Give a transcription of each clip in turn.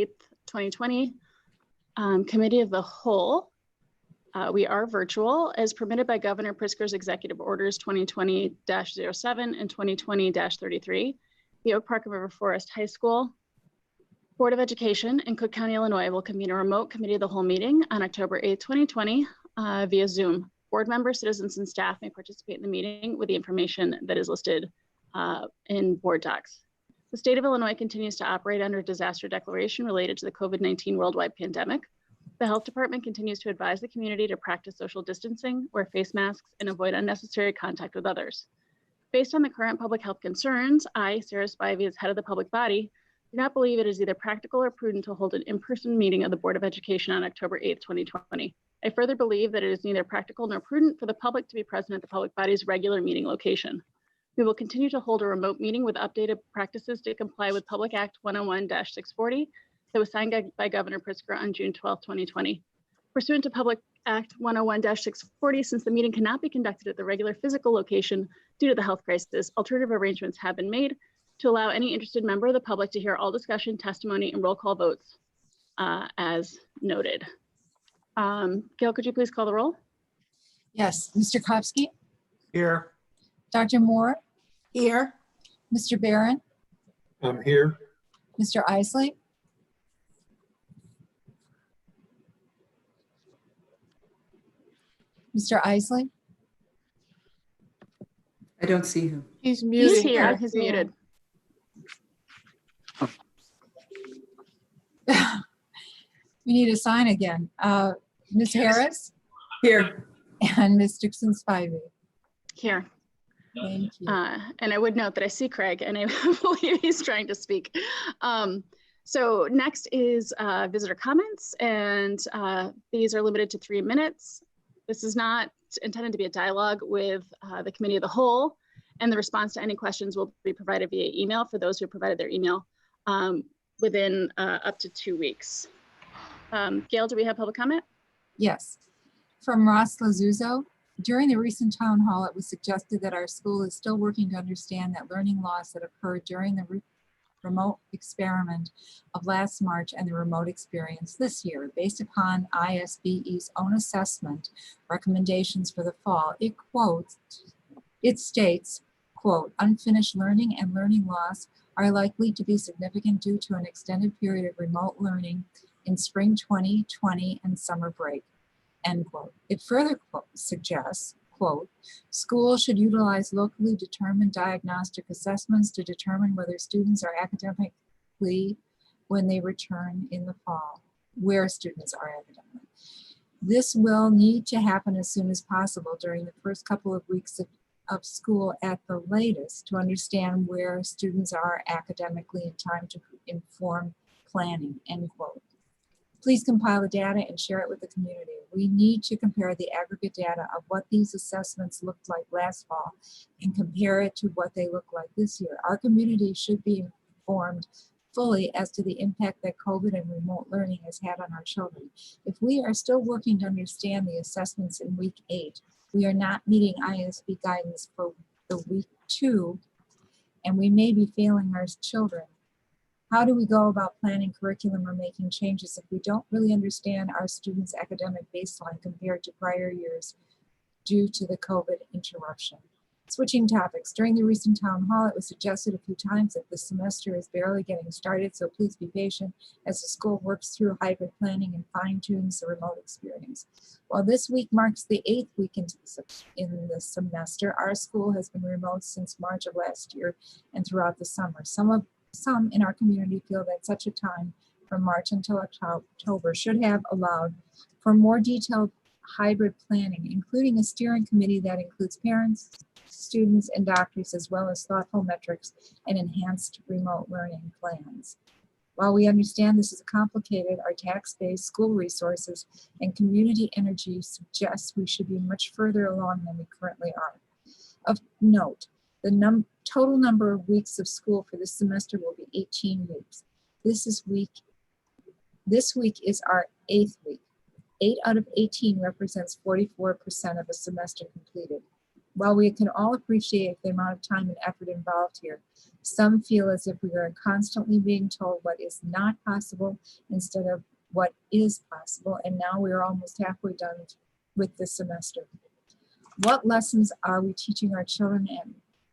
2020, Committee of the Whole. We are virtual as permitted by Governor Pritzker's Executive Orders 2020-07 and 2020-33. The Oak Park and River Forest High School Board of Education in Cook County, Illinois will convene a remote Committee of the Whole meeting on October 8th, 2020 via Zoom. Board members, citizens, and staff may participate in the meeting with the information that is listed in board docs. The state of Illinois continues to operate under a disaster declaration related to the COVID-19 worldwide pandemic. The health department continues to advise the community to practice social distancing, wear face masks, and avoid unnecessary contact with others. Based on the current public health concerns, I, Sarah Spivey, as head of the public body, do not believe it is either practical or prudent to hold an in-person meeting of the Board of Education on October 8th, 2020. I further believe that it is neither practical nor prudent for the public to be present at the public body's regular meeting location. We will continue to hold a remote meeting with updated practices to comply with Public Act 101-640 that was signed by Governor Pritzker on June 12, 2020. Pursuant to Public Act 101-640, since the meeting cannot be conducted at the regular physical location due to the health crisis, alternative arrangements have been made to allow any interested member of the public to hear all discussion, testimony, and roll call votes as noted. Gail, could you please call the roll? Yes, Mr. Kopsky, Here. Dr. Moore, Here. Mr. Barron, I'm here. Mr. Isley, Mr. Isley, I don't see him. He's muted. He's here, he's muted. we need a sign again. Ms. Harris Here. and Ms. Dixon-Spivey. Here. Thank you. And I would note that I see Craig and I believe he's trying to speak. So next is visitor comments, and these are limited to 3 minutes. This is not intended to be a dialogue with the Committee of the Whole, and the response to any questions will be provided via email for those who have provided their email within up to 2 weeks. Gail, do we have public comment? Yes. From Ross Lazzuzo. During the recent town hall, it was suggested that our school is still working to understand that learning loss that occurred during the remote experiment of last March and the remote experience this year. Based upon ISBE's own assessment recommendations for the fall, it states, quote, unfinished learning and learning loss are likely to be significant due to an extended period of remote learning in spring 2020 and summer break, end quote. It further suggests, quote, schools should utilize locally determined diagnostic assessments to determine whether students are academically when they return in the fall, where students are academically. This will need to happen as soon as possible during the first couple of weeks of school at the latest to understand where students are academically in time to inform planning, end quote. Please compile the data and share it with the community. We need to compare the aggregate data of what these assessments looked like last fall and compare it to what they look like this year. Our community should be informed fully as to the impact that COVID and remote learning has had on our children. If we are still working to understand the assessments in week 8, we are not meeting ISB guidance for the week 2, and we may be failing our children. How do we go about planning curriculum or making changes if we don't really understand our students' academic baseline compared to prior years due to the COVID interruption? Switching topics, during the recent town hall, it was suggested a few times that the semester is barely getting started, so please be patient as the school works through hybrid planning and fine-tunes the remote experience. While this week marks the 8th week in the semester, our school has been remote since March of last year and throughout the summer. Some in our community feel that such a time from March until October should have allowed for more detailed hybrid planning, including a steering committee that includes parents, students, and doctors, as well as thoughtful metrics and enhanced remote learning plans. While we understand this is complicated, our tax-based school resources and community energy suggests we should be much further along than we currently are. Of note, the total number of weeks of school for this semester will be 18 weeks. This week is our 8th week. 8 out of 18 represents 44% of a semester completed. While we can all appreciate the amount of time and effort involved here, some feel as if we are constantly being told what is not possible instead of what is possible, and now we're almost halfway done with this semester. What lessons are we teaching our children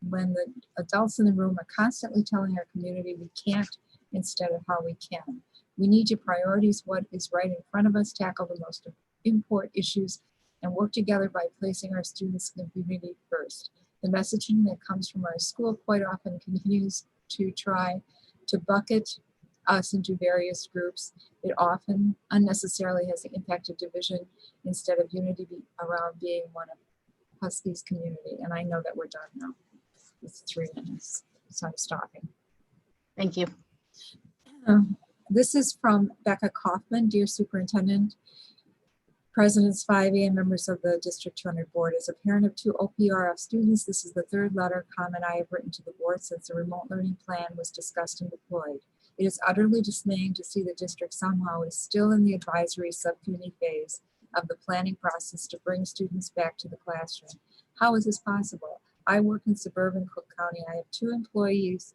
when the adults in the room are constantly telling our community we can't instead of how we can? We need to prioritize what is right in front of us, tackle the most important issues, and work together by placing our students and community first. The messaging that comes from our school quite often continues to try to bucket us into various groups. It often unnecessarily has the impact of division instead of unity around being one of Husky's community. And I know that we're done now. It's 3 minutes, so I'm stopping. Thank you. This is from Becca Kaufman. Dear Superintendent, Presidents 5A and members of the District 200 Board. As a parent of 2 OPRF students, this is the 3rd letter comment I have written to the board since the remote learning plan was discussed and deployed. It is utterly dismaying to see the district somehow is still in the advisory subcommittee phase of the planning process to bring students back to the classroom. How is this possible? I work in suburban Cook County. I have 2 employees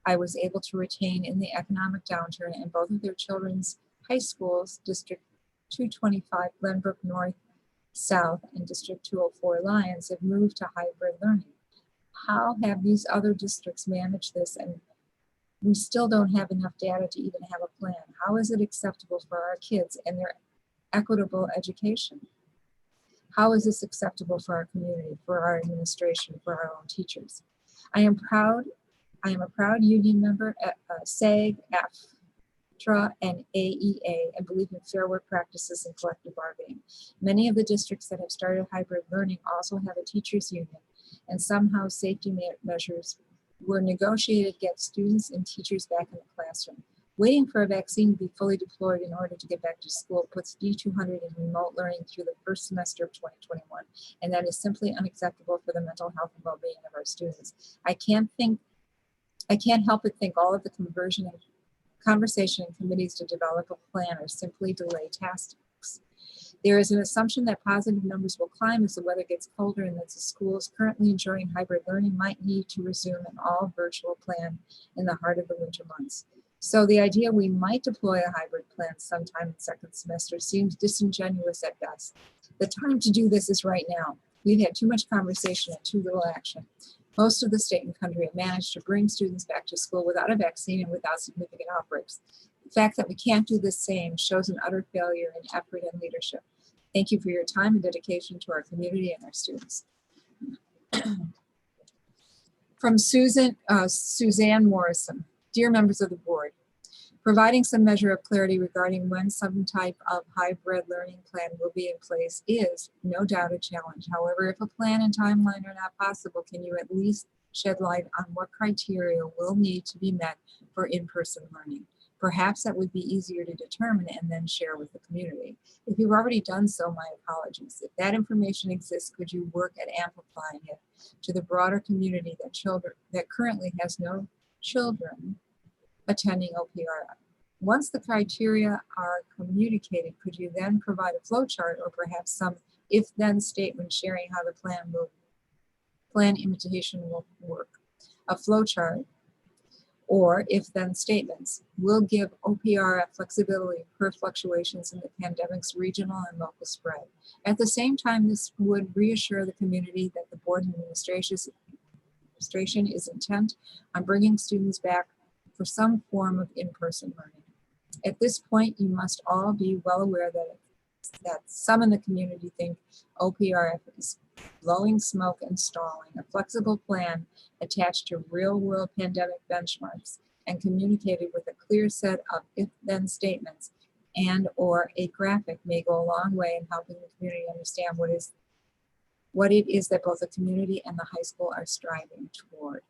I was able to retain in the economic downturn, and both of their children's high schools, District 225 Glenbrook North South and District 204 Lyons, have moved to hybrid learning. How have these other districts managed this, and we still don't have enough data to even have a plan? How is it acceptable for our kids and their equitable education? How is this acceptable for our community, for our administration, for our own teachers? I am a proud union member at SAG, AFTRA, and AEA, and believe in fair work practices and collective bargaining. Many of the districts that have started hybrid learning also have a teachers union, and somehow safety measures were negotiated to get students and teachers back in the classroom. Waiting for a vaccine to be fully deployed in order to get back to school puts D200 in remote learning through the first semester of 2021, and that is simply unacceptable for the mental health and well-being of our students. I can't help but think all of the conversation and committees to develop a plan are simply delay tactics. There is an assumption that positive numbers will climb as the weather gets colder, and that the schools currently enjoying hybrid learning might need to resume an all virtual plan in the heart of the winter months. So the idea we might deploy a hybrid plan sometime in second semester seems disingenuous at best. The time to do this is right now. We've had too much conversation and too little action. Most of the state and country have managed to bring students back to school without a vaccine and without significant outbreaks. The fact that we can't do the same shows an utter failure in effort and leadership. Thank you for your time and dedication to our community and our students. From Suzanne Morrison. Dear members of the board, providing some measure of clarity regarding when some type of hybrid learning plan will be in place is no doubt a challenge. However, if a plan and timeline are not possible, can you at least shed light on what criteria will need to be met for in-person learning? Perhaps that would be easier to determine and then share with the community. If you've already done so, my apologies. If that information exists, could you work at amplifying it to the broader community that currently has no children attending OPRF? Once the criteria are communicated, could you then provide a flow chart or perhaps some if-then statement sharing how the plan implementation will work? A flow chart or if-then statements will give OPRF flexibility per fluctuations in the pandemic's regional and local spread. At the same time, this would reassure the community that the board and administration is intent on bringing students back for some form of in-person learning. At this point, you must all be well aware that some in the community think OPRF is blowing smoke and stalling. A flexible plan attached to real-world pandemic benchmarks and communicated with a clear set of if-then statements and or a graphic may go a long way in helping the community understand what it is that both the community and the high school are striving toward.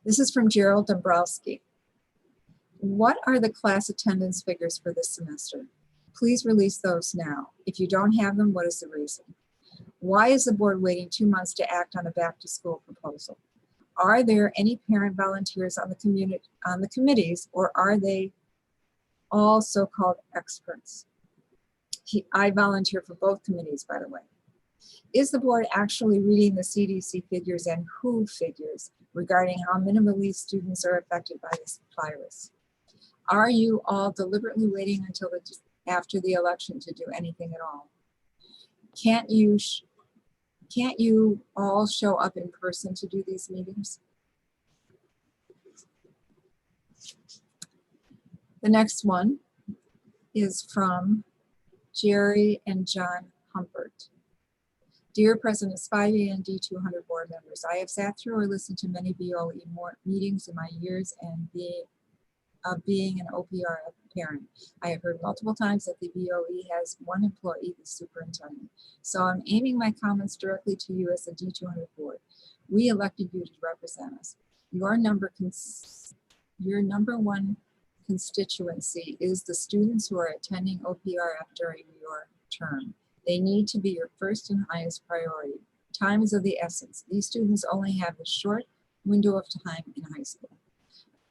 This is from Gerald Dombrowski. What are the class attendance figures for this semester? Please release those now. If you don't have them, what is the reason? Why is the board waiting 2 months to act on a back to school proposal? Are there any parent volunteers on the committees, or are they all so-called experts? I volunteer for both committees, by the way. Is the board actually reading the CDC figures and WHO figures regarding how minimally students are affected by this virus? Are you all deliberately waiting until after the election to do anything at all? Can't you all show up in person to do these meetings? The next one is from Jerry and John Humpert. Dear President Spivey and D200 board members, I have sat through or listened to many BOE meetings in my years and being an OPRF parent. I have heard multiple times that the BOE has one employee, the superintendent. So I'm aiming my comments directly to you as the D200 board. We elected you to represent us. Your number one constituency is the students who are attending OPRF during your term. They need to be your first and highest priority. Time is of the essence. These students only have a short window of time in high school.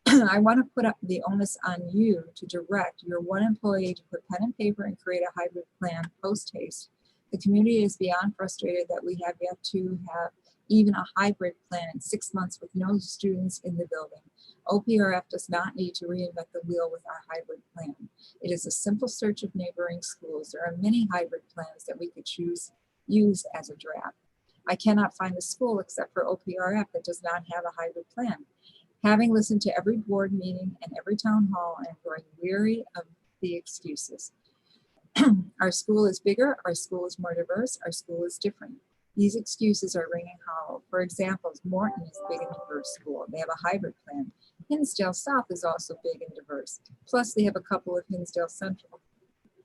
I want to put up the onus on you to direct your one employee to put pen and paper and create a hybrid plan post haste. The community is beyond frustrated that we have yet to have even a hybrid plan in 6 months with no students in the building. OPRF does not need to reinvent the wheel with our hybrid plan. It is a simple search of neighboring schools. There are many hybrid plans that we could use as a draft. I cannot find a school except for OPRF that does not have a hybrid plan. Having listened to every board meeting and every town hall, I am growing weary of the excuses. Our school is bigger, our school is more diverse, our school is different. These excuses are ringing hollow. For example, Morton is a big and diverse school. They have a hybrid plan. Hinsdale South is also big and diverse. Plus, they have a couple of Hinsdale Central.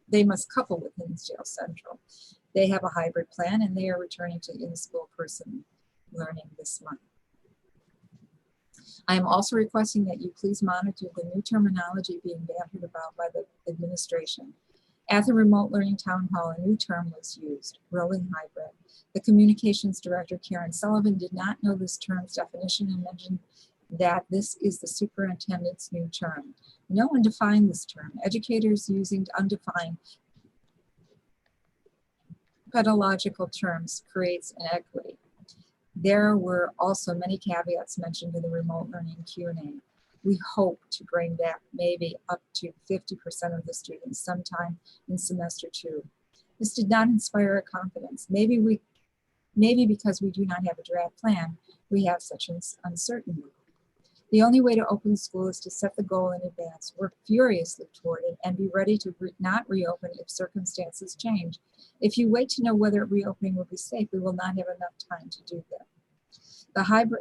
They must couple with Hinsdale Central. They have a hybrid plan and they are returning to in-school person learning this month. I am also requesting that you please monitor the new terminology being bantered about by the administration. At the remote learning town hall, a new term was used, rolling hybrid. The communications director, Karen Sullivan, did not know this term's definition and mentioned that this is the superintendent's new term. No one defined this term. Educators using undefined pedagogical terms creates inequity. There were also many caveats mentioned in the remote learning Q&A. We hope to bring back maybe up to 50% of the students sometime in semester 2. This did not inspire our confidence. Maybe because we do not have a draft plan, we have such uncertainty. The only way to open school is to set the goal in advance, work furiously toward it, and be ready to not reopen if circumstances change. If you wait to know whether reopening will be safe, we will not have enough time to do that.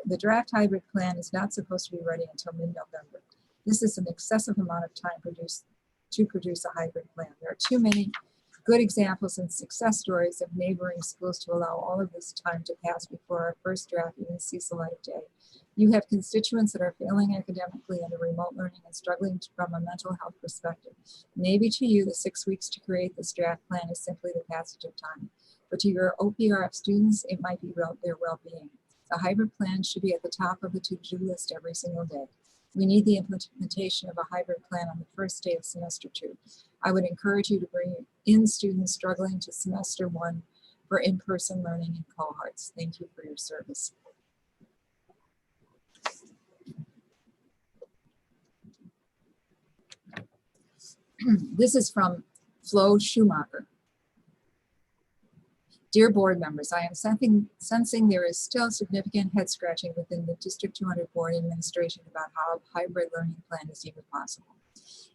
The draft hybrid plan is not supposed to be ready until mid-November. This is an excessive amount of time to produce a hybrid plan. There are too many good examples and success stories of neighboring schools to allow all of this time to pass before our first draft even sees the light of day. You have constituents that are failing academically under remote learning and struggling from a mental health perspective. Maybe to you, the 6 weeks to create this draft plan is simply the passage of time. But to your OPRF students, it might be their well-being. The hybrid plan should be at the top of the to-do list every single day. We need the implementation of a hybrid plan on the first day of semester 2. I would encourage you to bring in students struggling to semester 1 for in-person learning in cohorts. Thank you for your service. This is from Flo Schumacher. Dear board members, I am sensing there is still significant head scratching within the District 200 board administration about how a hybrid learning plan is even possible.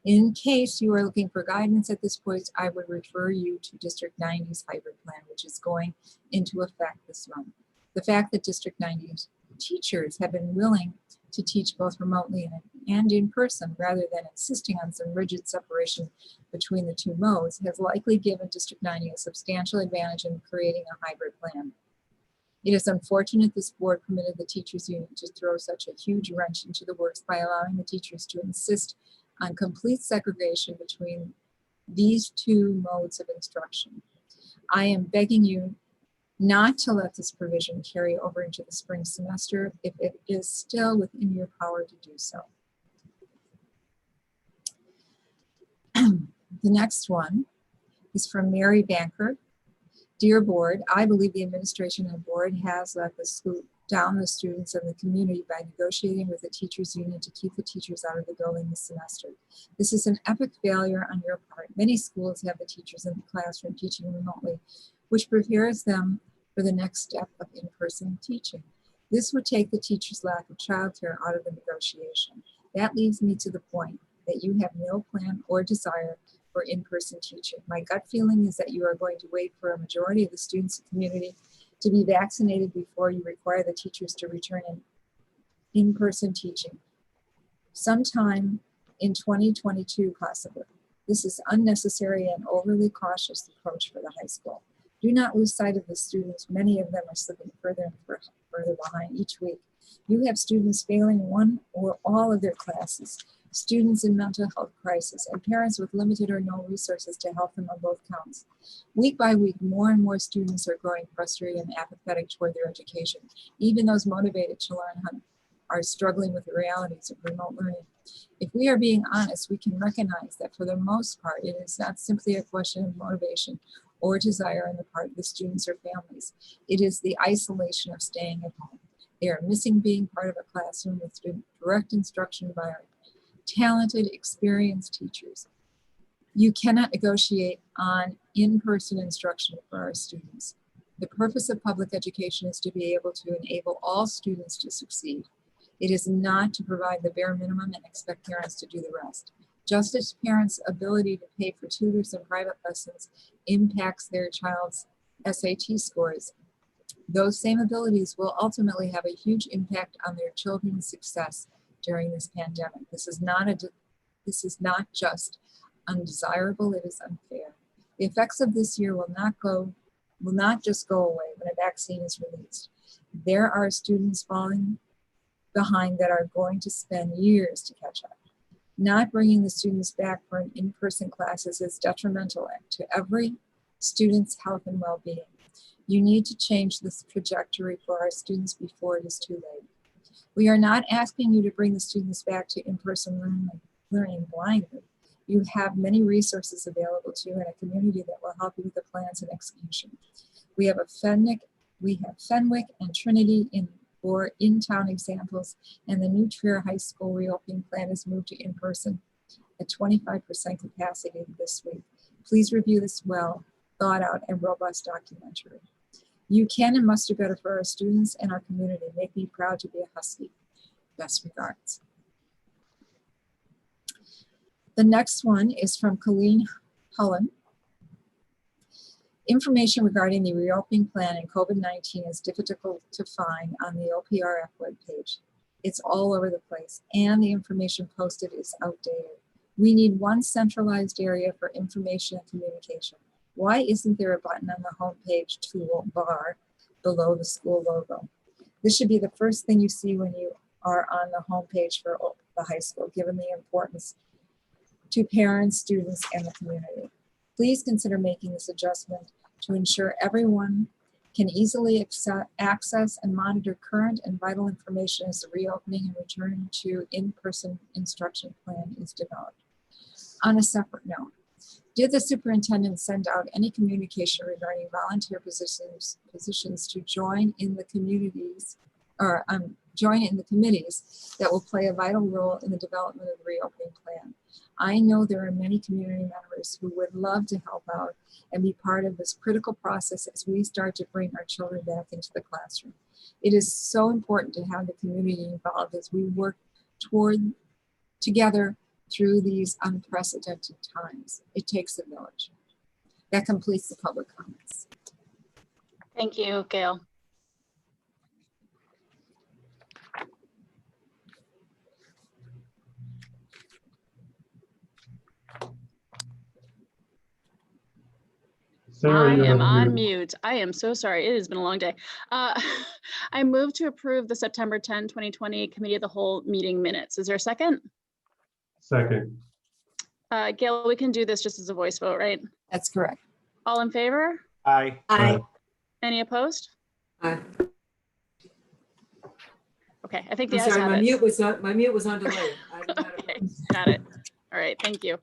In case you are looking for guidance at this point, I would refer you to District 90's hybrid plan, which is going into effect this month. The fact that District 90's teachers have been willing to teach both remotely and in person rather than insisting on some rigid separation between the two modes has likely given District 90 a substantial advantage in creating a hybrid plan. It is unfortunate this board permitted the teachers union to throw such a huge wrench into the works by allowing the teachers to insist on complete segregation between these two modes of instruction. I am begging you not to let this provision carry over into the spring semester if it is still within your power to do so. The next one is from Mary Banker. Dear Board, I believe the administration and board has let the school down the students and the community by negotiating with the teachers union to keep the teachers out of the building this semester. This is an epic failure on your part. Many schools have the teachers in the classroom teaching remotely, which prepares them for the next step of in-person teaching. This would take the teachers' lack of childcare out of the negotiation. That leads me to the point that you have no plan or desire for in-person teaching. My gut feeling is that you are going to wait for a majority of the students and community to be vaccinated before you require the teachers to return in-person teaching. Sometime in 2022, possibly. This is unnecessary and overly cautious approach for the high school. Do not lose sight of the students. Many of them are slipping further and further behind each week. You have students failing one or all of their classes, students in mental health crisis, and parents with limited or no resources to help them on both counts. Week by week, more and more students are growing frustrated and apathetic toward their education. Even those motivated to learn are struggling with the realities of remote learning. If we are being honest, we can recognize that for the most part, it is not simply a question of motivation or desire on the part of the students or families. It is the isolation of staying at home. They are missing being part of a classroom with direct instruction by our talented, experienced teachers. You cannot negotiate on in-person instruction for our students. The purpose of public education is to be able to enable all students to succeed. It is not to provide the bare minimum and expect parents to do the rest. Just as parents' ability to pay for tutors and private lessons impacts their child's SAT scores, those same abilities will ultimately have a huge impact on their children's success during this pandemic. This is not just undesirable, it is unfair. The effects of this year will not just go away when a vaccine is released. There are students falling behind that are going to spend years to catch up. Not bringing the students back for an in-person classes is detrimental to every student's health and well-being. You need to change this trajectory for our students before it is too late. We are not asking you to bring the students back to in-person learning blindly. You have many resources available to you and a community that will help you with the plans and execution. We have Fenwick and Trinity for in-town examples, and the new Trier High School reopening plan is moved to in-person at 25% capacity this week. Please review this well thought out and robust documentary. You can and must do better for our students and our community. Make me proud to be a Husky. Best regards. The next one is from Colleen Hullen. Information regarding the reopening plan and COVID-19 is difficult to find on the OPRF webpage. It's all over the place, and the information posted is outdated. We need one centralized area for information and communication. Why isn't there a button on the homepage toolbar below the school logo? This should be the first thing you see when you are on the homepage for the high school, given the importance to parents, students, and the community. Please consider making this adjustment to ensure everyone can easily access and monitor current and vital information as the reopening and return to in-person instruction plan is developed. On a separate note, did the superintendent send out any communication regarding volunteer positions to join in the communities or join in the committees that will play a vital role in the development of the reopening plan? I know there are many community members who would love to help out and be part of this critical process as we start to bring our children back into the classroom. It is so important to have the community involved as we work together through these unprecedented times. It takes a village. That completes the public comments. Thank you, Gail. Sarah, I you're am on mute. mute. I am so sorry. It has been a long day. I move to approve the September 10, 2020 Committee of the Whole meeting minutes. Is there a second? Second. Gail, we can do this just as a voice vote, right? That's correct. All in favor? Aye. Aye. Any opposed? Aye. Okay, I think the I'm ayes sorry, have my it. mute was on delay. I did not Okay, oppose. got it. All right, thank you.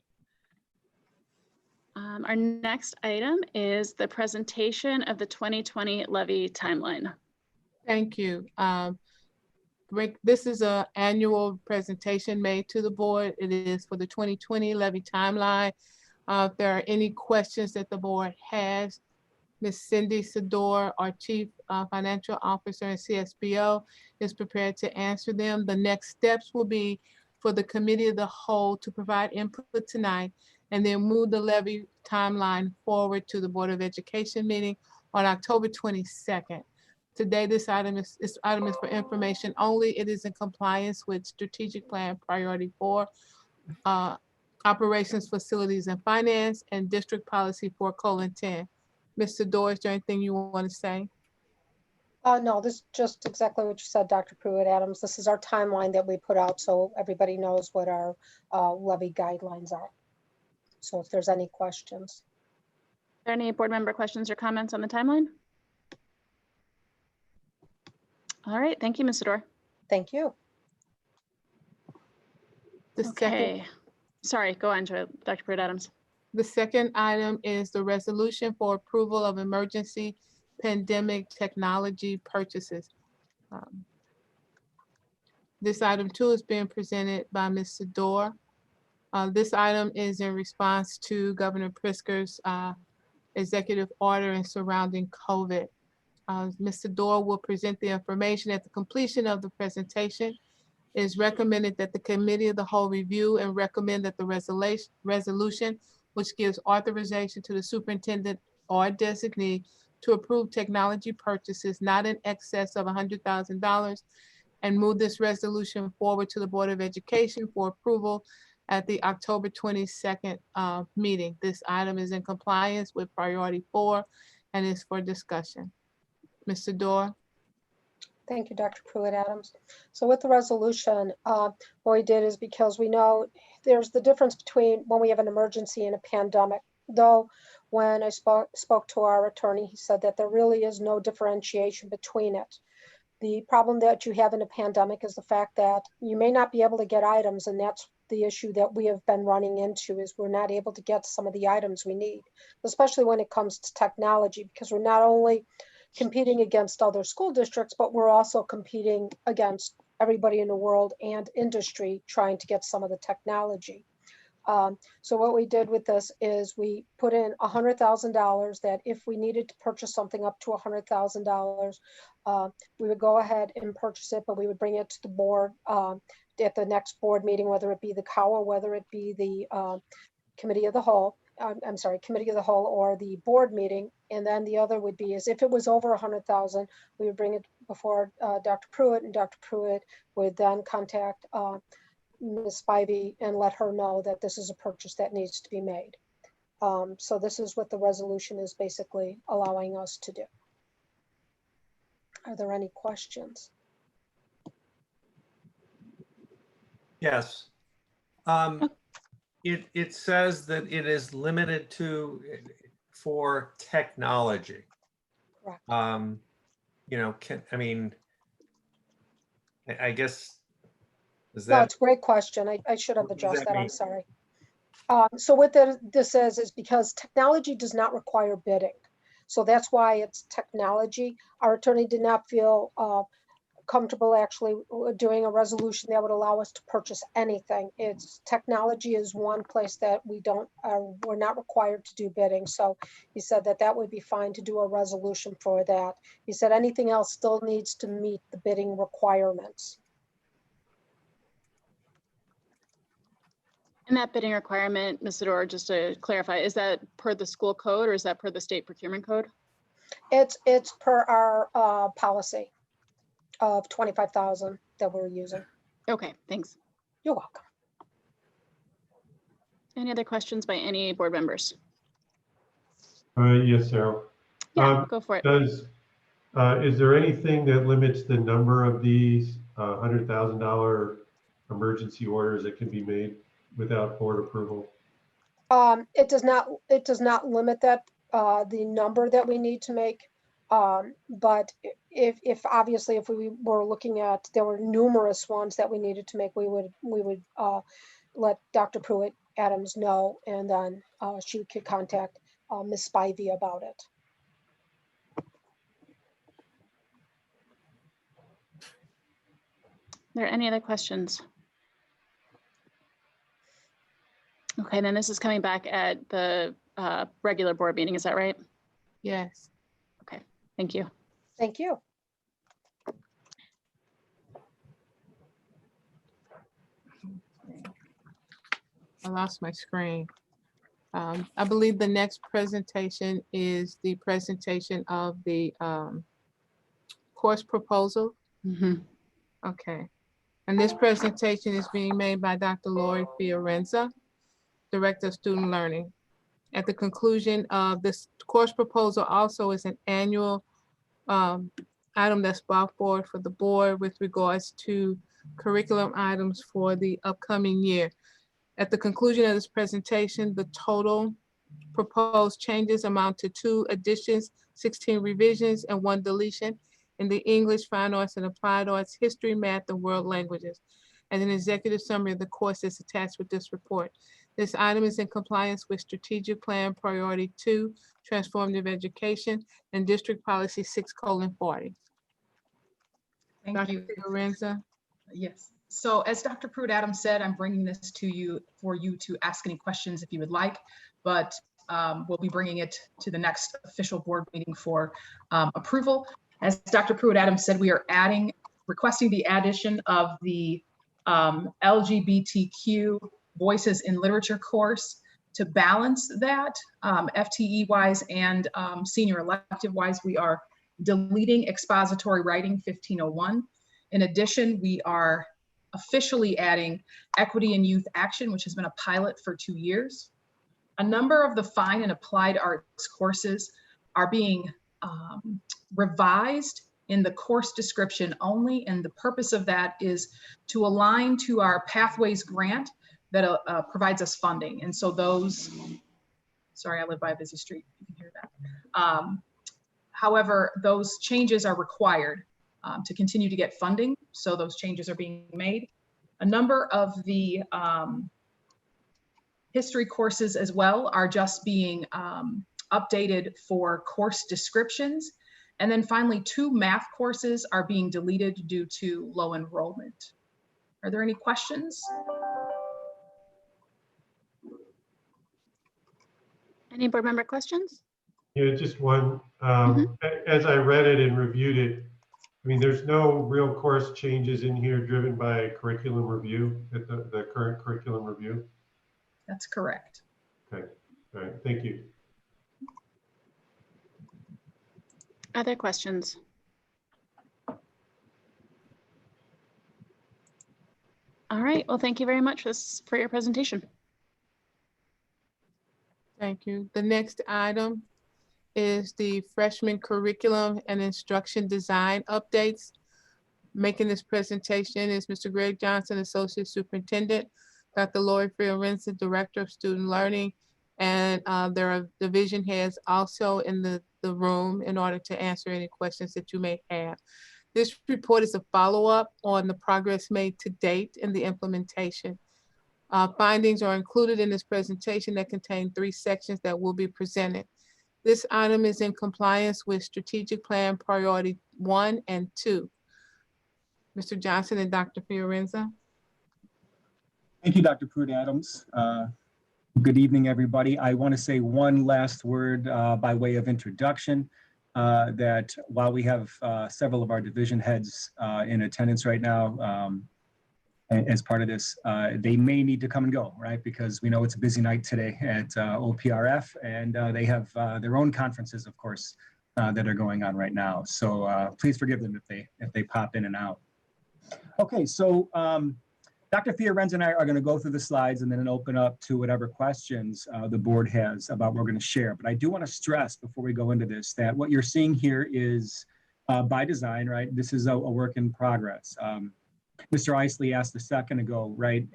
Our next item is the presentation of the 2020 levy timeline. Thank you. This is an annual presentation made to the board. It is for the 2020 levy timeline. If there are any questions that the board has, Ms. Cindy Sador, our Chief Financial Officer and CSBO, is prepared to answer them. The next steps will be for the Committee of the Whole to provide input tonight and then move the levy timeline forward to the Board of Education meeting on October 22nd. Today, this item is for information only. It is in compliance with Strategic Plan Priority 4, Operations, Facilities, and Finance, and District Policy 4:10. Mr. Dorr, is there anything you want to say? No, this is just exactly what you said, Dr. Pruitt-Adams. This is our timeline that we put out so everybody knows what our levy guidelines are. So if there's any questions. Are there any board member questions or comments on the timeline? All right, thank you, Ms. Sador. Thank you. Okay, sorry, go on, Dr. Pruitt-Adams. The second item is the resolution for approval of emergency pandemic technology purchases. This item too is being presented by Ms. Sador. This item is in response to Governor Pritzker's executive order and surrounding COVID. Ms. Sador will present the information at the completion of the presentation. It is recommended that the Committee of the Whole review and recommend that the resolution, which gives authorization to the superintendent or designee to approve technology purchases not in excess of $100,000, and move this resolution forward to the Board of Education for approval at the October 22nd meeting. This item is in compliance with Priority 4 and is for discussion. Mr. Dorr. Thank you, Dr. Pruitt-Adams. So with the resolution, what we did is because we know there's the difference between when we have an emergency and a pandemic. Though when I spoke to our attorney, he said that there really is no differentiation between it. The problem that you have in a pandemic is the fact that you may not be able to get items, and that's the issue that we have been running into, is we're not able to get some of the items we need, especially when it comes to technology, because we're not only competing against other school districts, but we're also competing against everybody in the world and industry trying to get some of the technology. So what we did with this is we put in $100,000 that if we needed to purchase something up to $100,000, we would go ahead and purchase it, but we would bring it to the board at the next board meeting, whether it be the COW or whether it be the Committee of the Whole. I'm sorry, Committee of the Whole or the board meeting. And then the other would be is if it was over 100,000, we would bring it before Dr. Pruitt, and Dr. Pruitt would then contact Ms. Spivey and let her know that this is a purchase that needs to be made. So this is what the resolution is basically allowing us to do. Are there any questions? Yes. It says that it is limited to for technology. Correct. You know, I guess, is No, that? it's a great question. I should have What does addressed that that. I'm mean? sorry. So what this says is because technology does not require bidding. So that's why it's technology. Our attorney did not feel comfortable actually doing a resolution that would allow us to purchase anything. It's technology is one place that we're not required to do bidding. So he said that that would be fine to do a resolution for that. He said anything else still needs to meet the bidding requirements. And that bidding requirement, Ms. Sador, just to clarify, is that per the school code or is that per the state procurement code? It's per our policy of 25,000 that we're using. Okay, thanks. You're welcome. Any other questions by any board members? Yes, Sarah. Yeah, go for it. Is there anything that limits the number of these $100,000 emergency orders that can be made without board approval? It does not limit that the number that we need to make. But if obviously if we were looking at, there were numerous ones that we needed to make, we would let Dr. Pruitt Adams know, and then she could contact Ms. Spivey about it. Are there any other questions? Okay, then this is coming back at the regular board meeting, is that right? Yes. Okay, thank you. Thank you. I lost my screen. I believe the next presentation is the presentation of the course proposal. Mhm. Okay. And this presentation is being made by Dr. Lori Fiorenza, Director of Student Learning. At the conclusion of this course proposal also is an annual item that's brought forward for the board with regards to curriculum items for the upcoming year. At the conclusion of this presentation, the total proposed changes amount to 2 additions, 16 revisions, and 1 deletion in the English, Fine Arts, and Applied Arts, History, Math, and World Languages. And an executive summary of the course is attached with this report. This item is in compliance with Strategic Plan Priority 2, Transformative Education, and District Policy 6:40. Thank Dr. you. Lorenza? Yes. So as Dr. Pruitt Adams said, I'm bringing this to you for you to ask any questions if you would like, but we'll be bringing it to the next official board meeting for approval. As Dr. Pruitt Adams said, we are requesting the addition of the LGBTQ Voices in Literature course to balance that FTE wise and senior elective wise. We are deleting expository writing 1501. In addition, we are officially adding equity and youth action, which has been a pilot for 2 years. A number of the fine and applied arts courses are being revised in the course description only, and the purpose of that is to align to our Pathways grant that provides us funding. And so those, sorry, I live by a busy street, you can hear that. However, those changes are required to continue to get funding. So those changes are being made. A number of the history courses as well are just being updated for course descriptions. And then finally, 2 math courses are being deleted due to low enrollment. Are there any questions? Any board member questions? Yeah, just one. As I read it and reviewed it, I mean, there's no real course changes in here driven by curriculum review, the current curriculum review. That's correct. Okay, all right, thank you. Other questions? All right, well, thank you very much for your presentation. Thank you. The next item is the freshman curriculum and instruction design updates. Making this presentation is Mr. Greg Johnson, Associate Superintendent, Dr. Lori Fiorenza, Director of Student Learning, and there are division heads also in the room in order to answer any questions that you may have. This report is a follow-up on the progress made to date in the implementation. Findings are included in this presentation that contain 3 sections that will be presented. This item is in compliance with Strategic Plan Priority 1 and 2. Mr. Johnson and Dr. Fiorenza. Thank you, Dr. Pruitt Adams. Good evening, everybody. I want to say one last word by way of introduction, that while we have several of our division heads in attendance right now, as part of this, they may need to come and go, right? Because we know it's a busy night today at OPRF, and they have their own conferences, of course, that are going on right now. So please forgive them if they pop in and out. Okay, so Dr. Fiorenza and I are going to go through the slides and then open up to whatever questions the board has about what we're going to share. But I do want to stress before we go into this that what you're seeing here is by design, right? This is a work in progress. Mr. Isley asked a second ago, right,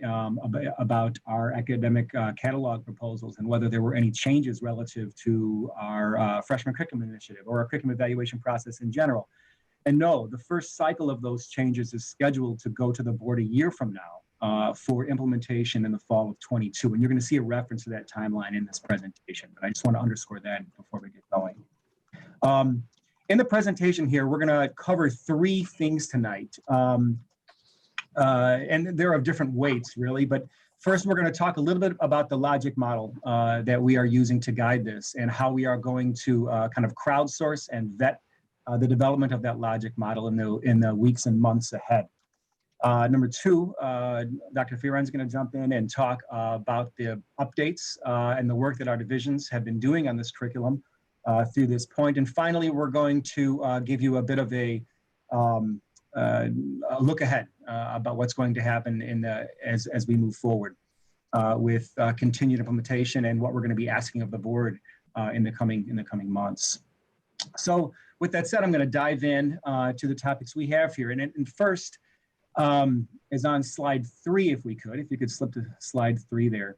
about our academic catalog proposals and whether there were any changes relative to our freshman curriculum initiative or our curriculum evaluation process in general. And no, the first cycle of those changes is scheduled to go to the board a year from now. for implementation in the fall of 22. And you're going to see a reference to that timeline in this presentation, but I just want to underscore that before we get going. In the presentation here, we're going to cover 3 things tonight. And they're of different weights, really. But first, we're going to talk a little bit about the logic model that we are using to guide this and how we are going to kind of crowdsource and vet the development of that logic model in the weeks and months ahead. Number 2, Dr. Fearon's going to jump in and talk about the updates and the work that our divisions have been doing on this curriculum through this point. And finally, we're going to give you a bit of a look ahead about what's going to happen as we move forward with continued implementation and what we're going to be asking of the board in the coming months. So with that said, I'm going to dive in to the topics we have here. And first is on slide 3, if you could slip to slide 3 there.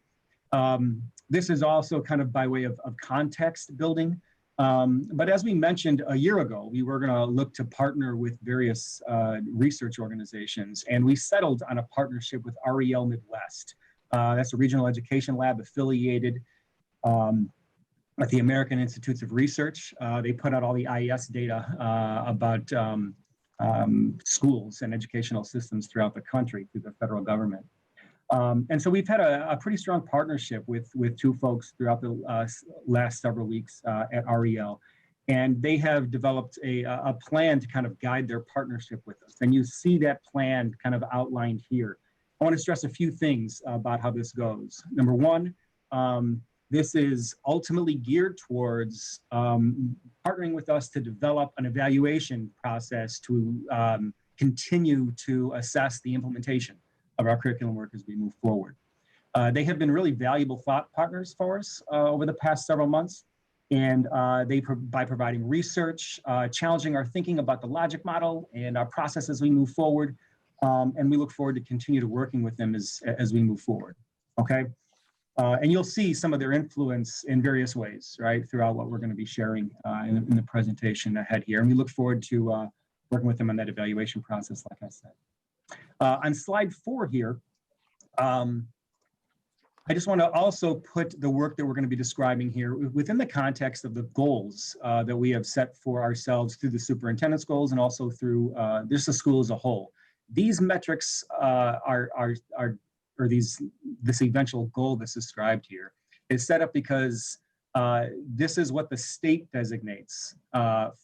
This is also kind of by way of context building. But as we mentioned a year ago, we were going to look to partner with various research organizations, and we settled on a partnership with REL Midwest. That's a regional education lab affiliated at the American Institutes of Research. They put out all the IES data about schools and educational systems throughout the country through the federal government. And so we've had a pretty strong partnership with 2 folks throughout the last several weeks at REL. And they have developed a plan to kind of guide their partnership with us. And you see that plan kind of outlined here. I want to stress a few things about how this goes. Number 1, this is ultimately geared towards partnering with us to develop an evaluation process to continue to assess the implementation of our curriculum work as we move forward. They have been really valuable thought partners for us over the past several months. And by providing research, challenging our thinking about the logic model and our process as we move forward. And we look forward to continue to working with them as we move forward, okay? And you'll see some of their influence in various ways, right, throughout what we're going to be sharing in the presentation ahead here. And we look forward to working with them on that evaluation process, like I said. On slide 4 here, I just want to also put the work that we're going to be describing here within the context of the goals that we have set for ourselves through the superintendent's goals and also through just the school as a whole. These metrics this eventual goal that's described here is set up because this is what the state designates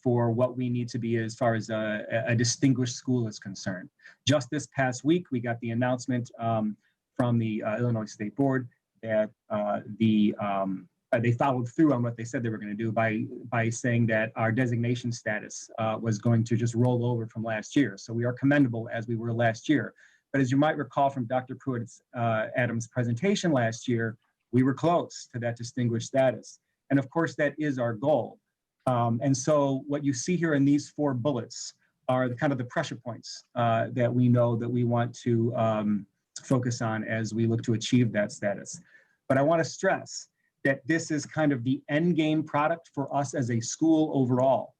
for what we need to be as far as a distinguished school is concerned. Just this past week, we got the announcement from the Illinois State Board that they followed through on what they said they were going to do by saying that our designation status was going to just roll over from last year. So we are commendable as we were last year. But as you might recall from Dr. Pruitt-Adams' presentation last year, we were close to that distinguished status. And of course, that is our goal. And so what you see here in these 4 bullets are kind of the pressure points that we know that we want to focus on as we look to achieve that status. But I want to stress that this is kind of the end game product for us as a school overall.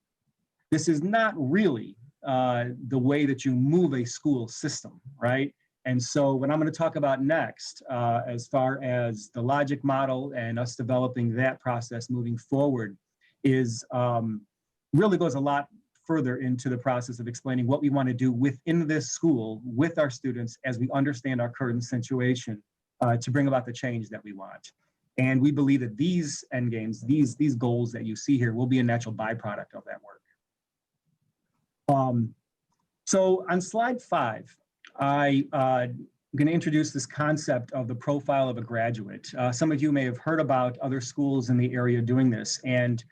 This is not really the way that you move a school system, right? And so what I'm going to talk about next, as far as the logic model and us developing that process moving forward, is really goes a lot further into the process of explaining what we want to do within this school with our students as we understand our current situation to bring about the change that we want. And we believe that these end games, these goals that you see here, will be a natural byproduct of that work. So on slide 5, I'm going to introduce this concept of the profile of a graduate. Some of you may have heard about other schools in the area doing this. And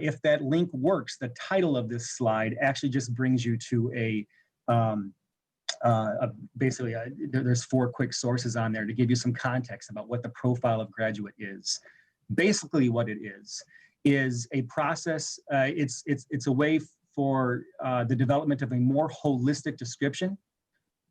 if that link works, the title of this slide actually just brings you to basically there's 4 quick sources on there to give you some context about what the profile of graduate is. Basically what it is a process, it's a way for the development of a more holistic description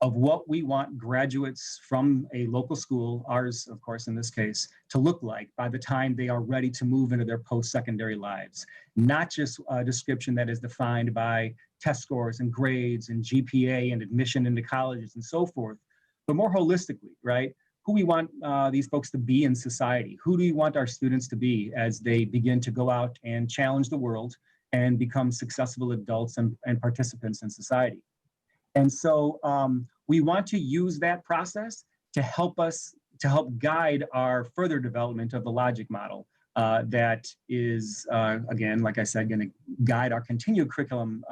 of what we want graduates from a local school, ours, of course, in this case, to look like by the time they are ready to move into their post-secondary lives. Not just a description that is defined by test scores and grades and GPA and admission into colleges and so forth, but more holistically, right? Who we want these folks to be in society. Who do we want our students to be as they begin to go out and challenge the world and become successful adults and participants in society? And so we want to use that process to help guide our further development of the logic model that is, again, like I said, going to guide our continued curriculum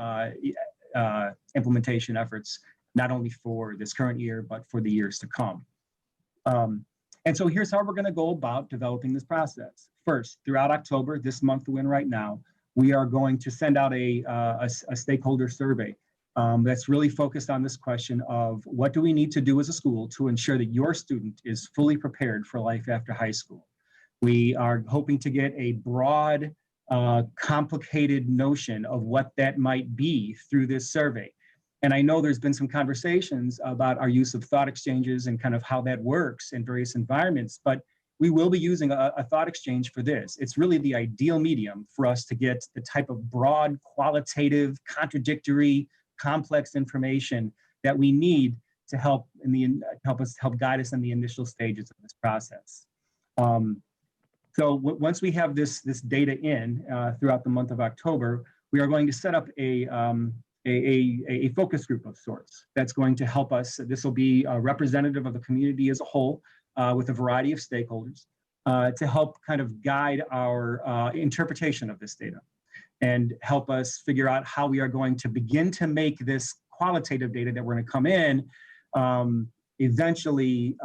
implementation efforts, not only for this current year, but for the years to come. And so here's how we're going to go about developing this process. First, throughout October, this month we're in right now, we are going to send out a stakeholder survey that's really focused on this question of what do we need to do as a school to ensure that your student is fully prepared for life after high school. We are hoping to get a broad, complicated notion of what that might be through this survey. And I know there's been some conversations about our use of thought exchanges and kind of how that works in various environments, but we will be using a thought exchange for this. It's really the ideal medium for us to get the type of broad, qualitative, contradictory, complex information that we need to help guide us in the initial stages of this process. So once we have this data in throughout the month of October, we are going to set up a focus group of sorts that's going to help us. This will be a representative of the community as a whole with a variety of stakeholders to help kind of guide our interpretation of this data and help us figure out how we are going to begin to make this qualitative data that we're going to come in eventually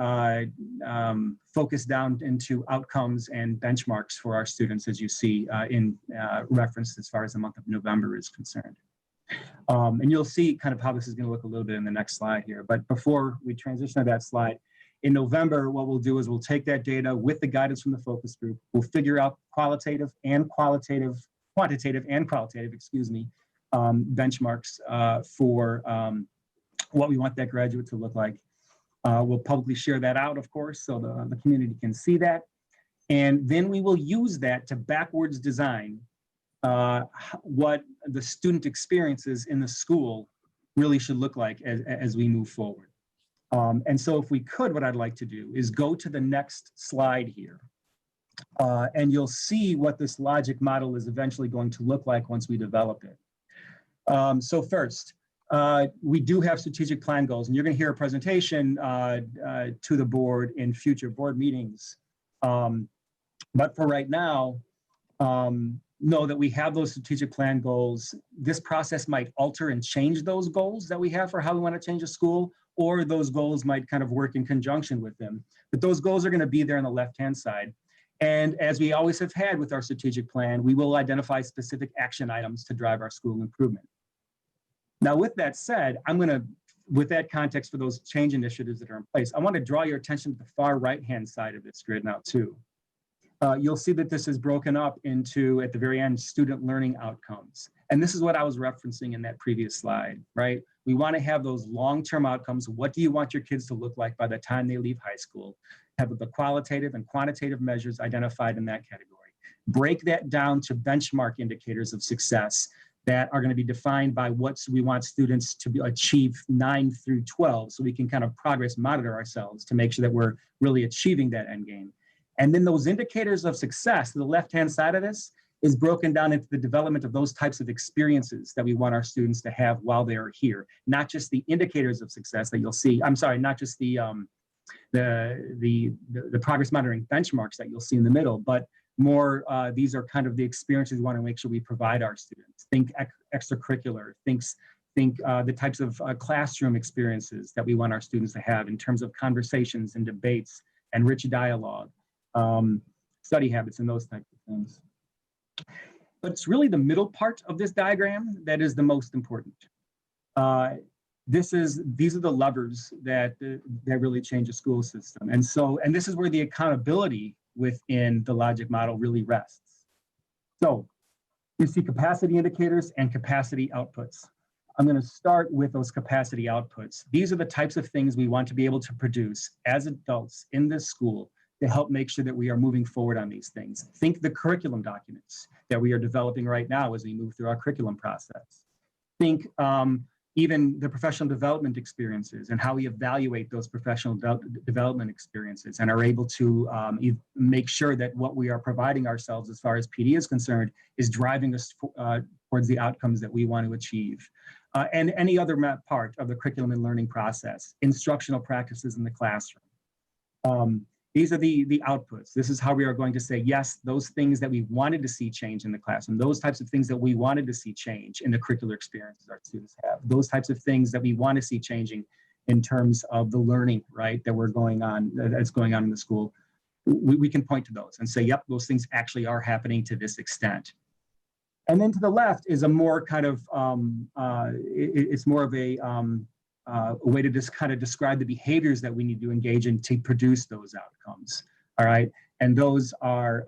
focus down into outcomes and benchmarks for our students, as you see in reference as far as the month of November is concerned. And you'll see kind of how this is going to look a little bit in the next slide here. But before we transition to that slide, in November, what we'll do is we'll take that data with the guidance from the focus group. We'll figure out quantitative and qualitative, benchmarks for what we want that graduate to look like. We'll publicly share that out, of course, so the community can see that. And then we will use that to backwards design what the student experiences in the school really should look like as we move forward. And so if we could, what I'd like to do is go to the next slide here. And you'll see what this logic model is eventually going to look like once we develop it. So first, we do have strategic plan goals, and you're going to hear a presentation to the board in future board meetings. But for right now, know that we have those strategic plan goals. This process might alter and change those goals that we have for how we want to change a school, or those goals might kind of work in conjunction with them. But those goals are going to be there on the left-hand side. And as we always have had with our strategic plan, we will identify specific action items to drive our school improvement. Now, with that said, with that context for those change initiatives that are in place, I want to draw your attention to the far right-hand side of this grid now too. You'll see that this is broken up into, at the very end, student learning outcomes. And this is what I was referencing in that previous slide, right? We want to have those long-term outcomes. What do you want your kids to look like by the time they leave high school? Have the qualitative and quantitative measures identified in that category. Break that down to benchmark indicators of success that are going to be defined by what we want students to achieve 9 through 12, so we can kind of progress monitor ourselves to make sure that we're really achieving that end game. And then those indicators of success, the left-hand side of this, is broken down into the development of those types of experiences that we want our students to have while they are here. Not just the indicators of success that you'll see, not just the progress monitoring benchmarks that you'll see in the middle, but more, these are kind of the experiences we want to make sure we provide our students. Think extracurricular, think the types of classroom experiences that we want our students to have in terms of conversations and debates and rich dialogue, study habits and those types of things. But it's really the middle part of this diagram that is the most important. These are the levers that really change a school system. And this is where the accountability within the logic model really rests. So you see capacity indicators and capacity outputs. I'm going to start with those capacity outputs. These are the types of things we want to be able to produce as adults in this school to help make sure that we are moving forward on these things. Think the curriculum documents that we are developing right now as we move through our curriculum process. Think even the professional development experiences and how we evaluate those professional development experiences and are able to make sure that what we are providing ourselves as far as PD is concerned is driving us towards the outcomes that we want to achieve. And any other part of the curriculum and learning process, instructional practices in the classroom. These are the outputs. This is how we are going to say, yes, those things that we wanted to see change in the classroom, those types of things that we wanted to see change in the curricular experiences our students have, those types of things that we want to see changing in terms of the learning, right, that's going on in the school. We can point to those and say, yep, those things actually are happening to this extent. And then to the left is a more kind of, it's more of a way to just kind of describe the behaviors that we need to engage in to produce those outcomes, all right? And those are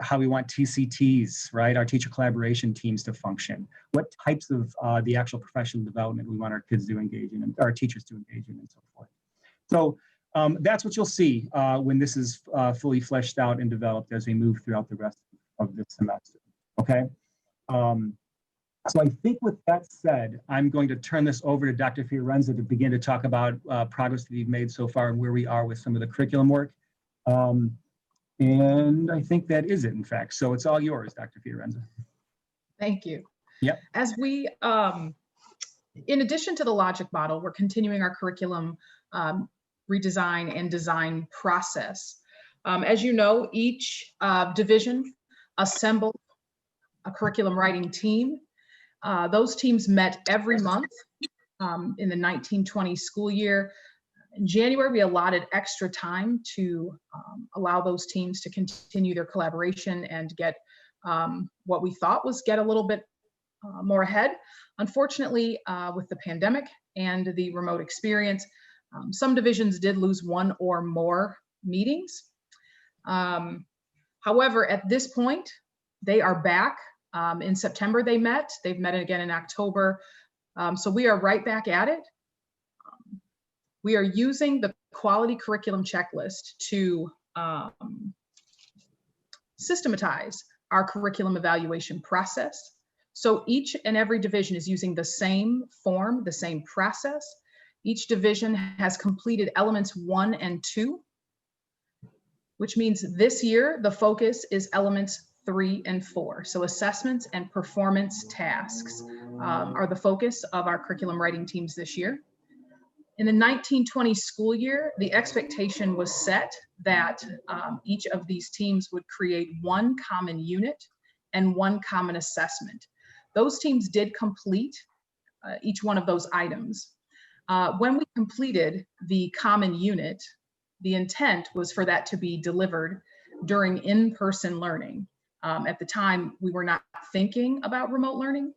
how we want TCTs, right? Our teacher collaboration teams to function. What types of the actual professional development we want our kids to engage in, and our teachers to engage in, and so forth. So that's what you'll see when this is fully fleshed out and developed as we move throughout the rest of this semester, okay? So I think with that said, I'm going to turn this over to Dr. Fiorenza to begin to talk about progress that we've made so far and where we are with some of the curriculum work. And I think that is it, in fact. So it's all yours, Dr. Fiorenza. Thank you. Yep. As we, in addition to the logic model, we're continuing our curriculum redesign and design process. As you know, each division assembled a curriculum writing team. Those teams met every month in the 1920 school year. In January, we allotted extra time to allow those teams to continue their collaboration and get what we thought was get a little bit more ahead. Unfortunately, with the pandemic and the remote experience, some divisions did lose one or more meetings. However, at this point, they are back. In September, they've met again in October. So we are right back at it. We are using the quality curriculum checklist to systematize our curriculum evaluation process. So each and every division is using the same form, the same process. Each division has completed elements 1 and 2, which means this year the focus is elements 3 and 4. So assessments and performance tasks are the focus of our curriculum writing teams this year. In the 1920 school year, the expectation was set that each of these teams would create one common unit and one common assessment. Those teams did complete each one of those items. When we completed the common unit, the intent was for that to be delivered during in-person learning. At the time, we were not thinking about remote learning.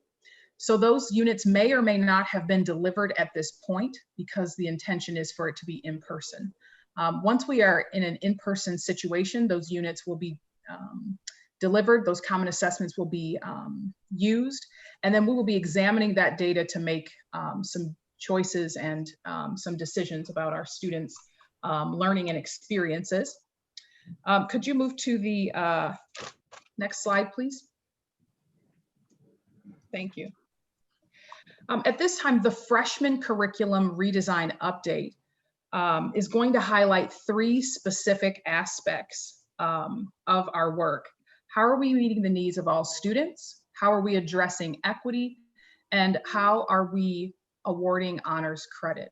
So those units may or may not have been delivered at this point because the intention is for it to be in person. Once we are in an in-person situation, those units will be delivered, those common assessments will be used, and then we will be examining that data to make some choices and some decisions about our students' learning and experiences. Could you move to the next slide, please? Thank you. At this time, the freshman curriculum redesign update is going to highlight 3 specific aspects of our work. How are we meeting the needs of all students? How are we addressing equity? And how are we awarding honors credit?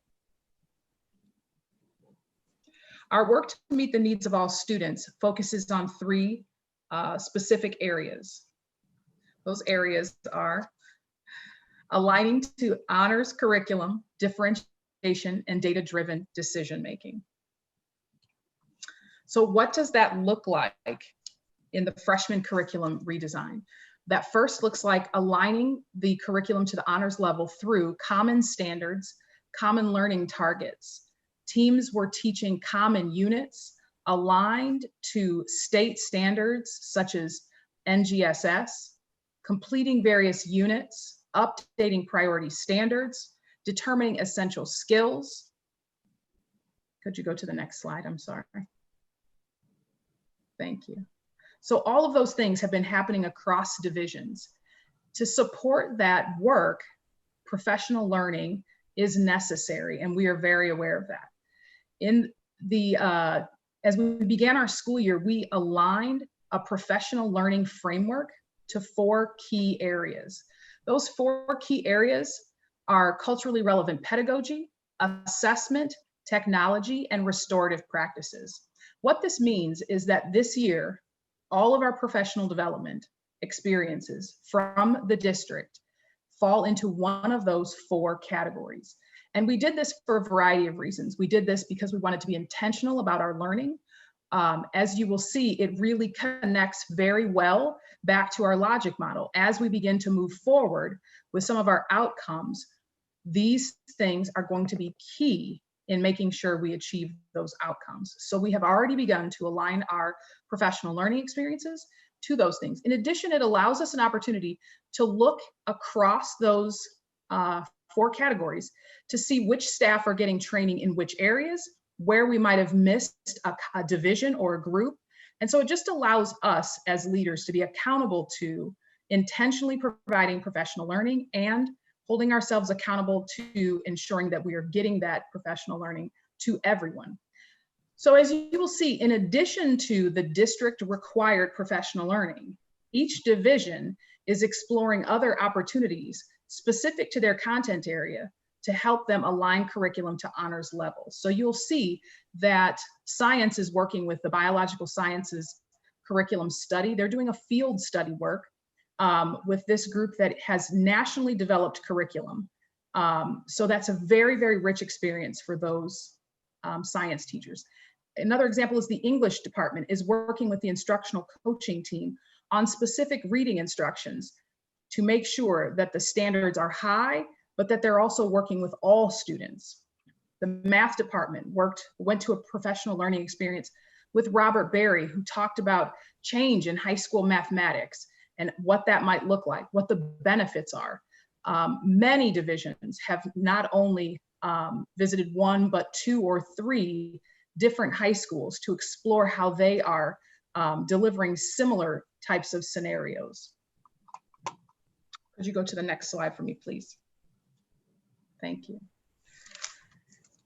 Our work to meet the needs of all students focuses on 3 specific areas. Those areas are aligning to honors curriculum, differentiation, and data-driven decision-making. So what does that look like in the freshman curriculum redesign? That first looks like aligning the curriculum to the honors level through common standards, common learning targets. Teams were teaching common units aligned to state standards such as NGSS, completing various units, updating priority standards, determining essential skills. Could you go to the next slide? I'm sorry. Thank you. So all of those things have been happening across divisions. To support that work, professional learning is necessary, and we are very aware of that. In the, as we began our school year, we aligned a professional learning framework to 4 key areas. Those 4 key areas are culturally relevant pedagogy, assessment, technology, and restorative practices. What this means is that this year, all of our professional development experiences from the district fall into one of those 4 categories. And we did this for a variety of reasons. We did this because we wanted to be intentional about our learning. As you will see, it really connects very well back to our logic model. As we begin to move forward with some of our outcomes, these things are going to be key in making sure we achieve those outcomes. So we have already begun to align our professional learning experiences to those things. In addition, it allows us an opportunity to look across those 4 categories to see which staff are getting training in which areas, where we might have missed a division or a group. And so it just allows us as leaders to be accountable to intentionally providing professional learning and holding ourselves accountable to ensuring that we are getting that professional learning to everyone. So as you will see, in addition to the district required professional learning, each division is exploring other opportunities specific to their content area to help them align curriculum to honors levels. So you'll see that science is working with the biological sciences curriculum study. They're doing a field study work with this group that has nationally developed curriculum. So that's a very, very rich experience for those science teachers. Another example is the English department is working with the instructional coaching team on specific reading instructions to make sure that the standards are high, but that they're also working with all students. The math department went to a professional learning experience with Robert Berry, who talked about change in high school mathematics and what that might look like, what the benefits are. Many divisions have not only visited 1, but 2 or 3 different high schools to explore how they are delivering similar types of scenarios. Could you go to the next slide for me, please? Thank you.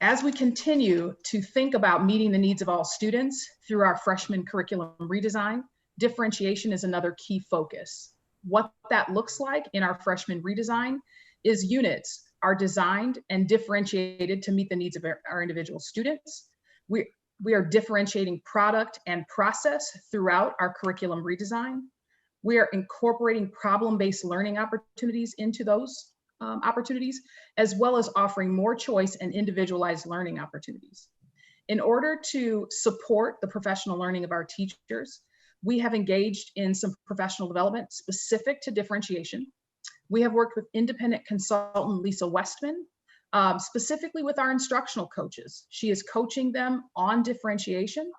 As we continue to think about meeting the needs of all students through our freshman curriculum redesign, differentiation is another key focus. What that looks like in our freshman redesign is units are designed and differentiated to meet the needs of our individual students. We are differentiating product and process throughout our curriculum redesign. We are incorporating problem-based learning opportunities into those opportunities, as well as offering more choice and individualized learning opportunities. In order to support the professional learning of our teachers, we have engaged in some professional development specific to differentiation. We have worked with independent consultant Lisa Westman, specifically with our instructional coaches. She is coaching them on differentiation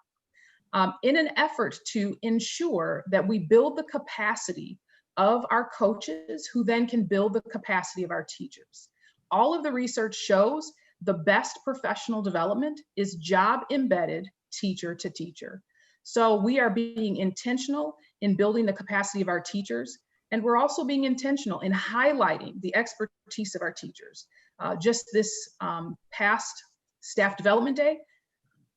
in an effort to ensure that we build the capacity of our coaches who then can build the capacity of our teachers. All of the research shows the best professional development is job embedded, teacher to teacher. So we are being intentional in building the capacity of our teachers, and we're also being intentional in highlighting the expertise of our teachers. Just this past staff development day,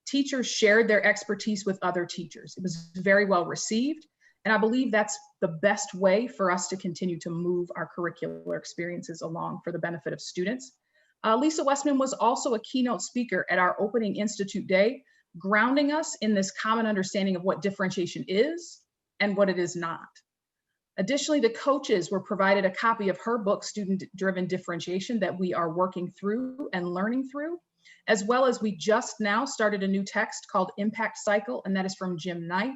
teachers shared their expertise with other teachers. It was very well received. And I believe that's the best way for us to continue to move our curricular experiences along for the benefit of students. Lisa Westman was also a keynote speaker at our opening Institute Day, grounding us in this common understanding of what differentiation is and what it is not. Additionally, the coaches were provided a copy of her book, Student-Driven Differentiation, that we are working through and learning through, as well as we just now started a new text called Impact Cycle, and that is from Jim Knight.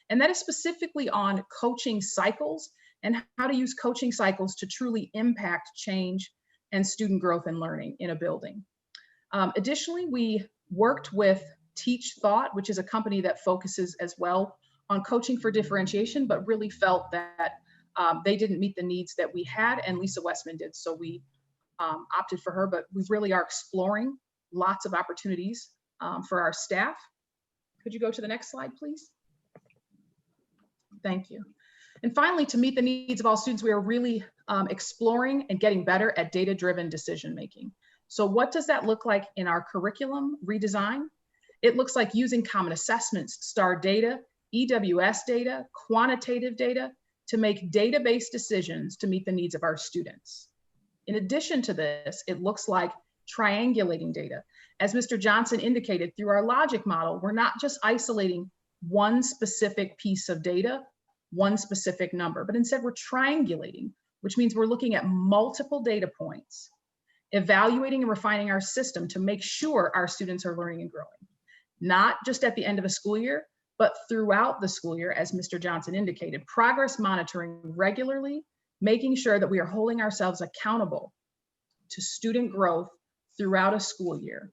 And that is specifically on coaching cycles and how to use coaching cycles to truly impact change and student growth and learning in a building. Additionally, we worked with Teach Thought, which is a company that focuses as well on coaching for differentiation, but really felt that they didn't meet the needs that we had, and Lisa Westman did. So we opted for her, but we really are exploring lots of opportunities for our staff. Could you go to the next slide, please? Thank you. And finally, to meet the needs of all students, we are really exploring and getting better at data-driven decision-making. So what does that look like in our curriculum redesign? It looks like using common assessments, STAR data, EWS data, quantitative data to make data-based decisions to meet the needs of our students. In addition to this, it looks like triangulating data. As Mr. Johnson indicated, through our logic model, we're not just isolating one specific piece of data, one specific number, but instead we're triangulating, which means we're looking at multiple data points, evaluating and refining our system to make sure our students are learning and growing, not just at the end of a school year, but throughout the school year, as Mr. Johnson indicated, progress monitoring regularly, making sure that we are holding ourselves accountable to student growth throughout a school year.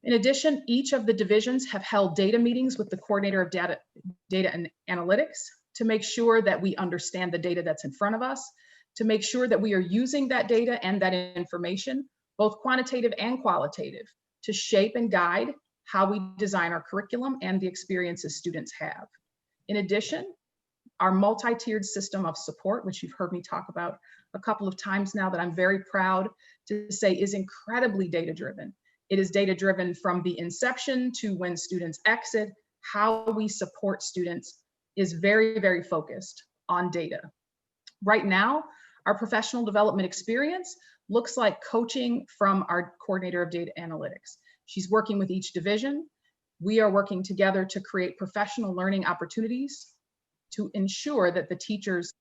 In addition, each of the divisions have held data meetings with the coordinator of data and analytics to make sure that we understand the data that's in front of us, to make sure that we are using that data and that information, both quantitative and qualitative, to shape and guide how we design our curriculum and the experiences students have. In addition, our multi-tiered system of support, which you've heard me talk about a couple of times now, that I'm very proud to say is incredibly data-driven. It is data-driven from the inception to when students exit. How we support students is very, very focused on data. Right now, our professional development experience looks like coaching from our coordinator of data analytics. She's working with each division. We are working together to create professional learning opportunities to ensure that the teachers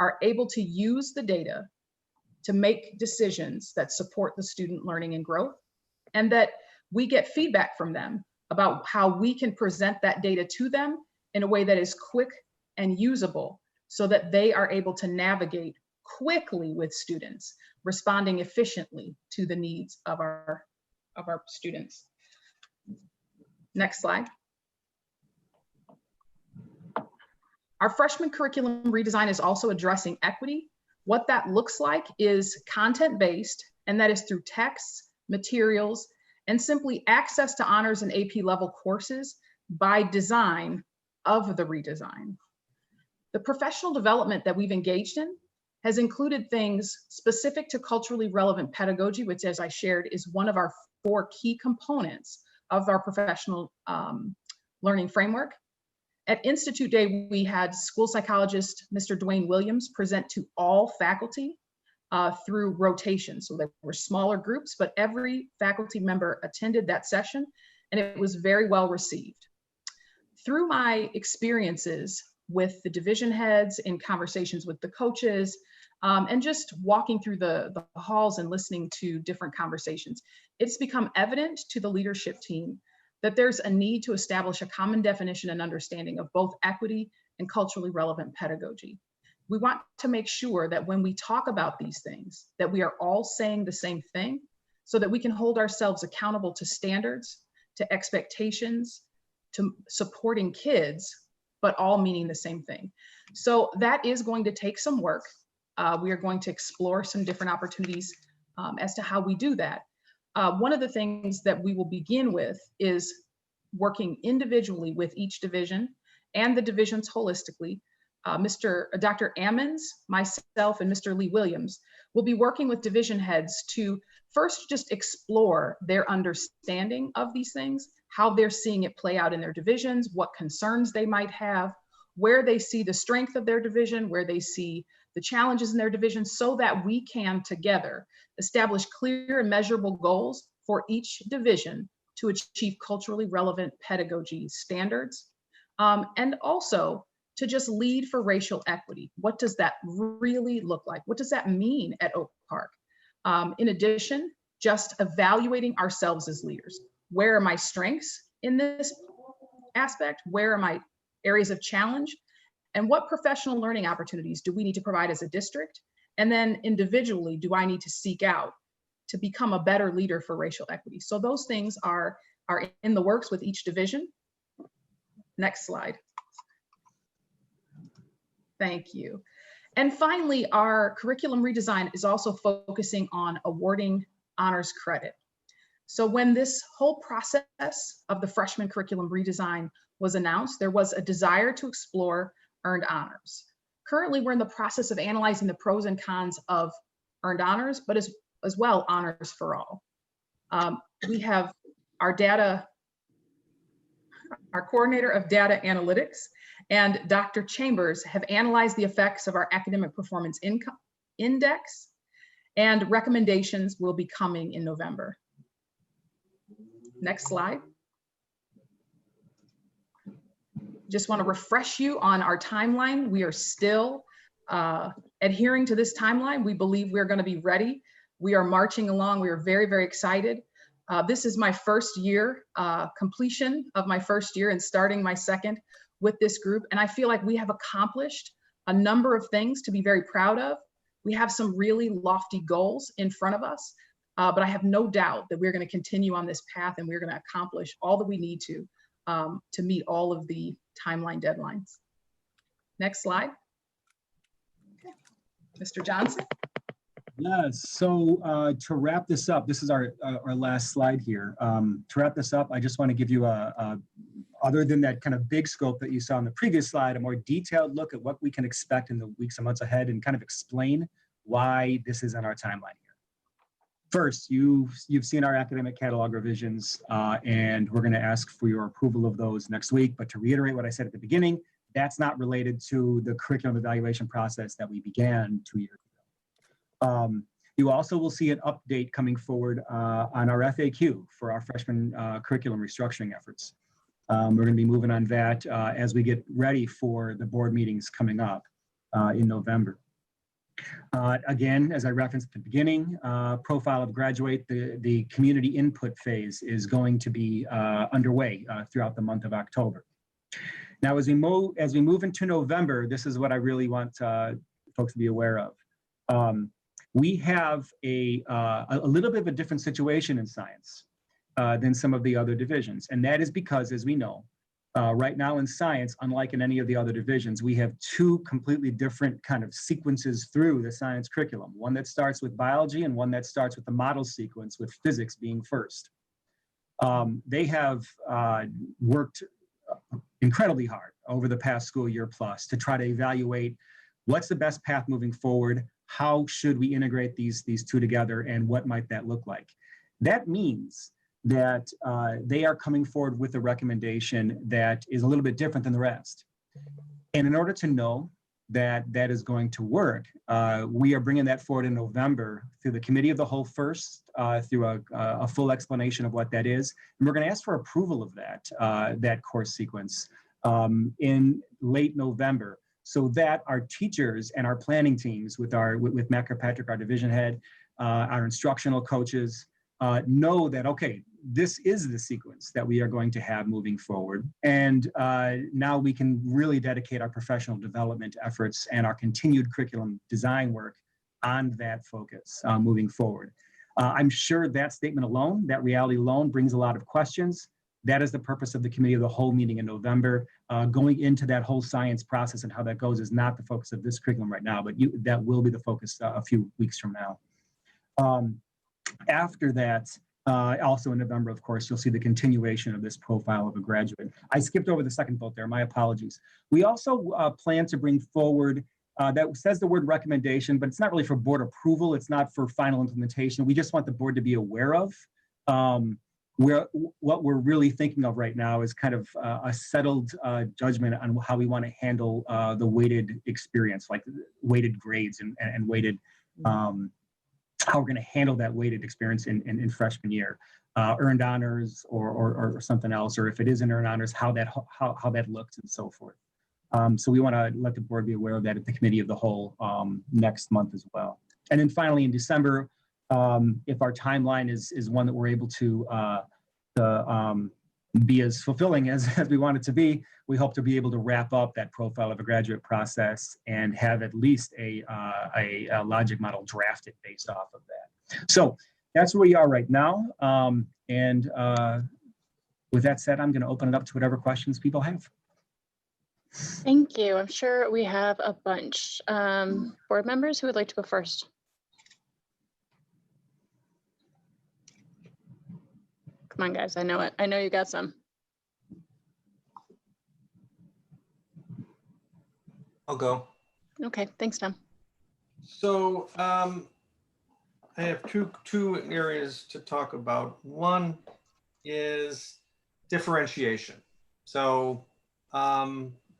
are able to use the data to make decisions that support the student learning and growth, and that we get feedback from them about how we can present that data to them in a way that is quick and usable so that they are able to navigate quickly with students, responding efficiently to the needs of our students. Next slide. Our freshman curriculum redesign is also addressing equity. What that looks like is content-based, and that is through texts, materials, and simply access to honors and AP level courses by design of the redesign. The professional development that we've engaged in has included things specific to culturally relevant pedagogy, which, as I shared, is one of our 4 key components of our professional learning framework. At Institute Day, we had school psychologist Mr. Dwayne Williams present to all faculty through rotation. So there were smaller groups, but every faculty member attended that session, and it was very well received. Through my experiences with the division heads, in conversations with the coaches, and just walking through the halls and listening to different conversations, it's become evident to the leadership team that there's a need to establish a common definition and understanding of both equity and culturally relevant pedagogy. We want to make sure that when we talk about these things, that we are all saying the same thing so that we can hold ourselves accountable to standards, to expectations, to supporting kids, but all meaning the same thing. So that is going to take some work. We are going to explore some different opportunities as to how we do that. One of the things that we will begin with is working individually with each division and the divisions holistically. Dr. Ammons, myself, and Mr. Lee Williams will be working with division heads to first just explore their understanding of these things, how they're seeing it play out in their divisions, what concerns they might have, where they see the strength of their division, where they see the challenges in their division, so that we can together establish clear and measurable goals for each division to achieve culturally relevant pedagogy standards. And also to just lead for racial equity. What does that really look like? What does that mean at Oak Park? In addition, just evaluating ourselves as leaders. Where are my strengths in this aspect? Where are my areas of challenge? And what professional learning opportunities do we need to provide as a district? And then individually, do I need to seek out to become a better leader for racial equity? So those things are in the works with each division. Next slide. Thank you. And finally, our curriculum redesign is also focusing on awarding honors credit. So when this whole process of the freshman curriculum redesign was announced, there was a desire to explore earned honors. Currently, we're in the process of analyzing the pros and cons of earned honors, but as well honors for all. We have our coordinator of data analytics and Dr. Chambers have analyzed the effects of our academic performance index, and recommendations will be coming in November. Next slide. Just want to refresh you on our timeline. We are still adhering to this timeline. We believe we're going to be ready. We are marching along. We are very, very excited. This is my first year, completion of my first year and starting my second with this group. And I feel like we have accomplished a number of things to be very proud of. We have some really lofty goals in front of us, but I have no doubt that we're going to continue on this path and we're going to accomplish all that we need to meet all of the timeline deadlines. Next slide. Okay. Mr. Johnson. Yes, so to wrap this up, this is our last slide here. To wrap this up, I just want to give you other than that kind of big scope that you saw on the previous slide, a more detailed look at what we can expect in the weeks and months ahead and kind of explain why this is on our timeline here. First, you've seen our academic catalog revisions, and we're going to ask for your approval of those next week. But to reiterate what I said at the beginning, that's not related to the curriculum evaluation process that we began 2 years ago. You also will see an update coming forward on our FAQ for our freshman curriculum restructuring efforts. We're going to be moving on that as we get ready for the board meetings coming up in November. Again, as I referenced at the beginning, profile of graduate, the community input phase is going to be underway throughout the month of October. Now, as we move into November, this is what I really want folks to be aware of. We have a little bit of a different situation in science than some of the other divisions. And that is because, as we know, right now in science, unlike in any of the other divisions, we have two completely different kind of sequences through the science curriculum. One that starts with biology and one that starts with the model sequence, with physics being first. They have worked incredibly hard over the past school year plus to try to evaluate what's the best path moving forward, how should we integrate these two together, and what might that look like. That means that they are coming forward with a recommendation that is a little bit different than the rest. And in order to know that that is going to work, we are bringing that forward in November through the committee of the whole first, through a full explanation of what that is. And we're going to ask for approval of that course sequence in late November, so that our teachers and our planning teams with Matt Kirkpatrick, our division head, our instructional coaches, know that, okay, this is the sequence that we are going to have moving forward. And now we can really dedicate our professional development efforts and our continued curriculum design work on that focus moving forward. I'm sure that statement alone, that reality alone, brings a lot of questions. That is the purpose of the committee of the whole meeting in November. Going into that whole science process and how that goes is not the focus of this curriculum right now, but that will be the focus a few weeks from now. After that, also in November, of course, you'll see the continuation of this profile of a graduate. I skipped over the second bullet there, my apologies. We also plan to bring forward, that says the word recommendation, but it's not really for board approval. It's not for final implementation. We just want the board to be aware of. What we're really thinking of right now is kind of a settled judgment on how we want to handle the weighted experience, like weighted grades and weighted, how we're going to handle that weighted experience in freshman year, earned honors or something else, or if it isn't earned honors, how that looks and so forth. So we want to let the board be aware of that at the committee of the whole next month as well. And then finally in December, if our timeline is one that we're able to be as fulfilling as we want it to be, we hope to be able to wrap up that profile of a graduate process and have at least a logic model drafted based off of that. So that's where we are right now. And with that said, I'm going to open it up to whatever questions people have. Thank you. I'm sure we have a bunch. Board members who would like to go first? Come on, guys. I know it. I know you got some. I'll go. Okay, thanks, Tom. So I have two areas to talk about. One is differentiation. So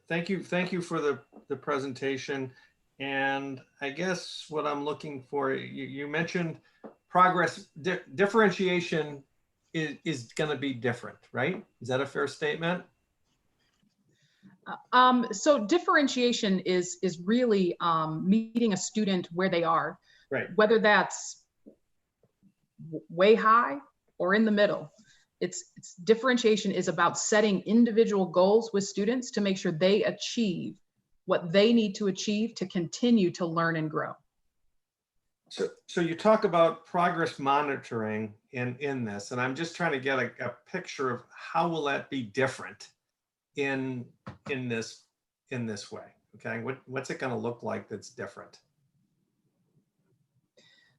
thank you for the presentation. And I guess what I'm looking for, you mentioned progress, differentiation is going to be different, right? Is that a fair statement? So differentiation is really meeting a student where they are, Right. whether that's way high or in the middle. It's differentiation is about setting individual goals with students to make sure they achieve what they need to achieve to continue to learn and grow. So you talk about progress monitoring in this, and I'm just trying to get a picture of how will that be different in this way. Okay, what's it going to look like that's different?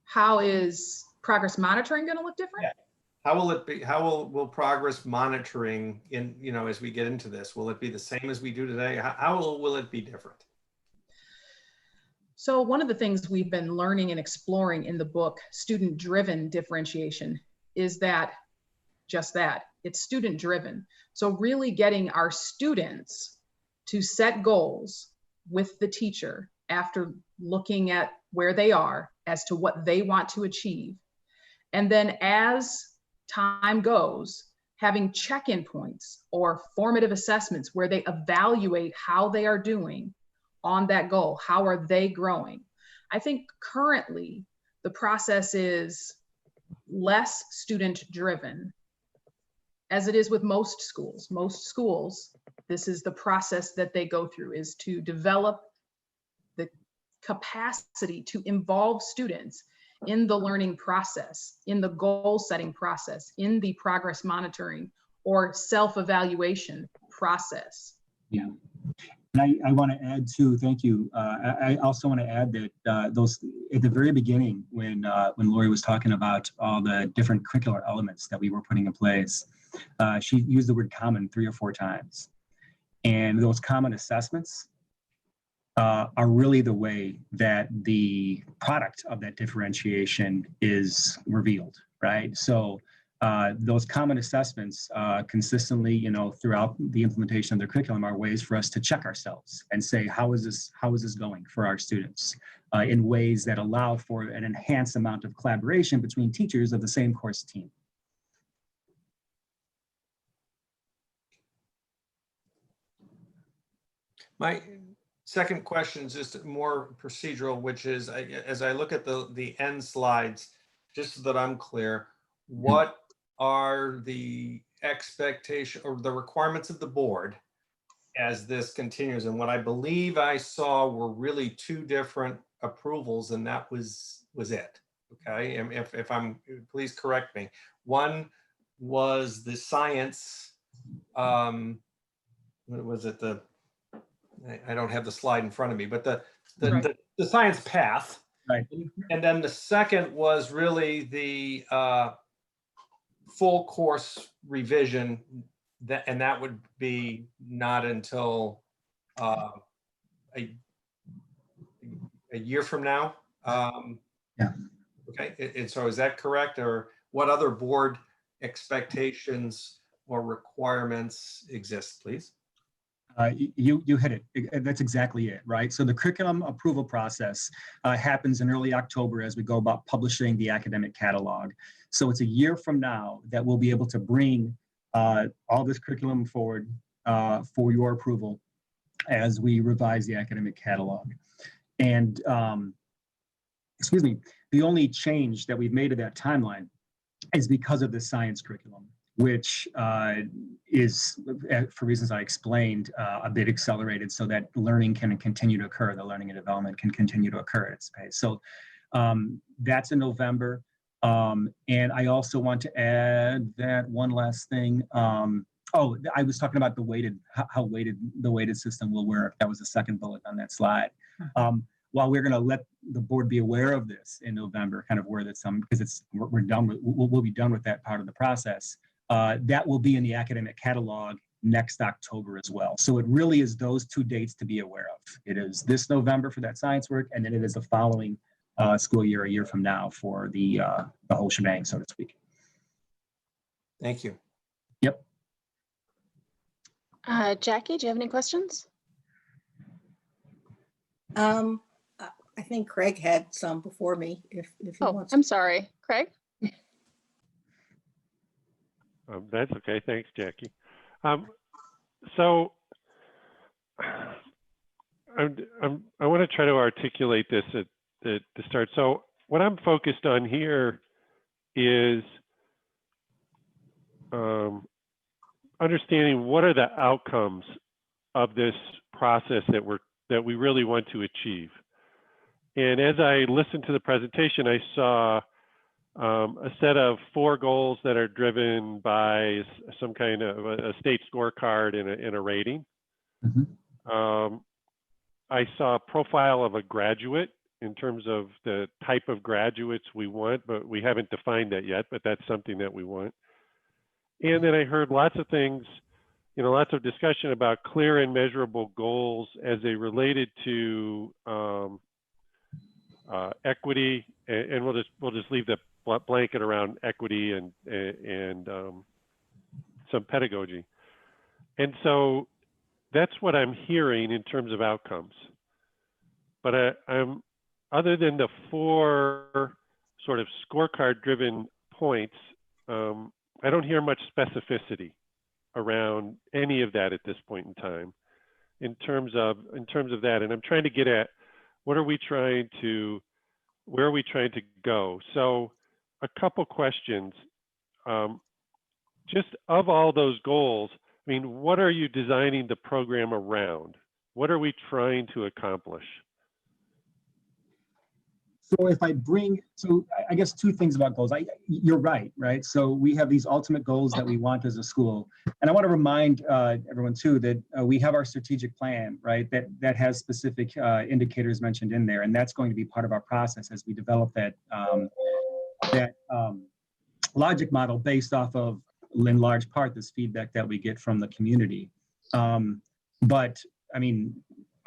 How is progress monitoring going to look different? Yeah. How will it be? How will progress monitoring as we get into this? Will it be the same as we do today? How will it be different? So one of the things we've been learning and exploring in the book, Student-Driven Differentiation, is that it's student-driven. So really getting our students to set goals with the teacher after looking at where they are as to what they want to achieve. And then as time goes, having check-in points or formative assessments where they evaluate how they are doing on that goal. How are they growing? I think currently the process is less student-driven, as it is with most schools. Most schools, this is the process that they go through, is to develop the capacity to involve students in the learning process, in the goal-setting process, in the progress monitoring or self-evaluation process. Yeah. And I want to add too, thank you. I also want to add that those at the very beginning, when Lori was talking about all the different curricular elements that we were putting in place, she used the word common 3 or 4 times. And those common assessments are really the way that the product of that differentiation is revealed, right? So those common assessments consistently, throughout the implementation of the curriculum are ways for us to check ourselves and say, how is this going for our students in ways that allow for an enhanced amount of collaboration between teachers of the same course team. My second question is just more procedural, which is, as I look at the end slides, just so that I'm clear, what are the expectation or the requirements of the board as this continues? And what I believe I saw were really 2 different approvals, and that was it. Okay, and if I'm, please correct me. One was the science. What was it? I don't have the slide in front of me, but the science path. Right. And then the second was really the full course revision, and that would be not until a year from now. Yeah. Okay, and so is that correct, or what other board expectations or requirements exist, please? You hit it. That's exactly it, right? So the curriculum approval process happens in early October as we go about publishing the academic catalog. So it's a year from now that we'll be able to bring all this curriculum forward for your approval as we revise the academic catalog. And excuse me, the only change that we've made to that timeline is because of the science curriculum, which is, for reasons I explained, a bit accelerated so that learning can continue to occur, the learning and development can continue to occur at its pace. So that's in November. And I also want to add that one last thing. Oh, I was talking about how the weighted system will work. That was the second bullet on that slide. While we're going to let the board be aware of this in November, kind of where that's because we'll be done with that part of the process. That will be in the academic catalog next October as well. So it really is those two dates to be aware of. It is this November for that science work, and then it is the following school year, a year from now, for the whole shebang, so to speak. Thank you. Yep. Jackie, do you have any questions? I think Craig had some before me, if he Oh, wants. I'm sorry. Craig? That's okay. Thanks, Jackie. So I want to try to articulate this at the start. So what I'm focused on here is understanding what are the outcomes of this process that we really want to achieve. And as I listened to the presentation, I saw a set of 4 goals that are driven by some kind of a state scorecard and a rating. Mm-hmm. I saw a profile of a graduate in terms of the type of graduates we want, but we haven't defined that yet, but that's something that we want. And then I heard lots of things, lots of discussion about clear and measurable goals as they related to equity, and we'll just leave the blanket around equity and some pedagogy. And so that's what I'm hearing in terms of outcomes. But I'm, other than the 4 sort of scorecard-driven points, I don't hear much specificity around any of that at this point in time. In terms of that, and I'm trying to get at where are we trying to go? So a couple questions. Just of all those goals, I mean, what are you designing the program around? What are we trying to accomplish? So if I I guess 2 things about goals. You're right? So we have these ultimate goals that we want as a school. And I want to remind everyone too that we have our strategic plan, right? That has specific indicators mentioned in there. And that's going to be part of our process as we develop that logic model based off of, in large part, this feedback that we get from the community. But I mean,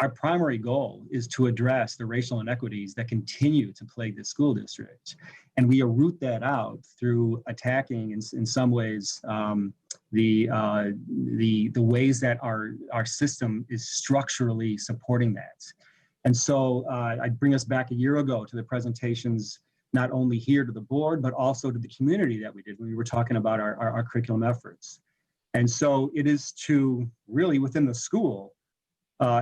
our primary goal is to address the racial inequities that continue to plague the school district. And we root that out through attacking, in some ways, the ways that our system is structurally supporting that. And so I'd bring us back a year ago to the presentations, not only here to the board, but also to the community that we did when we were talking about our curriculum efforts. And so it is to really, within the school,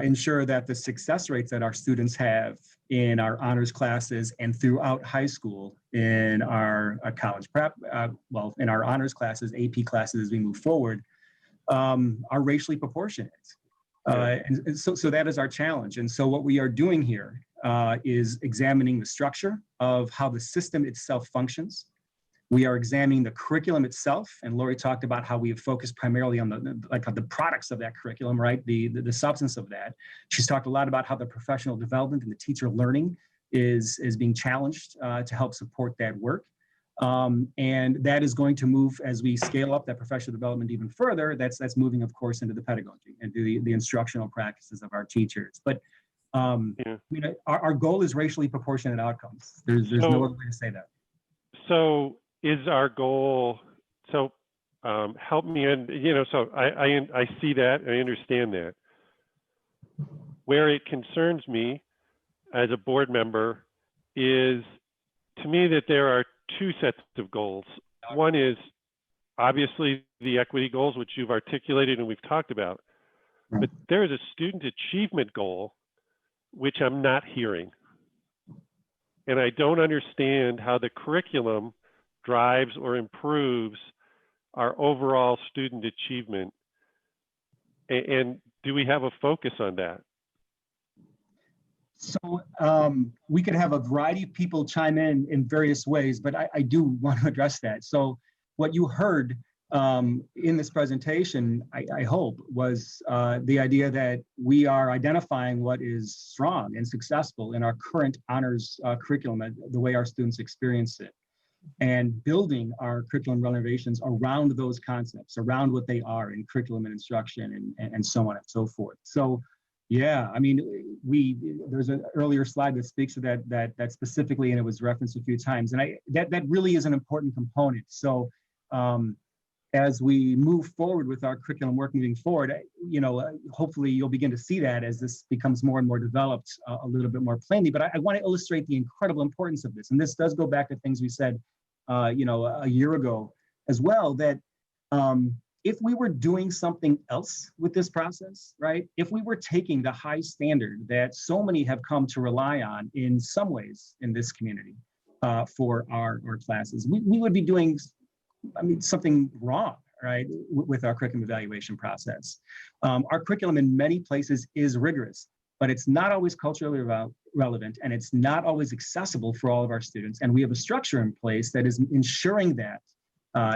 ensure that the success rates that our students have in our honors classes and throughout high school in our college prep, in our honors classes, AP classes as we move forward, are racially proportionate. And so that is our challenge. And so what we are doing here is examining the structure of how the system itself functions. We are examining the curriculum itself, and Lori talked about how we have focused primarily on the products of that curriculum, right? The substance of that. She's talked a lot about how the professional development and the teacher learning is being challenged to help support that work. And that is going to move as we scale up that professional development even further. That's moving, of course, into the pedagogy and the instructional practices of our teachers. But our goal is racially proportionate outcomes. There's no other way to say that. So is our goal, so help me, and so I see that, I understand that. Where it concerns me as a board member is, to me, that there are 2 sets of goals. One is obviously the equity goals, which you've articulated and we've talked about, but there is a student achievement goal, which I'm not hearing. And I don't understand how the curriculum drives or improves our overall student achievement. And do we have a focus on that? So we could have a variety of people chime in various ways, but I do want to address that. So what you heard in this presentation, I hope, was the idea that we are identifying what is strong and successful in our current honors curriculum, the way our students experience it. and building our curriculum renovations around those concepts, around what they are in curriculum and instruction and so on and so forth. So yeah, I mean, there's an earlier slide that speaks to that specifically, and it was referenced a few times. And that really is an important component. So as we move forward with our curriculum work moving forward, hopefully you'll begin to see that as this becomes more and more developed a little bit more plainly. But I want to illustrate the incredible importance of this. And this does go back to things we said, a year ago as well, that if we were doing something else with this process, right? If we were taking the high standard that so many have come to rely on in some ways in this community for our classes, we would be doing, something wrong, right, with our curriculum evaluation process. Our curriculum in many places is rigorous, but it's not always culturally relevant, and it's not always accessible for all of our students. And we have a structure in place that is ensuring that,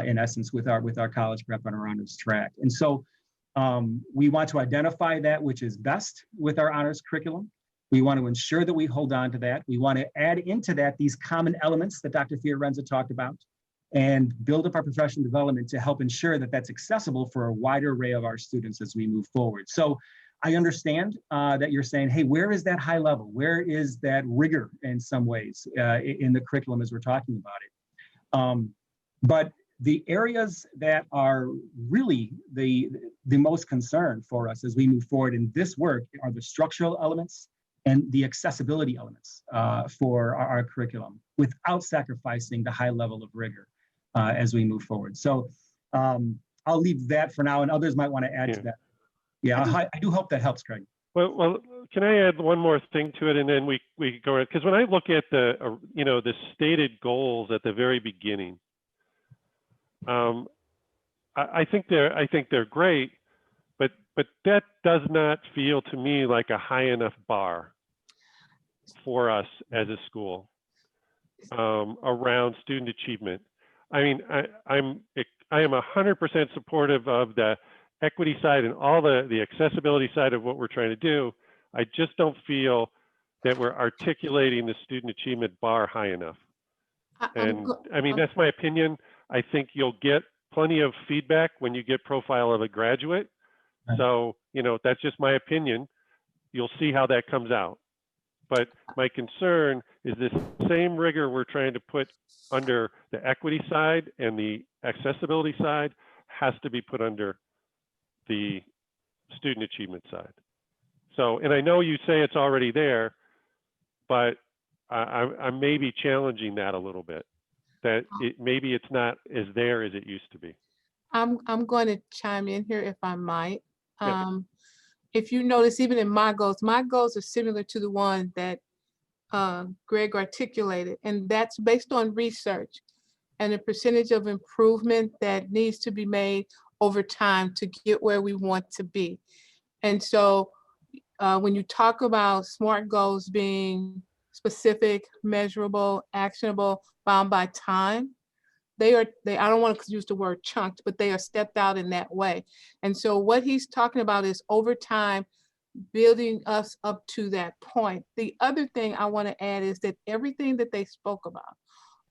in essence, with our college prep and our honors track. And so we want to identify that which is best with our honors curriculum. We want to ensure that we hold on to that. We want to add into that these common elements that Dr. Fiorenza talked about, and build up our professional development to help ensure that that's accessible for a wider array of our students as we move forward. So I understand that you're saying, hey, where is that high level? Where is that rigor in some ways in the curriculum as we're talking about it? But the areas that are really the most concern for us as we move forward in this work are the structural elements and the accessibility elements for our curriculum, without sacrificing the high level of rigor as we move forward. So I'll leave that for now, and others might want to add to that. Yeah, I do hope that helps, Craig. Well, can I add one more thing to it, and then we go, because when I look at the the stated goals at the very beginning, I think they're great, but that does not feel to me like a high enough bar for us as a school around student achievement. I mean, I am 100% supportive of the equity side and all the accessibility side of what we're trying to do. I just don't feel that we're articulating the student achievement bar high enough. And I mean, that's my opinion. I think you'll get plenty of feedback when you get profile of a graduate. So, that's just my opinion. You'll see how that comes out. But my concern is this same rigor we're trying to put under the equity side and the accessibility side has to be put under the student achievement side. So, and I know you say it's already there, but I may be challenging that a little bit, that maybe it's not as there as it used to be. I'm going to chime in here if I might. Yeah. If you notice, even in my goals are similar to the one that Greg articulated, and that's based on research and the percentage of improvement that needs to be made over time to get where we want to be. And so when you talk about SMART goals being specific, measurable, actionable, bound by time, they I don't want to use the word chunked, but they are stepped out in that way. And so what he's talking about is over time, building us up to that point. The other thing I want to add is that everything that they spoke about,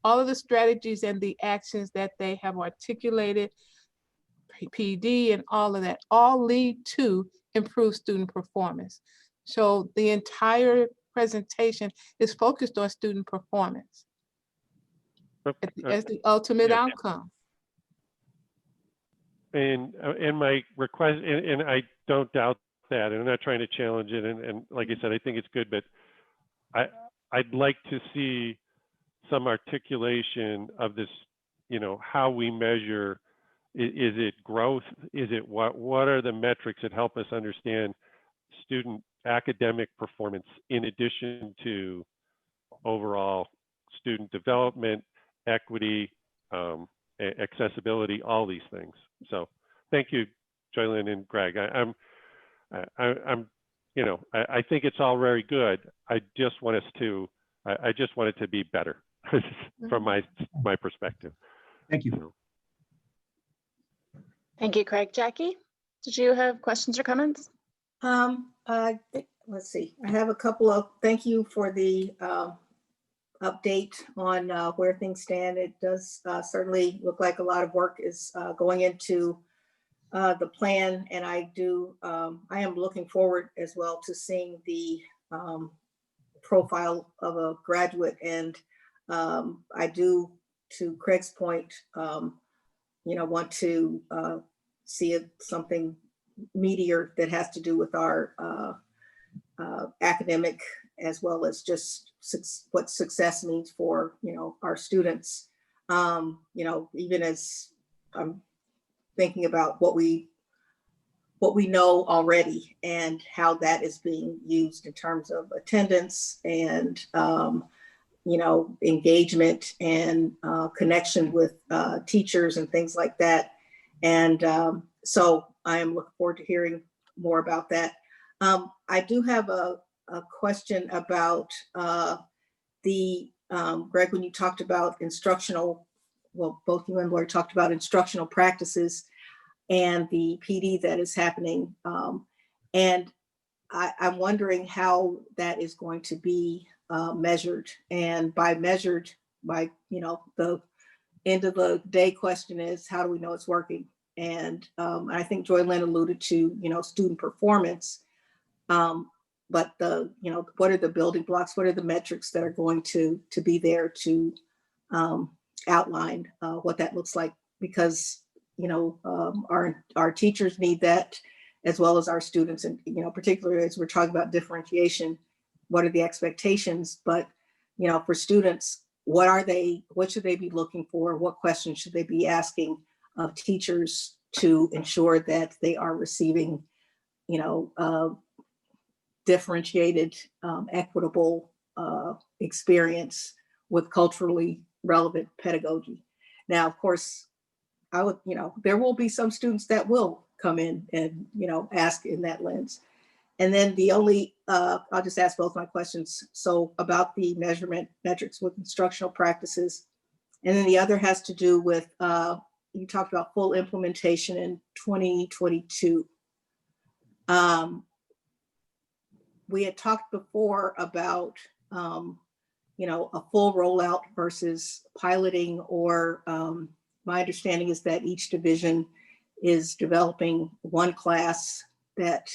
all of the strategies and the actions that they have articulated, PD and all of that, all lead to improved student performance. So the entire presentation is focused on student performance as the ultimate outcome. And my request, and I don't doubt that, and I'm not trying to challenge it. And like I said, I think it's good, but I'd like to see some articulation of this, how we measure. Is it growth? Is it what are the metrics that help us understand student academic performance in addition to overall student development, equity, accessibility, all these things. So thank you, Joylyn and Greg. I think it's all very good. I just want it to be better from my perspective. Thank you. Thank you, Craig. Jackie, did you have questions or comments? Let's see. I have a couple of thank you for the update on where things stand. It does certainly look like a lot of work is going into the plan, and I am looking forward as well to seeing the profile of a graduate. And I do, to Craig's point, want to see something meatier that has to do with our academic, as well as just what success means for our students. Even as I'm thinking about what we know already and how that is being used in terms of attendance and engagement and connection with teachers and things like that. And so I am looking forward to hearing more about that. I do have a question about Greg, when you talked about both you and Lori talked about instructional practices and the PD that is happening. And I'm wondering how that is going to be measured. And by measured, the end of the day question is, how do we know it's working? And I think Joy Lynn alluded to, student performance. But what are the building blocks? What are the metrics that are going to be there to outline what that looks like? Because our teachers need that, as well as our students, and particularly as we're talking about differentiation, what are the expectations? But for students, what should they be looking for? What questions should they be asking of teachers to ensure that they are receiving differentiated, equitable experience with culturally relevant pedagogy? Now, of course, there will be some students that will come in and, ask in that lens. And then I'll just ask both my questions. So about the measurement metrics with instructional practices. And then the other has to do with, you talked about full implementation in 2022. We had talked before about, a full rollout versus piloting, or my understanding is that each division is developing one class that,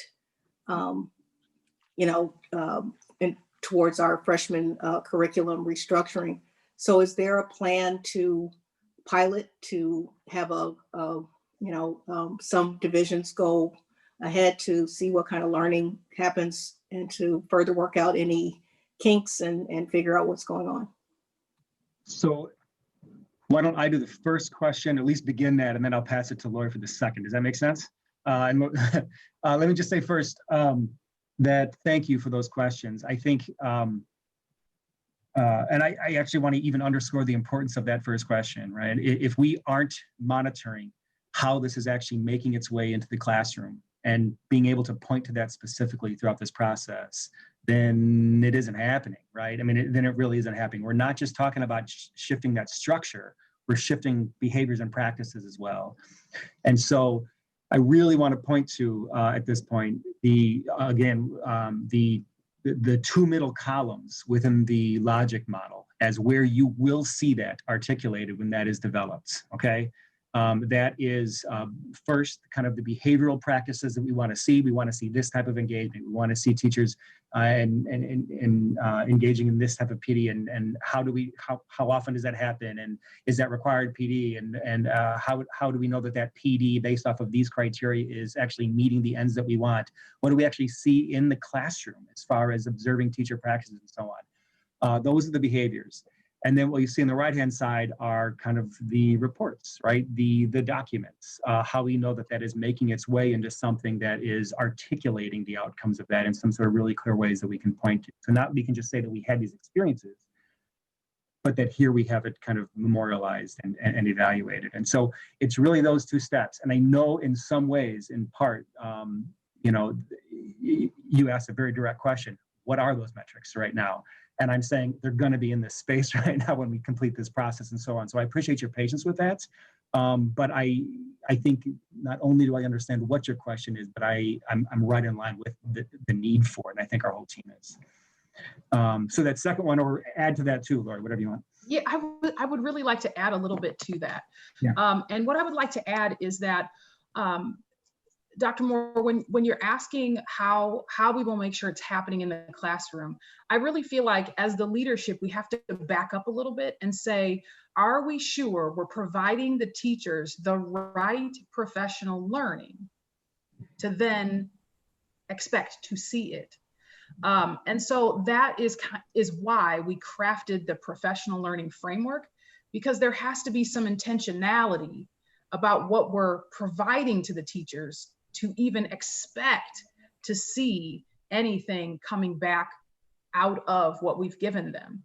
towards our freshman curriculum restructuring. So is there a plan to pilot, to have some divisions go ahead to see what kind of learning happens and to further work out any kinks and figure out what's going on? So why don't I do the first question, at least begin that, and then I'll pass it to Lori for the second. Does that make sense? Let me just say first that thank you for those questions. I think, and I actually want to even underscore the importance of that first question, right? If we aren't monitoring how this is actually making its way into the classroom and being able to point to that specifically throughout this process, then it isn't happening, right? I mean, then it really isn't happening. We're not just talking about shifting that structure, we're shifting behaviors and practices as well. And so I really want to point to, at this point, the two middle columns within the logic model as where you will see that articulated when that is developed, okay? That is first kind of the behavioral practices that we want to see. We want to see this type of engagement. We want to see teachers engaging in this type of PD, and how often does that happen, and is that required PD, and how do we know that PD based off of these criteria is actually meeting the ends that we want? What do we actually see in the classroom as far as observing teacher practices and so on? Those are the behaviors. And then what you see on the right-hand side are kind of the reports, right? The documents, how we know that is making its way into something that is articulating the outcomes of that in some sort of really clear ways that we can point to. So not we can just say that we had these experiences, but that here we have it kind of memorialized and evaluated. And so it's really those two steps. And I know in some ways, in part, you asked a very direct question. What are those metrics right now? And I'm saying they're going to be in this space right now when we complete this process and so on. So I appreciate your patience with that. But I think not only do I understand what your question is, but I'm right in line with the need for it. And I think our whole team is. So that second one, or add to that too, Lori, whatever you want. Yeah, I would really like to add a little bit to that. Yeah. And what I would like to add is that, Dr. Moore, when you're asking how we will make sure it's happening in the classroom, I really feel like as the leadership, we have to back up a little bit and say, are we sure we're providing the teachers the right professional learning to then expect to see it? And so that is why we crafted the professional learning framework, because there has to be some intentionality about what we're providing to the teachers to even expect to see anything coming back out of what we've given them.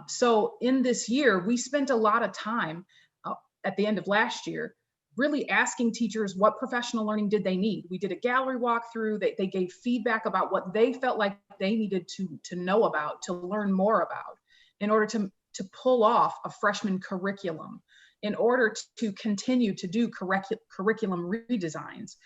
So in this year, we spent a lot of time at the end of last year really asking teachers what professional learning did they need. We did a gallery walkthrough. They gave feedback about what they felt like they needed to know about, to learn more about, in order to pull off a freshman curriculum, in order to continue to do curriculum redesigns.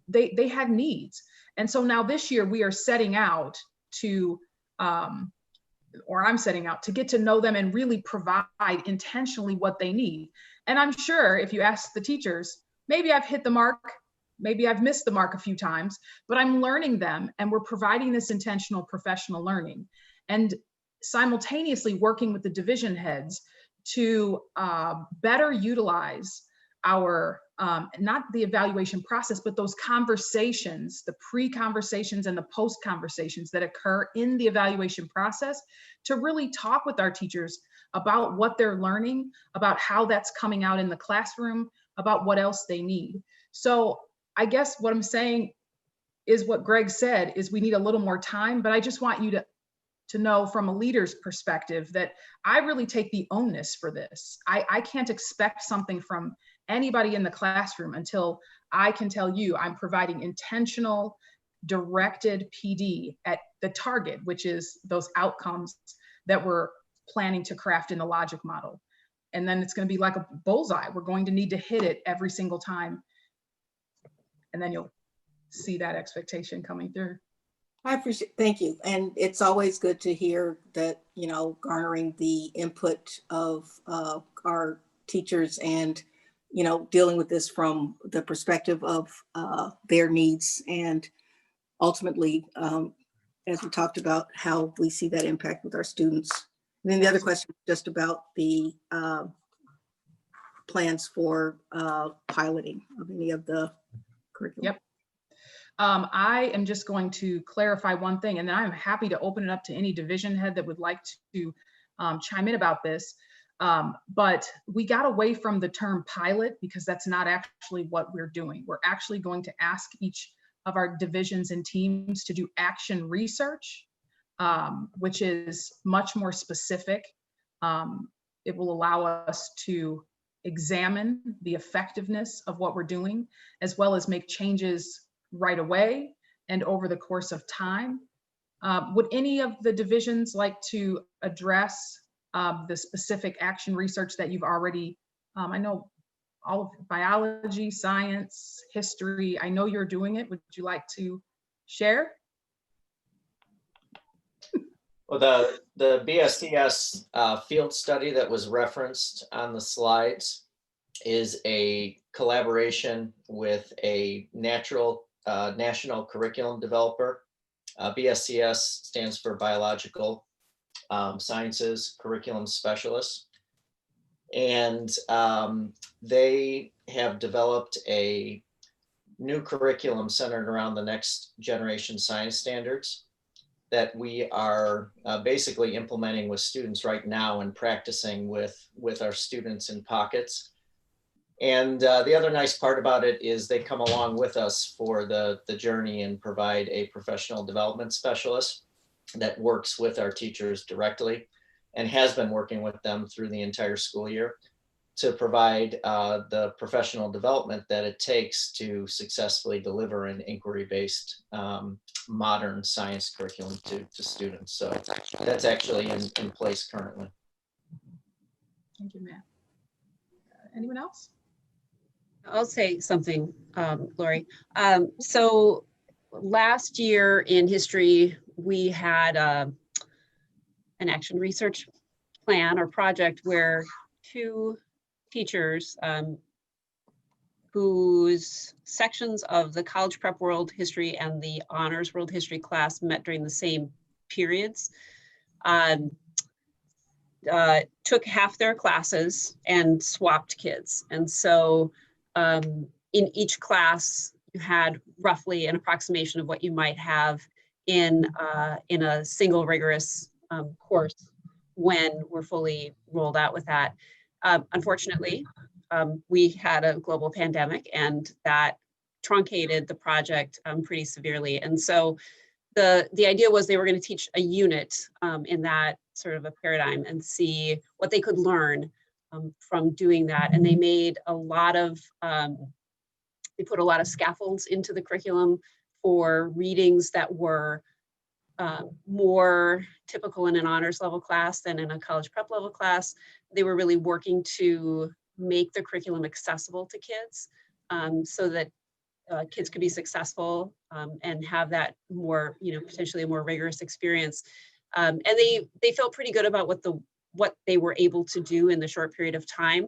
They had needs. And so now this year we are setting out to, or I'm setting out to get to know them and really provide intentionally what they need. And I'm sure if you ask the teachers, maybe I've hit the mark, maybe I've missed the mark a few times, but I'm learning them and we're providing this intentional professional learning. And simultaneously working with the division heads to better utilize our, not the evaluation process, but those conversations, the pre-conversations and the post-conversations that occur in the evaluation process, to really talk with our teachers about what they're learning, about how that's coming out in the classroom, about what else they need. So I guess what I'm saying is what Greg said, is we need a little more time, but I just want you to know from a leader's perspective that I really take the onus for this. I can't expect something from anybody in the classroom until I can tell you I'm providing intentional, directed PD at the target, which is those outcomes that we're planning to craft in the logic model. And then it's going to be like a bullseye. We're going to need to hit it every single time. And then you'll see that expectation coming through. I appreciate, thank you. And it's always good to hear that, you know, garnering the input of our teachers and, you know, dealing with this from the perspective of their needs, and ultimately, as we talked about, how we see that impact with our students. And then the other question was just about the plans for piloting of any of the curriculum. Yep. I am just going to clarify one thing, and then I'm happy to open it up to any division head that would like to chime in about this. But we got away from the term pilot because that's not actually what we're doing. We're actually going to ask each of our divisions and teams to do action research, which is much more specific. It will allow us to examine the effectiveness of what we're doing, as well as make changes right away and over the course of time. Would any of the divisions like to address the specific action research that you've already, I know all of biology, science, history, I know you're doing it. Would you like to share? Well, the BSCS field study that was referenced on the slides is a collaboration with a national curriculum developer. BSCS stands for Biological Sciences Curriculum Specialist. And they have developed a new curriculum centered around the next generation science standards that we are basically implementing with students right now and practicing with our students in pockets. And the other nice part about it is they come along with us for the journey and provide a professional development specialist that works with our teachers directly and has been working with them through the entire school year to provide the professional development that it takes to successfully deliver an inquiry-based modern science curriculum to students. So that's actually in place currently. Thank you, Matt. Anyone else? I'll say something, Lori. So last year in history, we had an action research plan or project where two teachers whose sections of the college prep world history and the honors world history class met during the same periods, took half their classes and swapped kids. And so in each class, you had roughly an approximation of what you might have in a single rigorous course when we're fully rolled out with that. Unfortunately, we had a global pandemic and that truncated the project pretty severely. And so the idea was they were going to teach a unit in that sort of a paradigm and see what they could learn from doing that. And they made a lot of, they put a lot of scaffolds into the curriculum for readings that were more typical in an honors level class than in a college prep level class. They were really working to make the curriculum accessible to kids so that kids could be successful and have that more, potentially a more rigorous experience. And they felt pretty good about what they were able to do in the short period of time.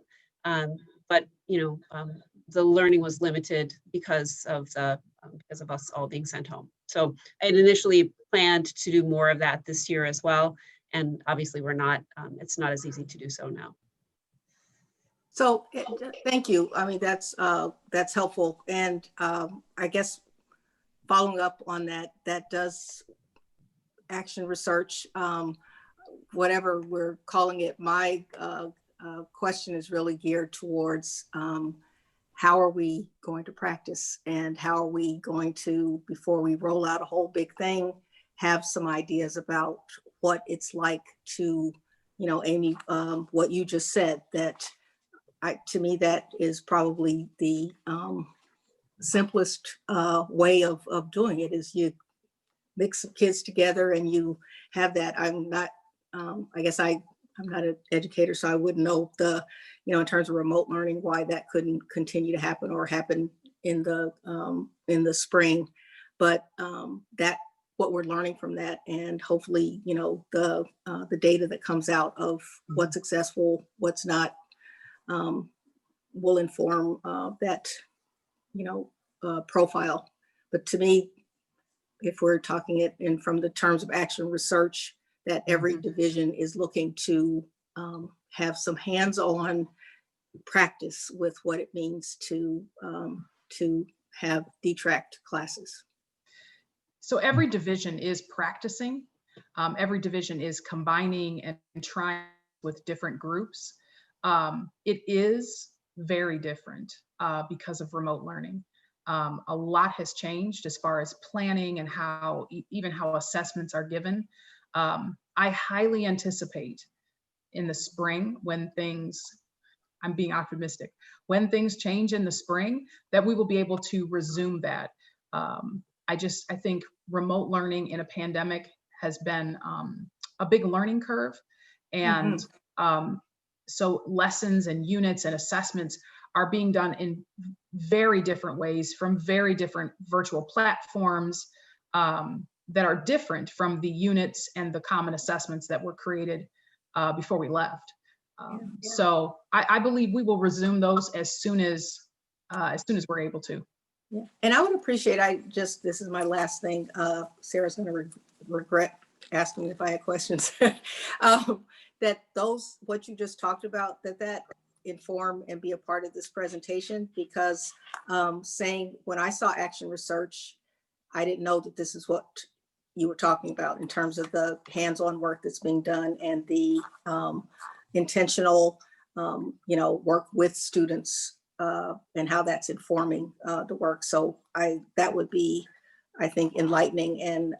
But the learning was limited because of us all being sent home. So I had initially planned to do more of that this year as well. And obviously we're not, it's not as easy to do so now. So thank you. I mean, that's helpful. And I guess following up on that, that does action research, whatever we're calling it. My question is really geared towards how are we going to practice and how are we going to, before we roll out a whole big thing, have some ideas about what it's like to, Amy, what you just said, that to me, that is probably the simplest way of doing it is you mix some kids together and you have that. I'm not, I guess I'm not an educator, so I wouldn't know in terms of remote learning, why that couldn't continue to happen or happen in the spring. But that what we're learning from that, and hopefully, the data that comes out of what's successful, what's not, will inform that, profile. But to me, if we're talking it in from the terms of action research, that every division is looking to have some hands-on practice with what it means to have detract classes. So every division is practicing. Every division is combining and trying with different groups. It is very different because of remote learning. A lot has changed as far as planning and how even how assessments are given. I highly anticipate in the spring when things, I'm being optimistic, when things change in the spring, that we will be able to resume that. I think remote learning in a pandemic has been a big learning curve. And so lessons and units and assessments are being done in very different ways from very different virtual platforms that are different from the units and the common assessments that were created before we left. So I believe we will resume those as soon as we're able to. Yeah. And I would appreciate, this is my last thing. Sarah's going to regret asking if I had questions. That what you just talked about, that inform and be a part of this presentation, because saying when I saw action research, I didn't know that this is what you were talking about in terms of the hands-on work that's being done and the intentional, work with students and how that's informing the work. So that would be, I think, enlightening and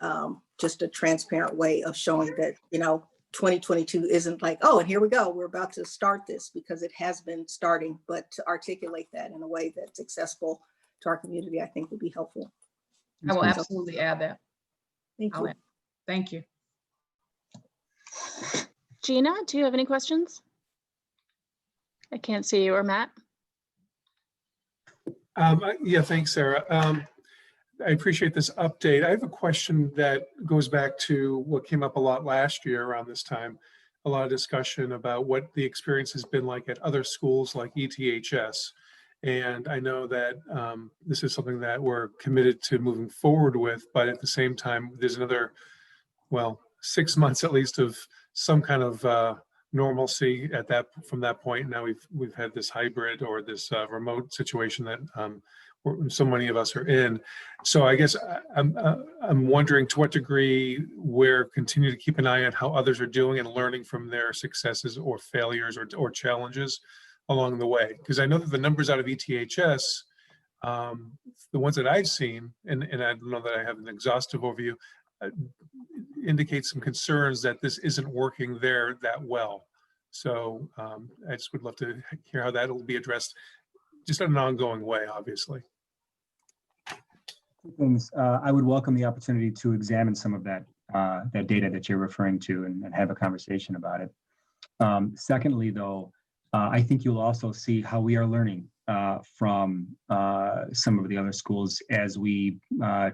just a transparent way of showing that, 2022 isn't like, oh, and here we go, we're about to start this, because it has been starting, but to articulate that in a way that's accessible to our community, I think would be helpful. I will absolutely add that. Thank you. Thank you. Gina, do you have any questions? I can't see you, or Matt. Yeah, thanks, Sarah. I appreciate this update. I have a question that goes back to what came up a lot last year around this time. A lot of discussion about what the experience has been like at other schools like ETHS. And I know that this is something that we're committed to moving forward with, but at the same time, there's another, well, 6 months at least of some kind of normalcy at that from that point. Now we've had this hybrid or this remote situation that so many of us are in. So I guess I'm wondering to what degree we're continuing to keep an eye on how others are doing and learning from their successes or failures or challenges along the way. Because I know that the numbers out of ETHS, the ones that I've seen, and I don't know that I have an exhaustive overview, indicate some concerns that this isn't working there that well. So I just would love to hear how that will be addressed just in an ongoing way, obviously. Two things. I would welcome the opportunity to examine some of that that data that you're referring to and have a conversation about it. Secondly, though, I think you'll also see how we are learning from some of the other schools as we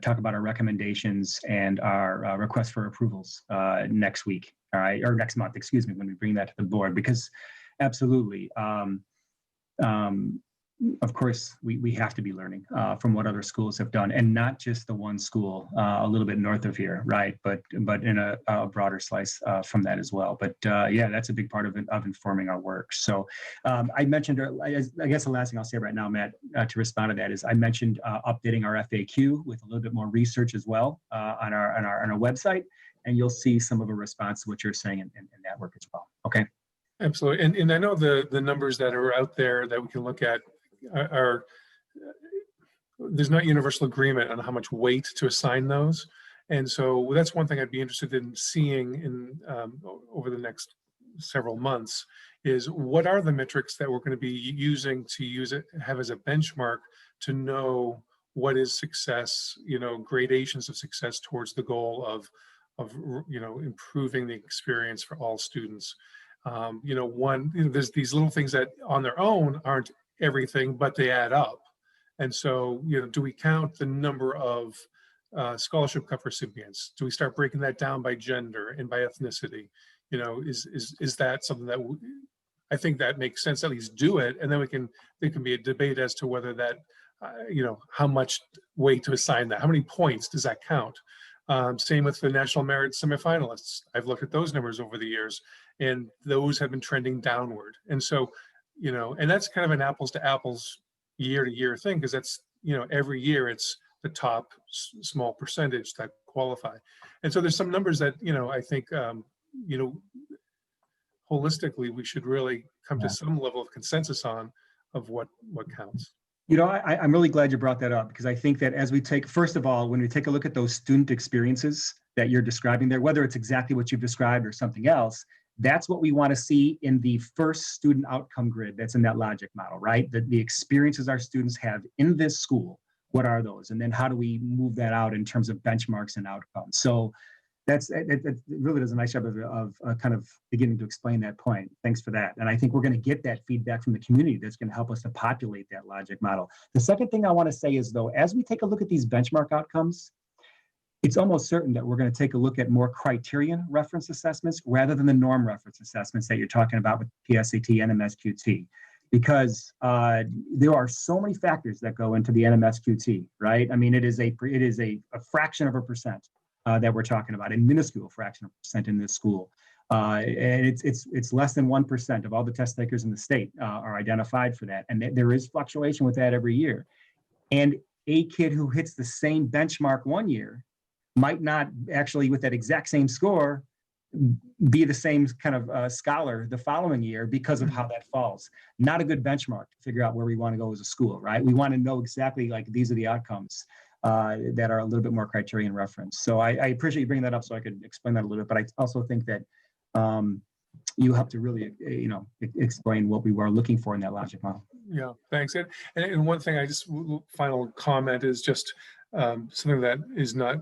talk about our recommendations and our requests for approvals next week, all right, or next month, excuse me, when we bring that to the board, because absolutely, of course, we have to be learning from what other schools have done, and not just the one school a little bit north of here, right? But in a broader slice from that as well. But yeah, that's a big part of informing our work. So I mentioned, I guess the last thing I'll say right now, Matt, to respond to that is I mentioned updating our FAQ with a little bit more research as well on our website, and you'll see some of a response to what you're saying in that work as well. Okay. Absolutely, and I know the numbers that are out there that we can look at are there's not universal agreement on how much weight to assign those, and so that's one thing I'd be interested in seeing in over the next several months is what are the metrics that we're going to be using to have as a benchmark to know what is success, gradations of success towards the goal of improving the experience for all students. There's these little things that on their own aren't everything, but they add up. And so, do we count the number of scholarship cup recipients? Do we start breaking that down by gender and by ethnicity? Is that something that I think that makes sense? At least do it, and then there can be a debate as to whether that, how much weight to assign that. How many points does that count? Same with the National Merit semifinalists. I've looked at those numbers over the years, and those have been trending downward. And so, and that's kind of an apples to apples year to year thing, because that's, every year it's the top small percentage that qualify. And so there's some numbers that, I think, holistically, we should really come to some level of consensus on of what counts. I'm really glad you brought that up, because I think that as we first of all, when we take a look at those student experiences that you're describing there, whether it's exactly what you've described or something else, that's what we want to see in the first student outcome grid that's in that logic model, right? The experiences our students have in this school, what are those? And then how do we move that out in terms of benchmarks and outcomes? So it really does a nice job of kind of beginning to explain that point. Thanks for that. And I think we're going to get that feedback from the community that's going to help us to populate that logic model. The second thing I want to say is, though, as we take a look at these benchmark outcomes, it's almost certain that we're going to take a look at more criterion reference assessments rather than the norm reference assessments that you're talking about with PSAT and MSQT, because there are so many factors that go into the NMSQT, right? I mean, it is a fraction of a percent that we're talking about, a minuscule fraction of a percent in this school. And it's less than 1% of all the test takers in the state are identified for that. And there is fluctuation with that every year. And a kid who hits the same benchmark one year might not actually, with that exact same score, be the same kind of scholar the following year because of how that falls. Not a good benchmark to figure out where we want to go as a school, right? We want to know exactly, like, these are the outcomes that are a little bit more criterion reference. So I appreciate you bringing that up so I could explain that a little bit, but I also think that you have to really, explain what we were looking for in that logic model. Yeah, thanks. And one thing final comment is just something that is not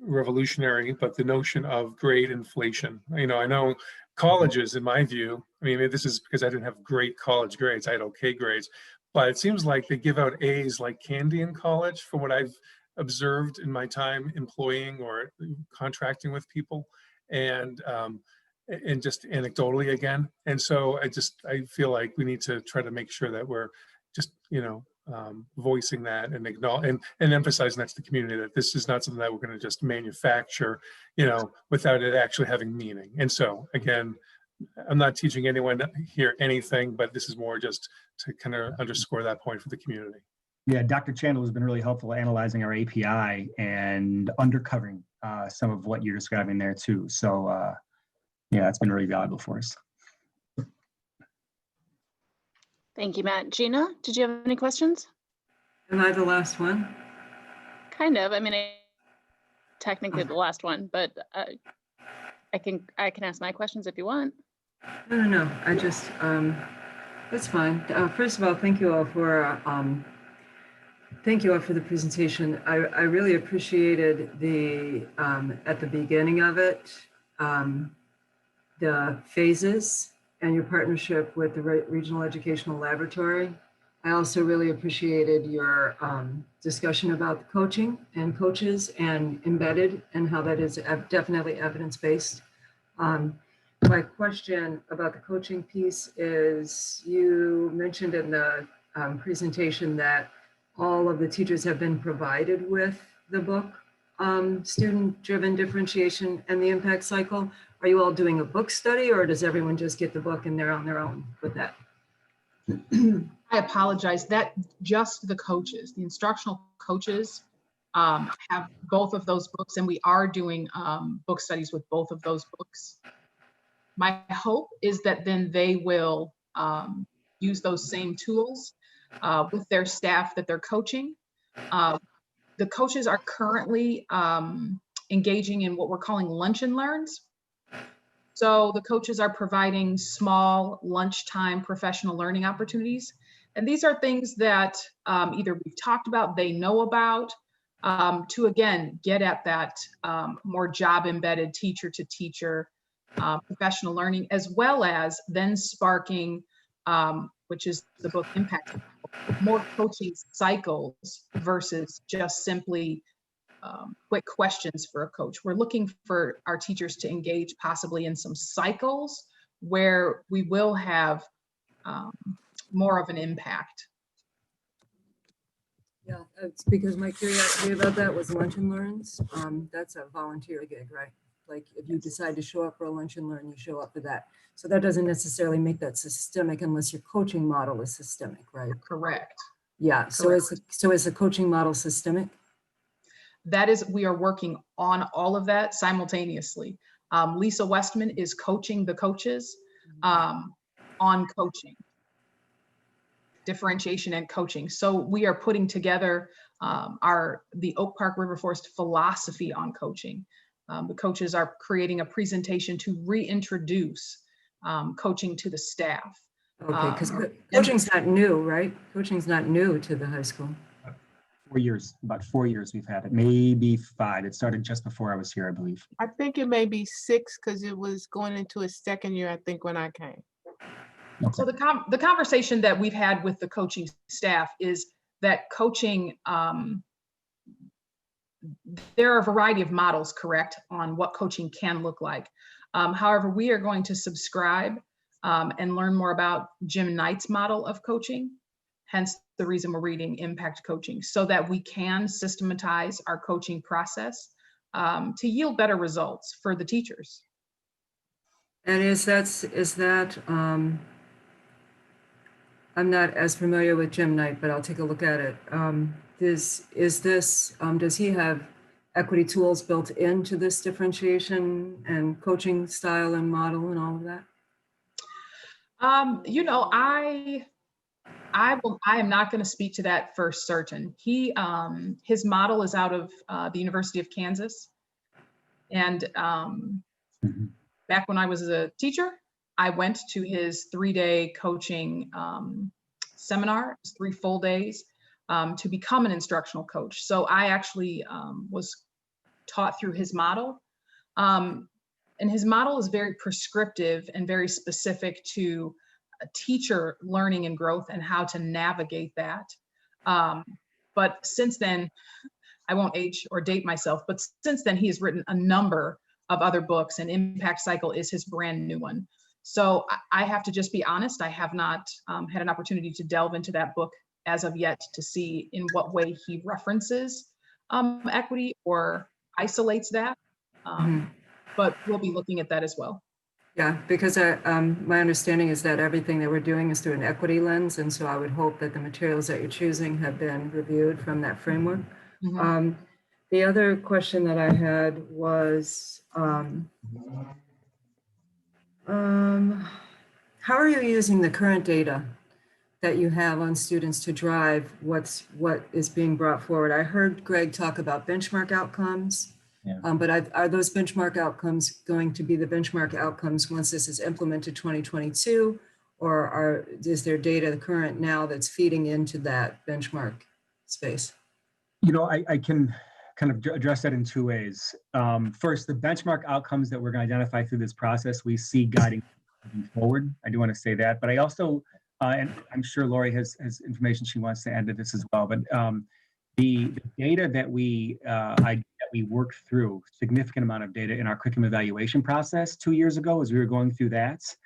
revolutionary, but the notion of grade inflation. I know colleges, in my view, maybe this is because I didn't have great college grades, I had okay grades, but it seems like they give out A's like candy in college from what I've observed in my time employing or contracting with people, and just anecdotally again. And so I feel like we need to try to make sure that we're just, voicing that and acknowledge and emphasizing that to the community, that this is not something that we're going to just manufacture, without it actually having meaning. And so again, I'm not teaching anyone here anything, but this is more just to kind of underscore that point for the community. Yeah, Dr. Chandler has been really helpful analyzing our API and undercovering some of what you're describing there too. So yeah, it's been really valuable for us. Thank you, Matt. Gina, did you have any questions? Am I the last one? Kind of. I mean, technically the last one, but I can ask my questions if you want. No. I just, that's fine. First of all, thank you all for the presentation. I really appreciated the, at the beginning of it, the phases and your partnership with the Regional Educational Laboratory. I also really appreciated your discussion about the coaching and coaches and embedded and how that is definitely evidence-based. My question about the coaching piece is, you mentioned in the presentation that all of the teachers have been provided with the book, Student-Driven Differentiation and the Impact Cycle. Are you all doing a book study, or does everyone just get the book and they're on their own with that? I apologize, that just the coaches, the instructional coaches have both of those books, and we are doing book studies with both of those books. My hope is that then they will use those same tools with their staff that they're coaching. The coaches are currently engaging in what we're calling lunch and learns. So the coaches are providing small lunchtime professional learning opportunities. And these are things that either we've talked about, they know about, to again, get at that more job embedded teacher to teacher professional learning, as well as then sparking, which is the book Impact, more coaching cycles versus just simply quick questions for a coach. We're looking for our teachers to engage possibly in some cycles where we will have more of an impact. Yeah, it's because my curiosity about that was lunch and learns. That's a volunteer gig, right? Like if you decide to show up for a lunch and learn, you show up for that. So that doesn't necessarily make that systemic unless your coaching model is systemic, right? Correct. Yeah, so is the coaching model systemic? That is, we are working on all of that simultaneously. Lisa Westman is coaching the coaches on coaching, differentiation and coaching. So we are putting together the Oak Park River Forest philosophy on coaching. The coaches are creating a presentation to reintroduce coaching to the staff. Okay, because coaching's not new, right? Coaching's not new to the high school. 4 years, about 4 years we've had it, maybe 5. It started just before I was here, I believe. I think it may be 6 because it was going into its second year, I think, when I came. Okay. So the conversation that we've had with the coaching staff is that coaching, there are a variety of models, correct, on what coaching can look like. However, we are going to subscribe and learn more about Jim Knight's model of coaching, hence the reason we're reading Impact Coaching, so that we can systematize our coaching process to yield better results for the teachers. And is that I'm not as familiar with Jim Knight, but I'll take a look at it. Does he have equity tools built into this differentiation and coaching style and model and all of that? You know, I am not going to speak to that for certain. His model is out of the University of Kansas. And back when I was a teacher, I went to his 3-day coaching seminar. It was 3 full days to become an instructional coach. So I actually was taught through his model. And his model is very prescriptive and very specific to teacher learning and growth and how to navigate that. But since then, I won't age or date myself, but since then he has written a number of other books, and Impact Cycle is his brand new one. So I have to just be honest, I have not had an opportunity to delve into that book as of yet to see in what way he references equity or isolates that. But we'll be looking at that as well. Yeah, because my understanding is that everything that we're doing is through an equity lens. And so I would hope that the materials that you're choosing have been reviewed from that framework. The other question that I had was, how are you using the current data that you have on students to drive what is being brought forward? I heard Greg talk about benchmark outcomes. Yeah. But are those benchmark outcomes going to be the benchmark outcomes once this is implemented 2022, or is there data current now that's feeding into that benchmark space? You know, I can kind of address that in two ways. First, the benchmark outcomes that we're going to identify through this process, we see guiding moving forward. I do want to say that, but I also, and I'm sure Lori has information she wants to add to this as well, but the data that we worked through, significant amount of data in our curriculum evaluation process 2 years ago as we were going through that's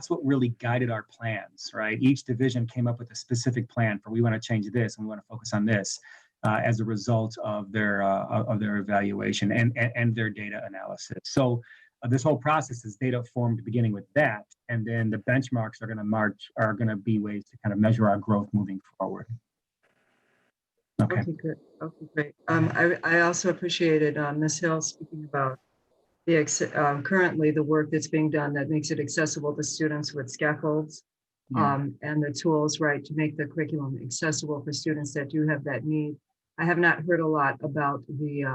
what really guided our plans, right? Each division came up with a specific plan for, we want to change this and we want to focus on this as a result of their evaluation and their data analysis. So this whole process is data formed beginning with that, and then the benchmarks are going to be ways to kind of measure our growth moving forward. Okay, good. Okay, great. I also appreciated Ms. Hill speaking about the currently the work that's being done that makes it accessible to students with scaffolds and the tools, right, to make the curriculum accessible for students that do have that need. I have not heard a lot about the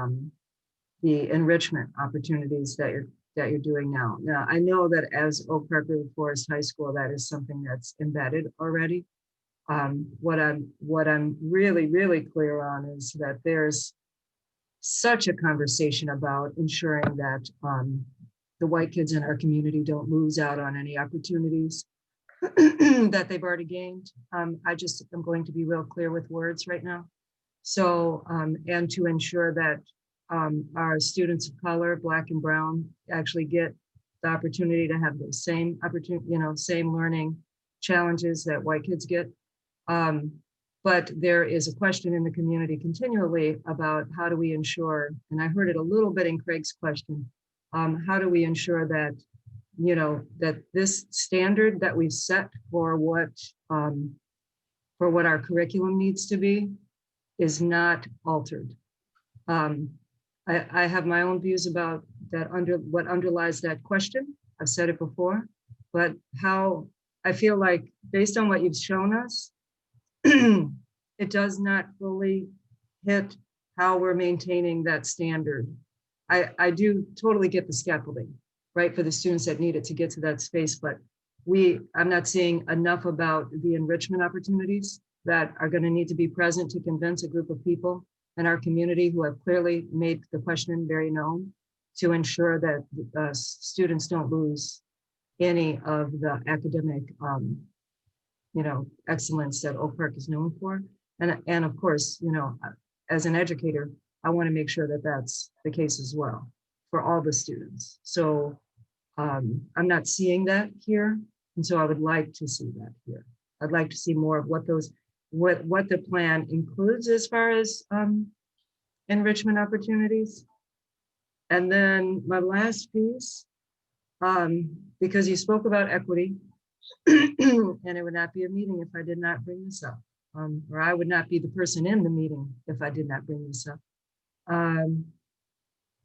enrichment opportunities that you're doing now. Now, I know that as Oak Park River Forest High School, that is something that's embedded already. What I'm really, really clear on is that there's such a conversation about ensuring that the white kids in our community don't lose out on any opportunities that they've already gained. I'm going to be real clear with words right now. So, and to ensure that our students of color, Black and Brown, actually get the opportunity to have the same opportunity, same learning challenges that white kids get. But there is a question in the community continually about how do we ensure, and I heard it a little bit in Craig's question, how do we ensure that, that this standard that we've set for what our curriculum needs to be is not altered. I have my own views about that what underlies that question. I've said it before, but how I feel like based on what you've shown us, it does not fully hit how we're maintaining that standard. I do totally get the scaffolding, right, for the students that need it to get to that space, but I'm not seeing enough about the enrichment opportunities that are going to need to be present to convince a group of people in our community who have clearly made the question very known to ensure that students don't lose any of the academic excellence that Oak Park is known for. And of course, as an educator, I want to make sure that that's the case as well for all the students. So I'm not seeing that here. And so I would like to see that here. I'd like to see more of what the plan includes as far as enrichment opportunities. And then my last piece, because you spoke about equity, and it would not be a meeting if I did not bring this up, or I would not be the person in the meeting if I did not bring this up.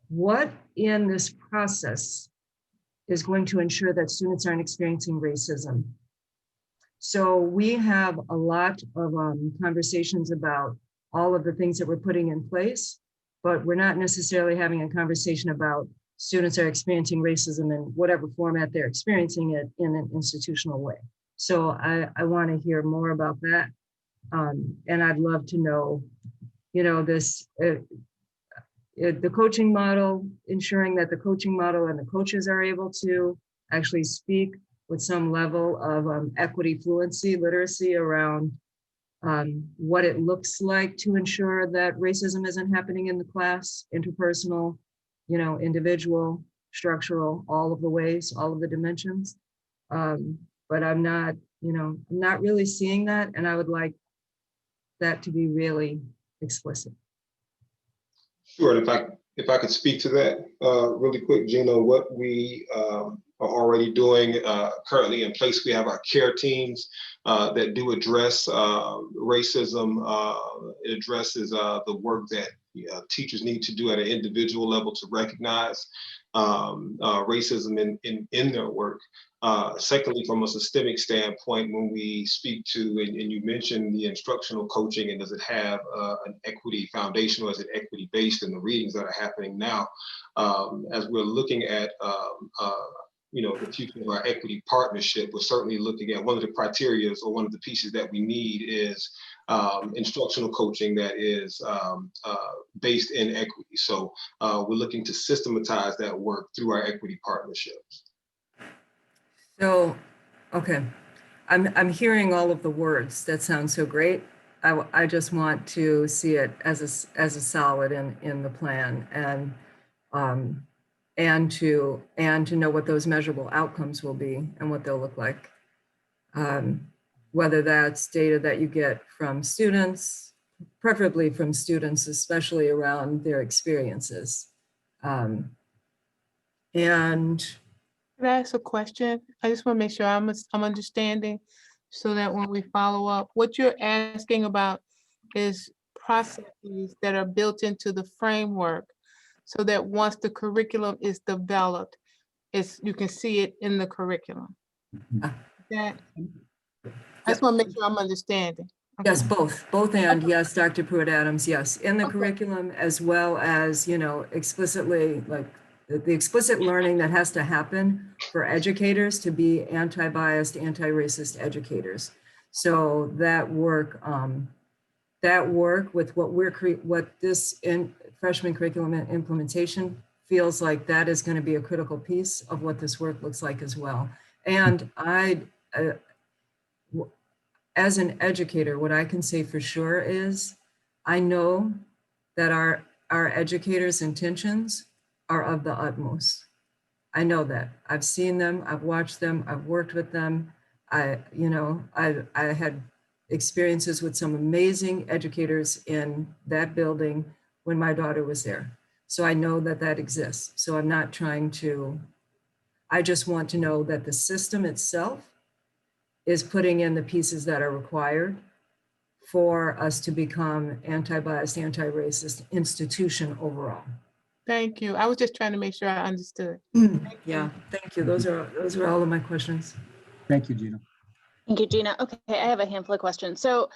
What in this process is going to ensure that students aren't experiencing racism? So we have a lot of conversations about all of the things that we're putting in place, but we're not necessarily having a conversation about students are experiencing racism in whatever format they're experiencing it in an institutional way. So I want to hear more about that. And I'd love to know, the coaching model, ensuring that the coaching model and the coaches are able to actually speak with some level of equity fluency, literacy around what it looks like to ensure that racism isn't happening in the class, interpersonal, individual, structural, all of the ways, all of the dimensions. But I'm not really seeing that, and I would like that to be really explicit. Sure, if I could speak to that really quick, Gina, what we are already doing currently in place, we have our care teams that do address racism. It addresses the work that teachers need to do at an individual level to recognize racism in their work. Secondly, from a systemic standpoint, when we speak to, and you mentioned the instructional coaching, and does it have an equity foundation, or is it equity based in the readings that are happening now? As we're looking at the future of our equity partnership, we're certainly looking at one of the criteria, or one of the pieces that we need is instructional coaching that is based in equity. So we're looking to systematize that work through our equity partnerships. So, okay, I'm hearing all of the words. That sounds so great. I just want to see it as a solid in the plan, and to know what those measurable outcomes will be and what they'll look like. Whether that's data that you get from students, preferably from students, especially around their experiences. And Can I ask a question? I just want to make sure I'm understanding, so that when we follow up, what you're asking about is processes that are built into the framework, so that once the curriculum is developed, you can see it in the curriculum. I just want to make sure I'm understanding. Okay. yes, both and Okay. yes, Dr. Pruitt-Adams, yes, in the Okay. curriculum, as well as, explicitly, like the explicit learning that has to happen for educators to be anti-biased, anti-racist educators. So that work with what this freshman curriculum implementation feels like, that is going to be a critical piece of what this work looks like as well. And as an educator, what I can say for sure is I know that our educators' intentions are of the utmost. I know that. I've seen them, I've watched them, I've worked with them. I had experiences with some amazing educators in that building when my daughter was there. So I know that exists. So I'm not trying to, I just want to know that the system itself is putting in the pieces that are required for us to become anti-biased, anti-racist institution overall. Thank you. I was just trying to make sure I understood. Yeah, thank you. Those are all of my questions. Thank you, Gina. Thank you, Gina. Okay, I have a handful of questions. So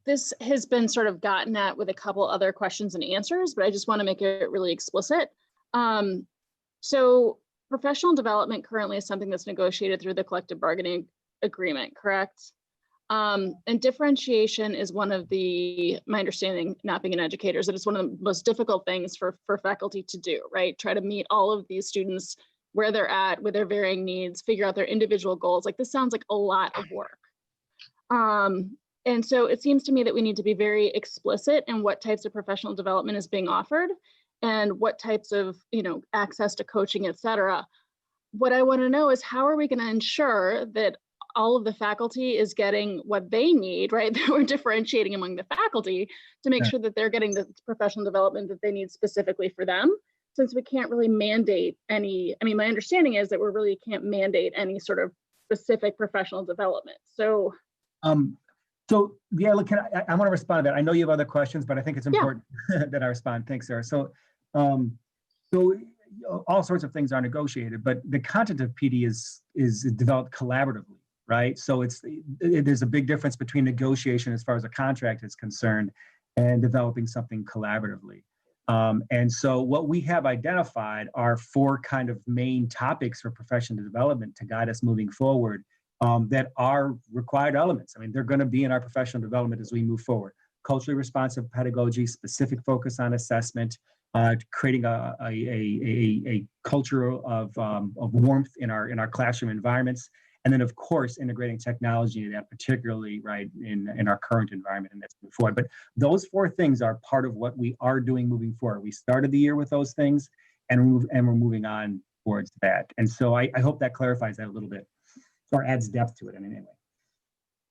this has been sort of gotten at with a couple other questions and answers, but I just want to make it really explicit. So professional development currently is something that's negotiated through the collective bargaining agreement, correct? And differentiation is one of my understanding, not being an educator, is that it's one of the most difficult things for faculty to do, right? Try to meet all of these students where they're at with their varying needs, figure out their individual goals. Like, this sounds like a lot of work. And so it seems to me that we need to be very explicit in what types of professional development is being offered and what types of, access to coaching, et cetera. What I want to know is, how are we going to ensure that all of the faculty is getting what they need, right? That we're differentiating among the faculty to make sure that they're getting the professional development that they need specifically for them, since we can't really mandate any, my understanding is that we really can't mandate any sort of specific professional development. So yeah, look, I want to respond to that. I know you have other questions, but I think it's important that I respond. Thanks, Sarah. So all sorts of things are negotiated, but the content of PD is developed collaboratively, right? So there's a big difference between negotiation as far as a contract is concerned and developing something collaboratively. And so what we have identified are 4 kind of main topics for professional development to guide us moving forward, that are required elements. They're going to be in our professional development as we move forward. Culturally responsive pedagogy, specific focus on assessment, creating a culture of warmth in our classroom environments, And then, of course, integrating technology into that, particularly right in our current environment, and that's moving forward. But those 4 things are part of what we are doing moving forward. We started the year with those things, and we're moving on towards that. And so I hope that clarifies that a little bit, or adds depth to it in any way.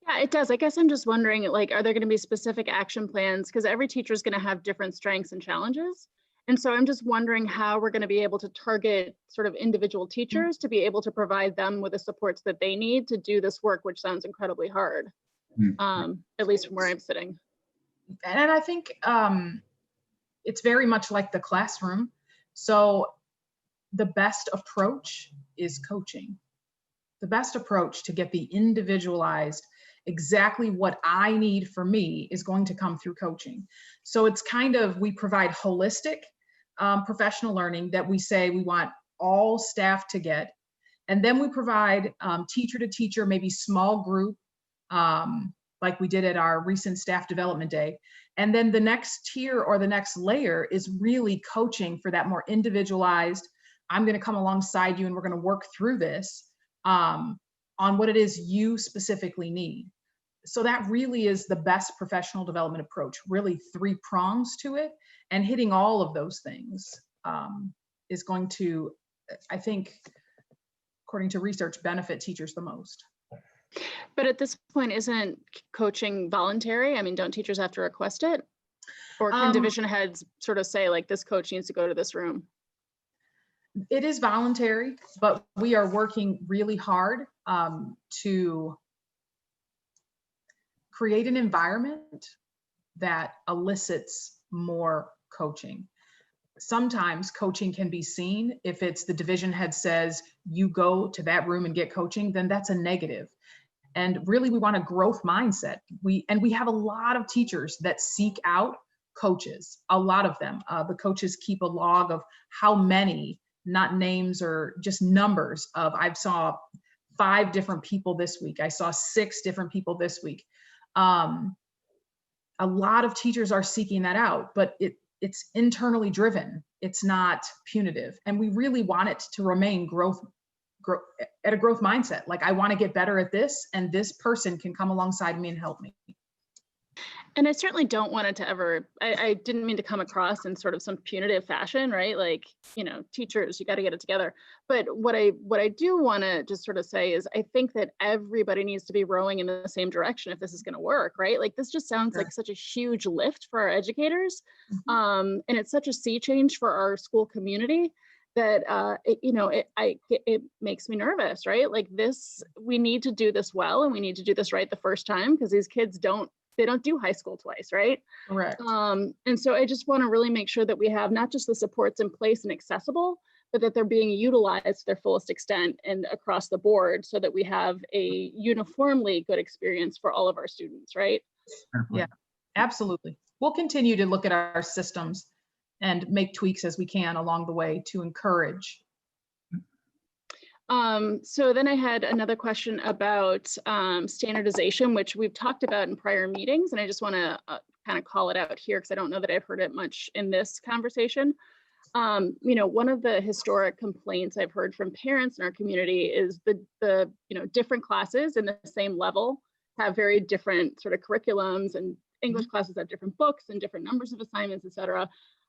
Yeah, it does. I guess I'm just wondering, like, are there going to be specific action plans? Because every teacher is going to have different strengths and challenges. And so I'm just wondering how we're going to be able to target sort of individual teachers to be able to provide them with the supports that they need to do this work, which sounds incredibly hard, at least from where I'm sitting. And I think it's very much like the classroom. So the best approach is coaching. The best approach to get the individualized, exactly what I need for me is going to come through coaching. So it's kind of, we provide holistic professional learning that we say we want all staff to get. And then we provide teacher to teacher, maybe small group, like we did at our recent staff development day. And then the next tier or the next layer is really coaching for that more individualized, I'm going to come alongside you and we're going to work through this on what it is you specifically need. So that really is the best professional development approach, really 3 prongs to it, and hitting all of those things is going to, I think, according to research, benefit teachers the most. But at this point, isn't coaching voluntary? I mean, don't teachers have to request it? Or can division heads sort of say, like, this coach needs to go to this room? It is voluntary, but we are working really hard to create an environment that elicits more coaching. Sometimes coaching can be seen, if it's the division head says, you go to that room and get coaching, then that's a negative. And really, we want a growth mindset. We have a lot of teachers that seek out coaches, a lot of them. The coaches keep a log of how many, not names or just numbers of, I saw 5 different people this week. I saw 6 different people this week. A lot of teachers are seeking that out, but it's internally driven. It's not punitive. And we really want it to remain at a growth mindset. Like, I want to get better at this, and this person can come alongside me and help me. And I certainly don't want it to ever, I didn't mean to come across in sort of some punitive fashion, right? Like, you know, teachers, you got to get it together. But what I do want to just sort of say is, I think that everybody needs to be rowing in the same direction if this is going to work, right? Like, this just sounds like such a huge lift for our educators. And it's such a sea change for our school community that, it makes me nervous, right? Like, this, we need to do this well, and we need to do this right the first time, because these kids don't do high school twice, right? Correct. And so I just want to really make sure that we have not just the supports in place and accessible, but that they're being utilized to their fullest extent and across the board, so that we have a uniformly good experience for all of our students, right? Yeah, absolutely. We'll continue to look at our systems and make tweaks as we can along the way to encourage. So then I had another question about standardization, which we've talked about in prior meetings, and I just want to kind of call it out here because I don't know that I've heard it much in this conversation. One of the historic complaints I've heard from parents in our community is the different classes in the same level have very different sort of curriculums, and English classes have different books and different numbers of assignments, et cetera.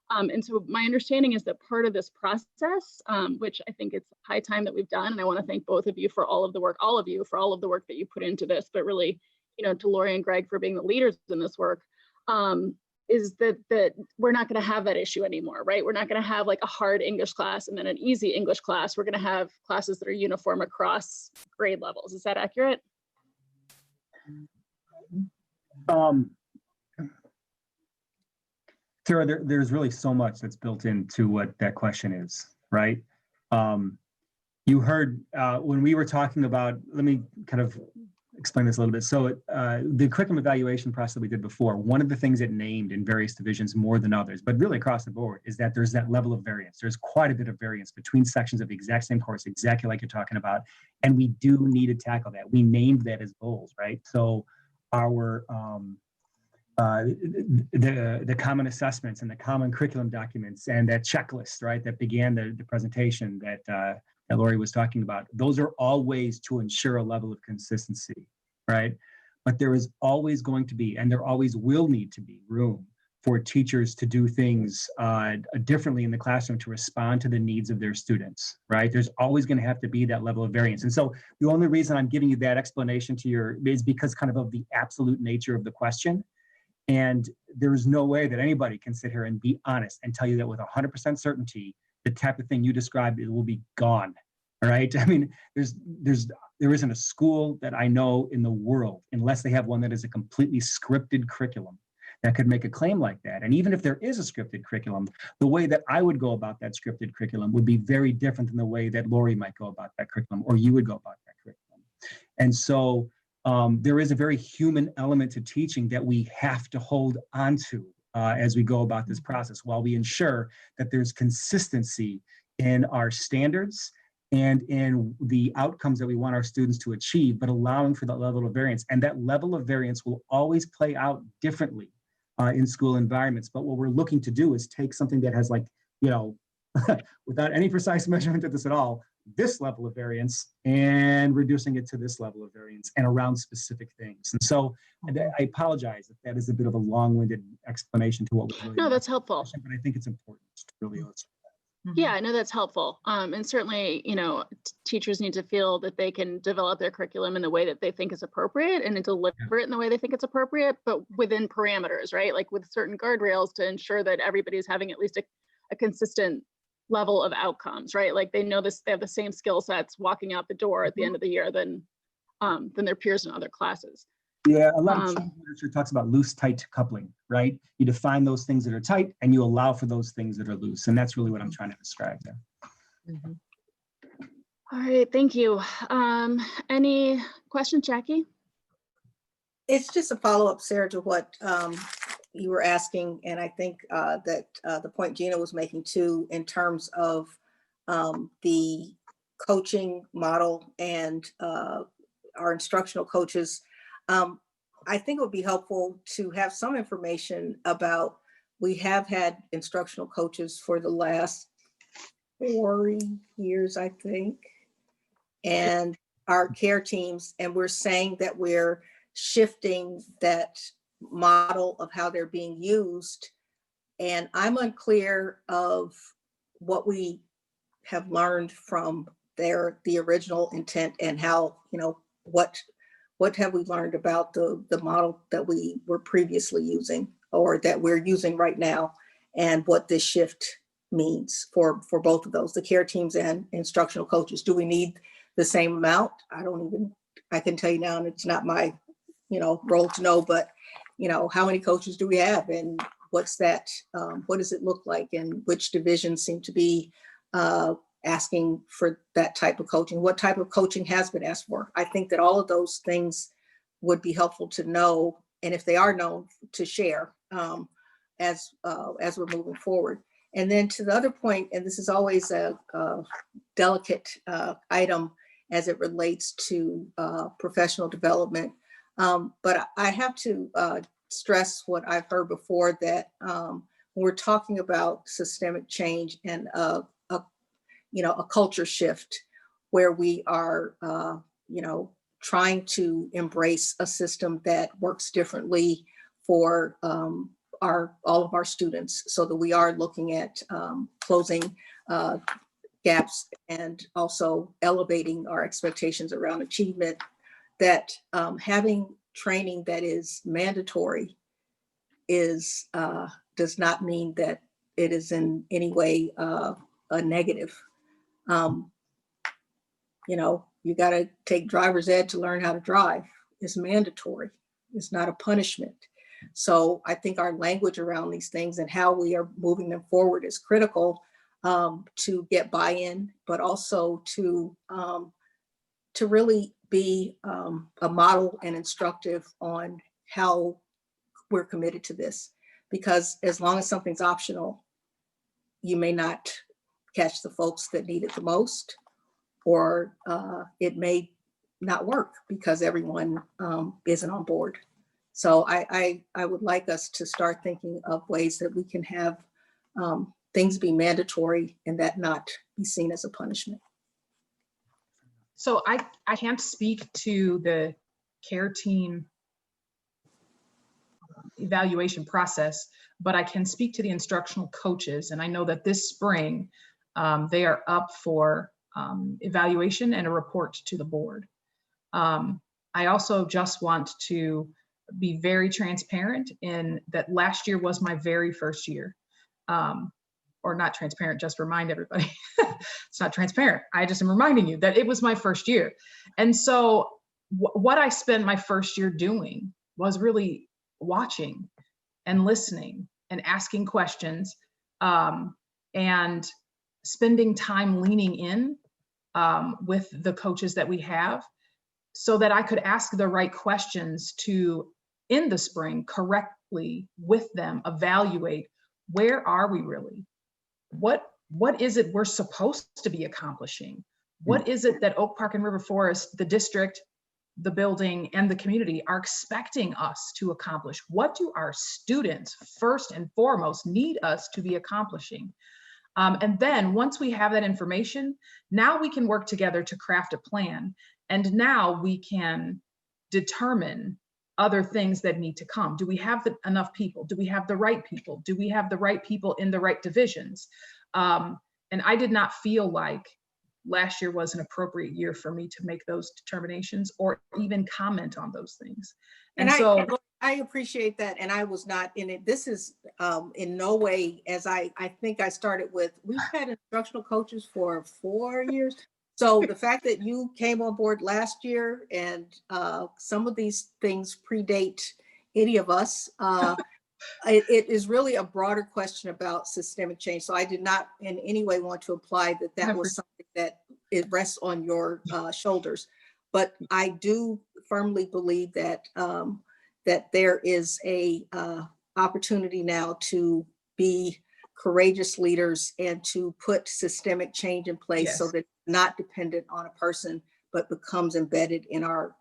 And so my understanding is that part of this process, which I think it's high time that we've done, and I want to thank both of you for all of the work, all of you for all of the work that you put into this, but really, to Lori and Greg for being the leaders in this work, is that we're not going to have that issue anymore, right? We're not going to have like a hard English class and then an easy English class. We're going to have classes that are uniform across grade levels. Is that accurate? Sarah, there's really so much that's built into what that question is, right? You heard when we were talking about, let me kind of explain this a little bit. So the curriculum evaluation process that we did before, one of the things it named in various divisions more than others, but really across the board, is that there's that level of variance. There's quite a bit of variance between sections of the exact same course, exactly like you're talking about. And we do need to tackle that. We named that as goals, right? So our the common assessments and the common curriculum documents and that checklist, right, that began the presentation that Lori was talking about. Those are all ways to ensure a level of consistency, right? But there is always going to be, and there always will need to be, room for teachers to do things differently in the classroom to respond to the needs of their students, right? There's always going to have to be that level of variance. And so the only reason I'm giving you that explanation is because kind of the absolute nature of the question. And there's no way that anybody can sit here and be honest and tell you that with 100% certainty, the type of thing you described, it will be gone, all right? I mean, there isn't a school that I know in the world, unless they have one that is a completely scripted curriculum, that could make a claim like that. And even if there is a scripted curriculum, the way that I would go about that scripted curriculum would be very different than the way that Lori might go about that curriculum, or you would go about that curriculum. And so there is a very human element to teaching that we have to hold onto as we go about this process, while we ensure that there's consistency in our standards and in the outcomes that we want our students to achieve, but allowing for that level of variance. And that level of variance will always play out differently in school environments. But what we're looking to do is take something that has, like, you know, without any precise measurement of this at all, this level of variance, and reducing it to this level of variance and around specific things. And so I apologize if that is a bit of a long-winded explanation to what was really— No, that's helpful. But I think it's important to really illustrate. Yeah, I know that's helpful. And certainly, you know, teachers need to feel that they can develop their curriculum in the way that they think is appropriate and deliver it in the way they think it's appropriate, but within parameters, right? Like with certain guardrails to ensure that everybody's having at least a consistent level of outcomes, right? Like they know they have the same skill sets walking out the door at the end of the year than their peers in other classes. Yeah, a lot of change literature talks about loose, tight coupling, right? You define those things that are tight and you allow for those things that are loose. And that's really what I'm trying to describe there. All right, thank you. Any questions, Jackie? It's just a follow-up, Sarah, to what you were asking. And I think that the point Gina was making too, in terms of the coaching model and our instructional coaches. I think it would be helpful to have some information about, we have had instructional coaches for the last 4 years, I think, and our care teams, and we're saying that we're shifting that model of how they're being used. And I'm unclear of what we have learned from the original intent, and how, you know, what have we learned about the model that we were previously using, or that we're using right now, and what this shift means for both of those, the care teams and instructional coaches. Do we need the same amount? I can tell you now, and it's not my, you know, role to know, but, you know, how many coaches do we have, and what's that, what does it look like, and which divisions seem to be asking for that type of coaching? What type of coaching has been asked for? I think that all of those things would be helpful to know, and if they are known, to share as we're moving forward. And then to the other point, and this is always a delicate item as it relates to professional development, but I have to stress what I've heard before, that when we're talking about systemic change and a culture shift, where we are, trying to embrace a system that works differently for all of our students, so that we are looking at closing gaps and also elevating our expectations around achievement, that having training that is mandatory does not mean that it is in any way a negative. You got to take driver's ed to learn how to drive. It's mandatory. It's not a punishment. So I think our language around these things and how we are moving them forward is critical to get buy-in, but also to really be a model and instructive on how we're committed to this. Because as long as something's optional, you may not catch the folks that need it the most, or it may not work because everyone isn't on board. So I would like us to start thinking of ways that we can have things be mandatory and that not be seen as a punishment. So I can't speak to the care team evaluation process, but I can speak to the instructional coaches. And I know that this spring, they are up for evaluation and a report to the board. I also just want to be very transparent in that last year was my very first year. Or not transparent, just remind everybody. It's not transparent. I just am reminding you that it was my first year. And so what I spent my first year doing was really watching and listening and asking questions and spending time leaning in with the coaches that we have so that I could ask the right questions to, in the spring, correctly with them, evaluate where are we really? What is it we're supposed to be accomplishing? What is it that Oak Park and River Forest, the district, the building, and the community are expecting us to accomplish? What do our students, first and foremost, need us to be accomplishing? And then once we have that information, now we can work together to craft a plan. And now we can determine other things that need to come. Do we have enough people? Do we have the right people? Do we have the right people in the right divisions? And I did not feel like last year was an appropriate year for me to make those determinations or even comment on those things. And so I appreciate that. And I was not in it. This is in no way, as I think I started with, we've had instructional coaches for 4 years. So the fact that you came on board last year and some of these things predate any of us, it is really a broader question about systemic change. So I did not in any way want to imply that that was something that it rests on your shoulders. But I do firmly believe that that there is a opportunity now to be courageous leaders and to put systemic change in place so that it's not dependent on a person, but becomes embedded in our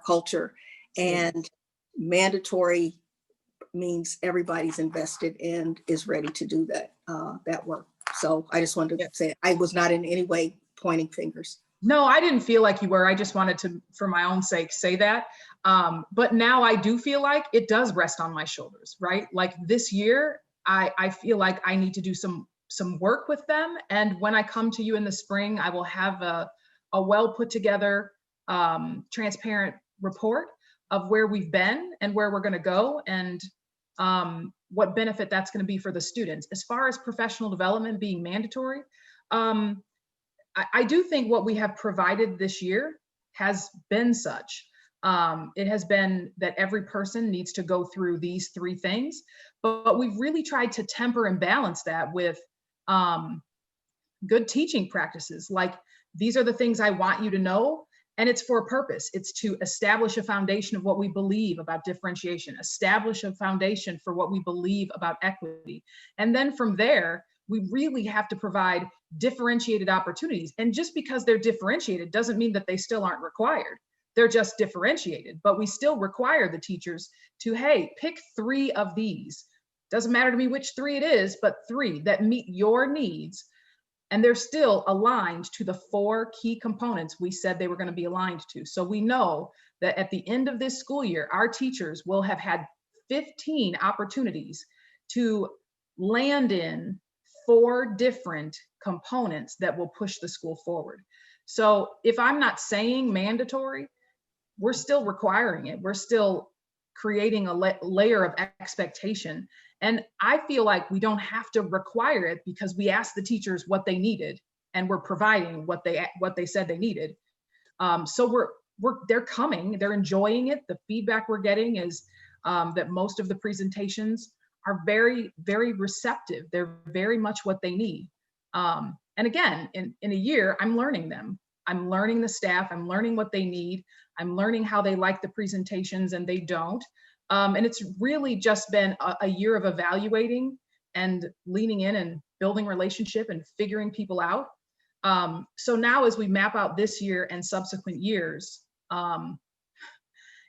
culture. And mandatory means everybody's invested and is ready to do that work. So I just wanted to say I was not in any way pointing fingers. No, I didn't feel like you were. I just wanted to, for my own sake, say that. But now I do feel like it does rest on my shoulders, right? Like this year, I feel like I need to do some work with them. And when I come to you in the spring, I will have a well put together, transparent report of where we've been and where we're going to go and what benefit that's going to be for the students. As far as professional development being mandatory, I do think what we have provided this year has been such. It has been that every person needs to go through these 3 things, but we've really tried to temper and balance that with good teaching practices. Like, these are the things I want you to know, and it's for a purpose. It's to establish a foundation of what we believe about differentiation, establish a foundation for what we believe about equity. And then from there, we really have to provide differentiated opportunities. And just because they're differentiated doesn't mean that they still aren't required. They're just differentiated, but we still require the teachers to, hey, pick 3 of these. Doesn't matter to me which 3 it is, but 3 that meet your needs. And they're still aligned to the 4 key components we said they were going to be aligned to. So we know that at the end of this school year, our teachers will have had 15 opportunities to land in 4 different components that will push the school forward. So if I'm not saying mandatory, we're still requiring it. We're still creating a layer of expectation. And I feel like we don't have to require it because we asked the teachers what they needed and we're providing what they said they needed. So they're coming, they're enjoying it. The feedback we're getting is that most of the presentations are very, very receptive. They're very much what they need. And again, in a year, I'm learning them. I'm learning the staff, I'm learning what they need. I'm learning how they like the presentations and they don't. And it's really just been a year of evaluating and leaning in and building relationship and figuring people out. So now as we map out this year and subsequent years,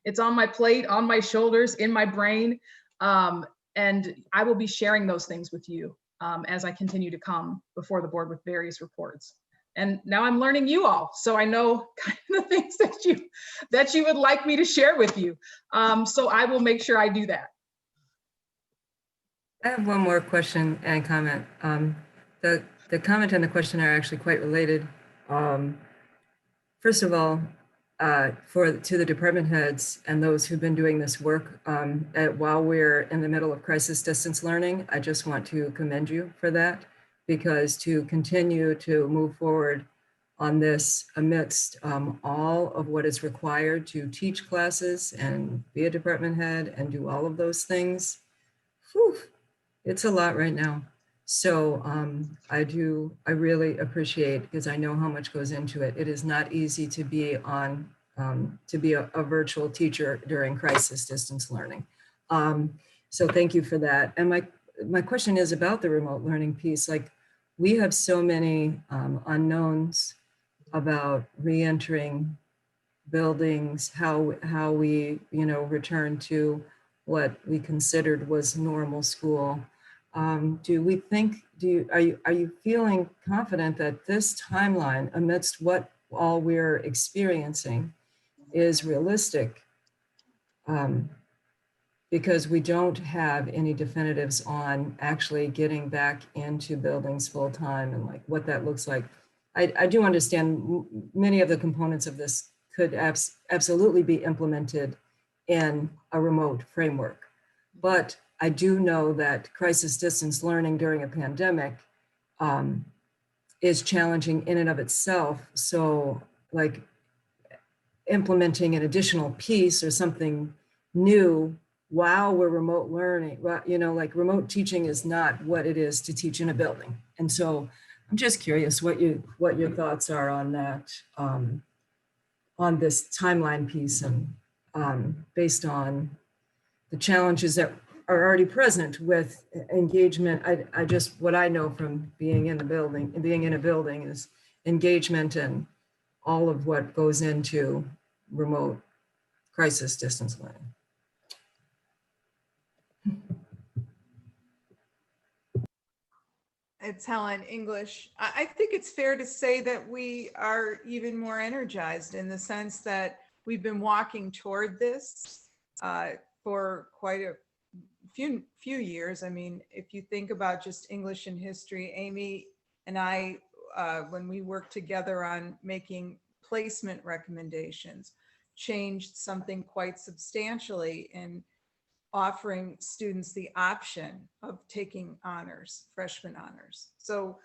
It's on my plate, on my shoulders, in my brain. And I will be sharing those things with you as I continue to come before the board with various reports. And now I'm learning you all, so I know kind of the things that you would like me to share with you. So I will make sure I do that. I have one more question and comment. The comment and the question are actually quite related. First of all, to the department heads and those who've been doing this work while we're in the middle of crisis distance learning, I just want to commend you for that, because to continue to move forward on this amidst all of what is required to teach classes and be a department head and do all of those things, whew, it's a lot right now. So I really appreciate, because I know how much goes into it. It is not easy to be a virtual teacher during crisis distance learning. So thank you for that. And my question is about the remote learning piece. Like, we have so many unknowns about re-entering buildings, how we return to what we considered was normal school. Are you feeling confident that this timeline, amidst what all we're experiencing, is realistic? Because we don't have any definitives on actually getting back into buildings full time and like what that looks like. I do understand many of the components of this could absolutely be implemented in a remote framework, but I do know that crisis distance learning during a pandemic is challenging in and of itself. So like implementing an additional piece or something new while we're remote learning, like remote teaching is not what it is to teach in a building. And so I'm just curious what your thoughts are on that, on this timeline piece, and based on the challenges that are already present with engagement. What I know from being in a building is engagement and all of what goes into remote crisis distance learning. It's Helen English. I think it's fair to say that we are even more energized in the sense that we've been walking toward this for quite a few years. I mean, if you think about just English and history, Amy and I, when we worked together on making placement recommendations, changed something quite substantially in offering students the option of taking honors, freshman honors. So,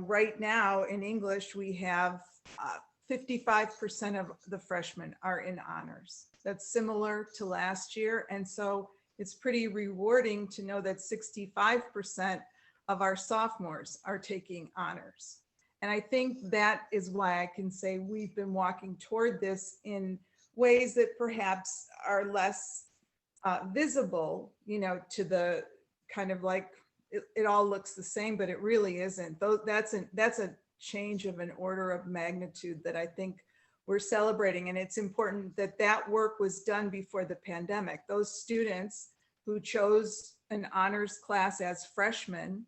right now in English, we have 55% of the freshmen are in honors. That's similar to last year. And so it's pretty rewarding to know that 65% of our sophomores are taking honors. And I think that is why I can say we've been walking toward this in ways that perhaps are less visible, to the kind of like, it all looks the same, but it really isn't. That's a change of an order of magnitude that I think we're celebrating. And it's important that that work was done before the pandemic. Those students who chose an honors class as freshmen,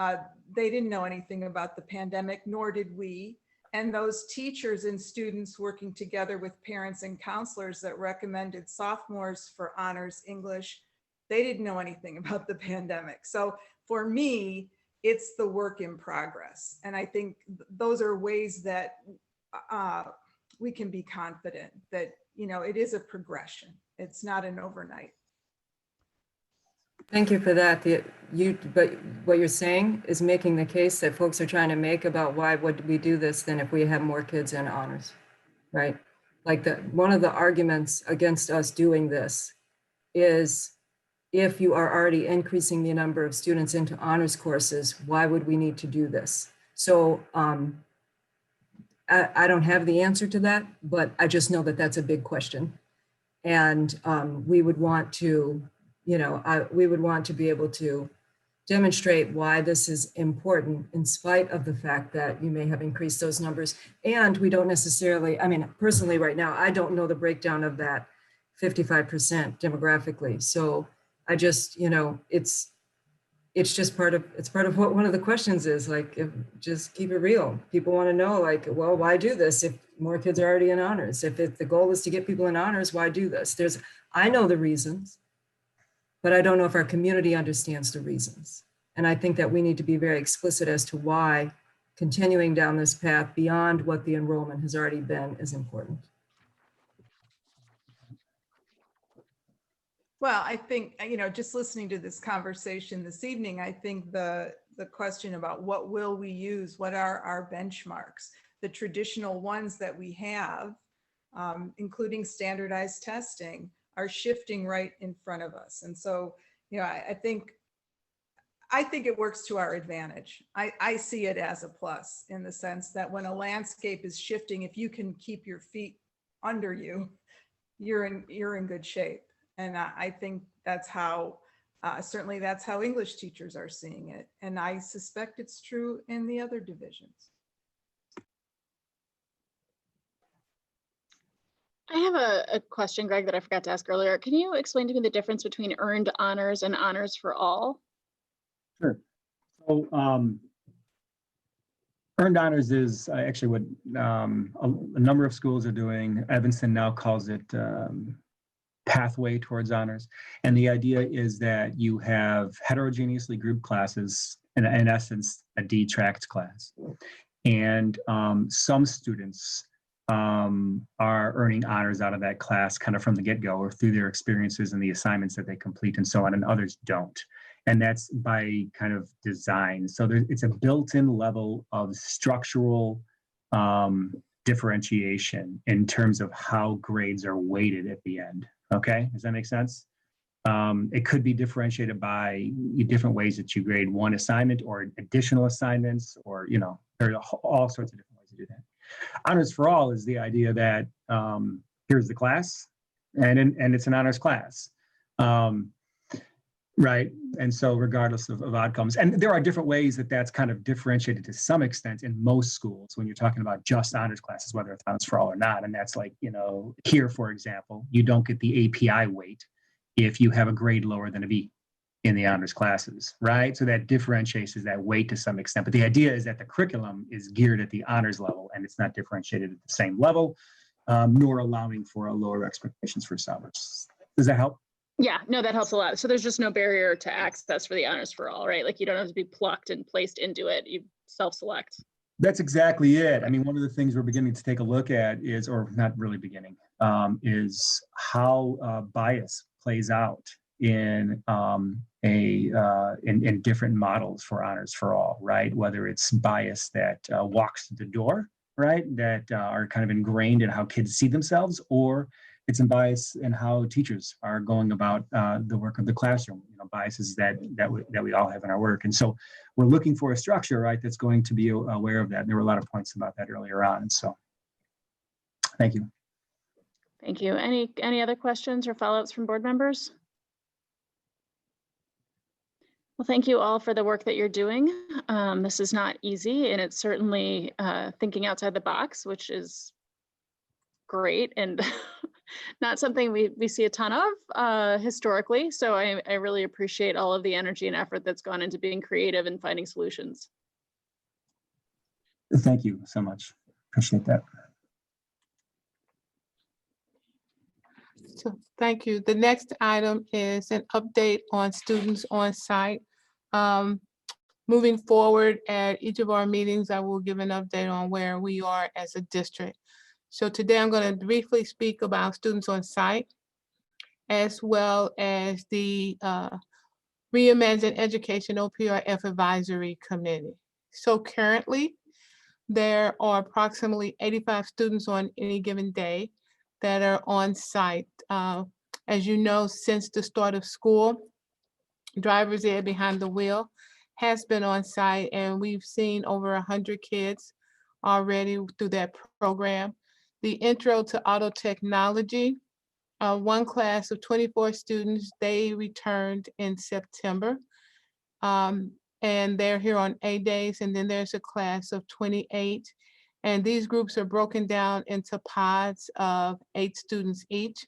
they didn't know anything about the pandemic, nor did we. And those teachers and students working together with parents and counselors that recommended sophomores for honors English, they didn't know anything about the pandemic. So for me, it's the work in progress. And I think those are ways that we can be confident that, it is a progression. It's not an overnight. Thank you for that. But what you're saying is making the case that folks are trying to make about why would we do this then if we have more kids in honors, right? Like one of the arguments against us doing this is if you are already increasing the number of students into honors courses, why would we need to do this? So I don't have the answer to that, but I just know that that's a big question. And we would want to we would want to be able to demonstrate why this is important in spite of the fact that you may have increased those numbers. And we don't necessarily, personally right now, I don't know the breakdown of that 55% demographically. So I just, it's just part of what one of the questions is, like, just keep it real. People want to know, like, well, why do this if more kids are already in honors? If the goal is to get people in honors, why do this? I know the reasons, but I don't know if our community understands the reasons. And I think that we need to be very explicit as to why continuing down this path beyond what the enrollment has already been is important. Well, I think, just listening to this conversation this evening, I think the question about what will we use, what are our benchmarks, the traditional ones that we have, including standardized testing, are shifting right in front of us. And so, I think it works to our advantage. I see it as a plus in the sense that when a landscape is shifting, if you can keep your feet under you, you're in good shape. And I think that's how, certainly that's how English teachers are seeing it. And I suspect it's true in the other divisions. I have a question, Greg, that I forgot to ask earlier. Can you explain to me the difference between earned honors and honors for all? Sure. So earned honors is actually what a number of schools are doing. Evanston now calls it pathway towards honors. And the idea is that you have heterogeneously grouped classes, in essence, a D-tracked class. And some students are earning honors out of that class kind of from the get-go or through their experiences and the assignments that they complete and so on, and others don't. And that's by kind of design. So it's a built-in level of structural differentiation in terms of how grades are weighted at the end. Okay, does that make sense? It could be differentiated by different ways that you grade one assignment or additional assignments, or, there are all sorts of different ways to do that. Honors for all is the idea that here's the class, and it's an honors class. Right. And so regardless of outcomes, and there are different ways that that's kind of differentiated to some extent in most schools when you're talking about just honors classes, whether it's honors for all or not. And that's like, here, for example, you don't get the API weight if you have a grade lower than a B in the honors classes, right? So that differentiates that weight to some extent. But the idea is that the curriculum is geared at the honors level and it's not differentiated at the same level, nor allowing for a lower expectations for summers. Does that help? Yeah, no, that helps a lot. So there's just no barrier to access for the honors for all, right? Like you don't have to be plucked and placed into it. You self-select. That's exactly it. I mean, one of the things we're beginning to take a look at is, or not really beginning, is how bias plays out in in different models for honors for all, right? Whether it's bias that walks through the door, right? That are kind of ingrained in how kids see themselves, or it's in bias in how teachers are going about the work of the classroom, biases that we all have in our work. And so we're looking for a structure, right, that's going to be aware of that. And there were a lot of points about that earlier on. And so thank you. Thank you. Any other questions or follow-ups from board members? Well, thank you all for the work that you're doing. This is not easy, and it's certainly thinking outside the box, which is great and not something we see a ton of historically. So I really appreciate all of the energy and effort that's gone into being creative and finding solutions. Thank you so much. Appreciate that. So thank you. The next item is an update on students on site. Moving forward at each of our meetings, I will give an update on where we are as a district. So today I'm going to briefly speak about students on site, as well as the Reimagine Education OPRF Advisory Committee. So currently, there are approximately 85 students on any given day that are on site. As you know, since the start of school, Driver's Ed Behind the Wheel has been on site, and we've seen over 100 kids already through that program. The Intro to Auto Technology, one class of 24 students, they returned in September. And they're here on A days, and then there's a class of 28. And these groups are broken down into pods of 8 students each.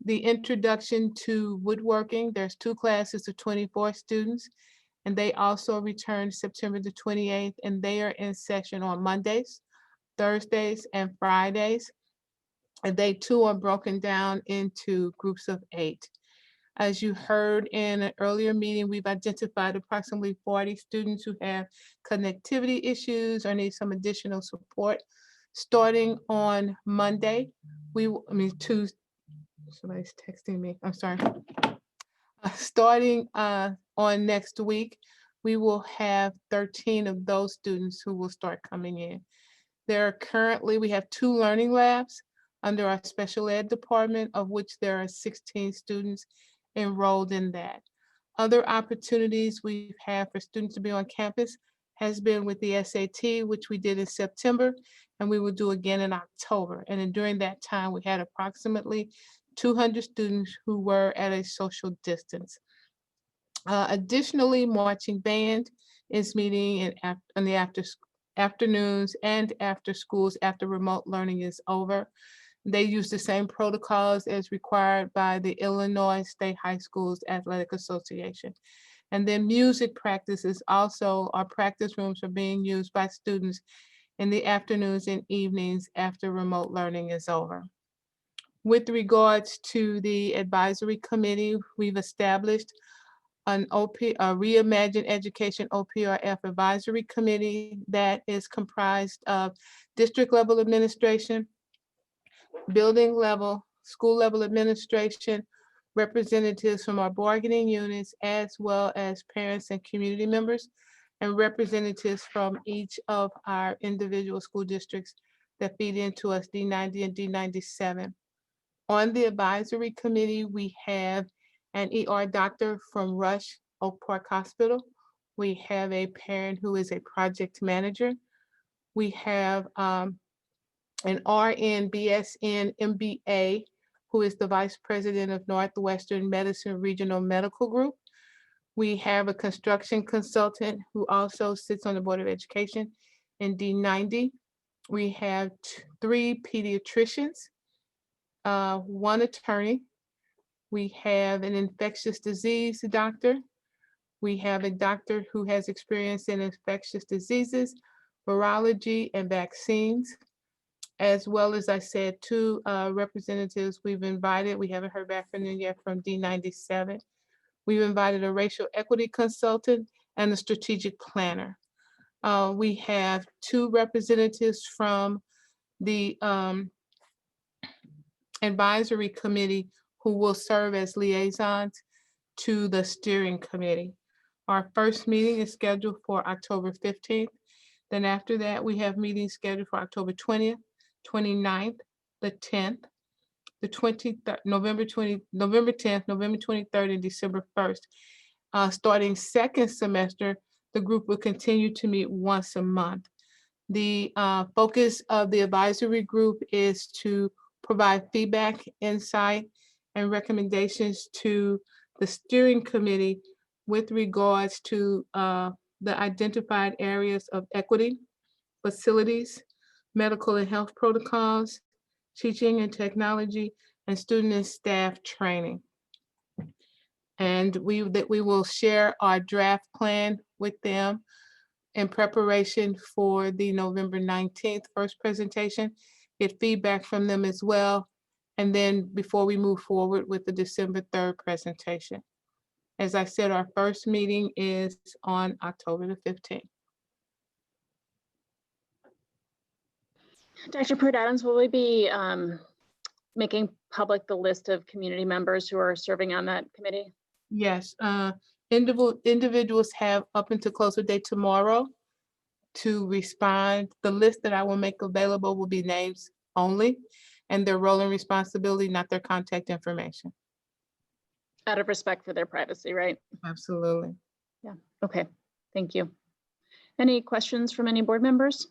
the introduction to woodworking. There's 2 classes of 24 students, and they also return September the 28th, and they are in session on Mondays, Thursdays, and Fridays. And they too are broken down into groups of 8. As you heard in an earlier meeting, we've identified approximately 40 students who have connectivity issues or need some additional support. Starting on Monday, Tuesday, somebody's texting me, I'm sorry. Starting on next week, we will have 13 of those students who will start coming in. We have 2 learning labs under our special ed department, of which there are 16 students enrolled in that. Other opportunities we've had for students to be on campus has been with the SAT, which we did in September, and we will do again in October. And then during that time, we had approximately 200 students who were at a social distance. Additionally, marching band is meeting in the afternoons and after schools after remote learning is over. They use the same protocols as required by the Illinois State High Schools Athletic Association. And then music practices also, our practice rooms are being used by students in the afternoons and evenings after remote learning is over. With regards to the advisory committee, we've established a Reimagine Education OPRF advisory committee that is comprised of district level administration, building level, school level administration, representatives from our bargaining units, as well as parents and community members, and representatives from each of our individual school districts that feed into us, D90 and D97. On the advisory committee, we have an ER doctor from Rush Oak Park Hospital. We have a parent who is a project manager. We have an RN, BSN, MBA, who is the Vice President of Northwestern Medicine Regional Medical Group. We have a construction consultant who also sits on the Board of Education in D90. We have 3 pediatricians, 1 attorney. We have an infectious disease doctor. We have a doctor who has experience in infectious diseases, virology, and vaccines. As well as I said, 2 representatives we've invited. We haven't heard back from them yet from D97. We've invited a racial equity consultant and a strategic planner. We have 2 representatives from the advisory committee who will serve as liaisons to the steering committee. Our first meeting is scheduled for October 15th. Then after that, we have meetings scheduled for October 20th, 29th, the 10th, the 23rd, November 10th, November 23rd, and December 1st. Starting second semester, the group will continue to meet once a month. The focus of the advisory group is to provide feedback, insight, and recommendations to the steering committee with regards to the identified areas of equity, facilities, medical and health protocols, teaching and technology, and student and staff training. And we will share our draft plan with them in preparation for the November 19th first presentation, get feedback from them as well. And then before we move forward with the December 3rd presentation. As I said, our first meeting is on October the 15th. Dr. Pruitt-Adams, will we be making public the list of community members who are serving on that committee? Yes, individuals have up until close of day tomorrow to respond. The list that I will make available will be names only and their role and responsibility, not their contact information. Out of respect for their privacy, right? Absolutely. Yeah, okay, thank you. Any questions from any board members?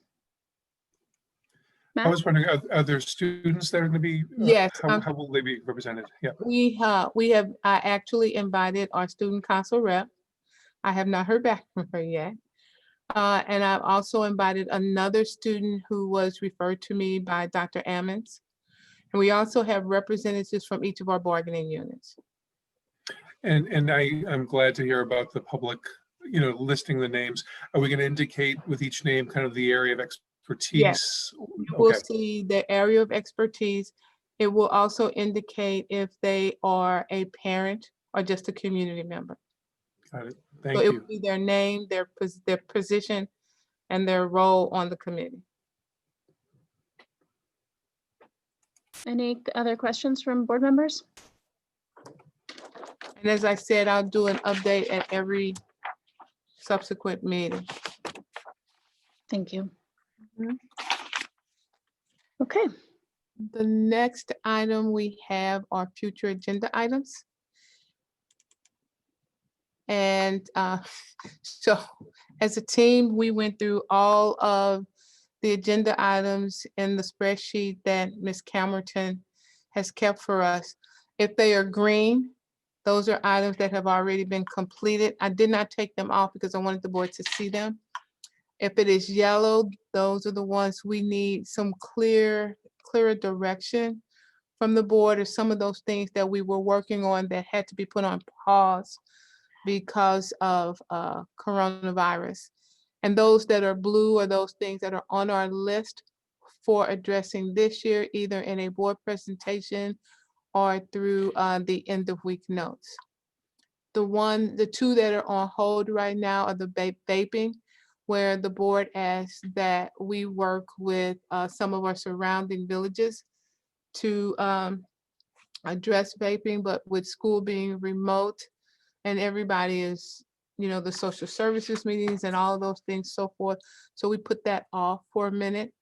I was wondering, are there students that are going to be? Yes. How will they be represented? Yeah. I actually invited our student council rep. I have not heard back from her yet. And I've also invited another student who was referred to me by Dr. Ammons. And we also have representatives from each of our bargaining units. And I'm glad to hear about the public, listing the names. Are we going to indicate with each name kind of the area of expertise? You will Okay, see the area of expertise. It will also indicate if they are a parent or just a community member. got it. So Thank it you. will be their name, their position, and their role on the committee. Any other questions from board members? And as I said, I'll do an update at every subsequent meeting. Thank you. Mhm. Okay. The next item we have are future agenda items. And so as a team, we went through all of the agenda items in the spreadsheet that Ms. Camerton has kept for us. If they are green, those are items that have already been completed. I did not take them off because I wanted the board to see them. If it is yellow, those are the ones we need some clearer direction from the board, or some of those things that we were working on that had to be put on pause because of coronavirus. And those that are blue are those things that are on our list for addressing this year, either in a board presentation or through the end of week notes. The two that are on hold right now are the vaping, where the board asks that we work with some of our surrounding villages to address vaping, but with school being remote and everybody is, the social services meetings and all of those things, so forth. So we put that off for a minute.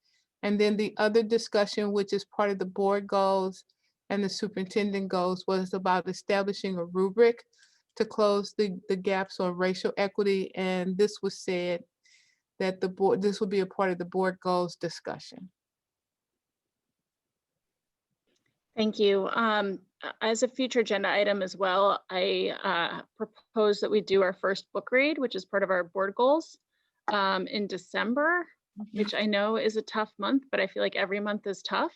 And then the other discussion, which is part of the board goals and the superintendent goals, was about establishing a rubric to close the gaps on racial equity. And this was said that this will be a part of the board goals discussion. Thank you. As a future agenda item as well, I propose that we do our first book read, which is part of our board goals, in December, which I know is a tough month, but I feel like every month is tough.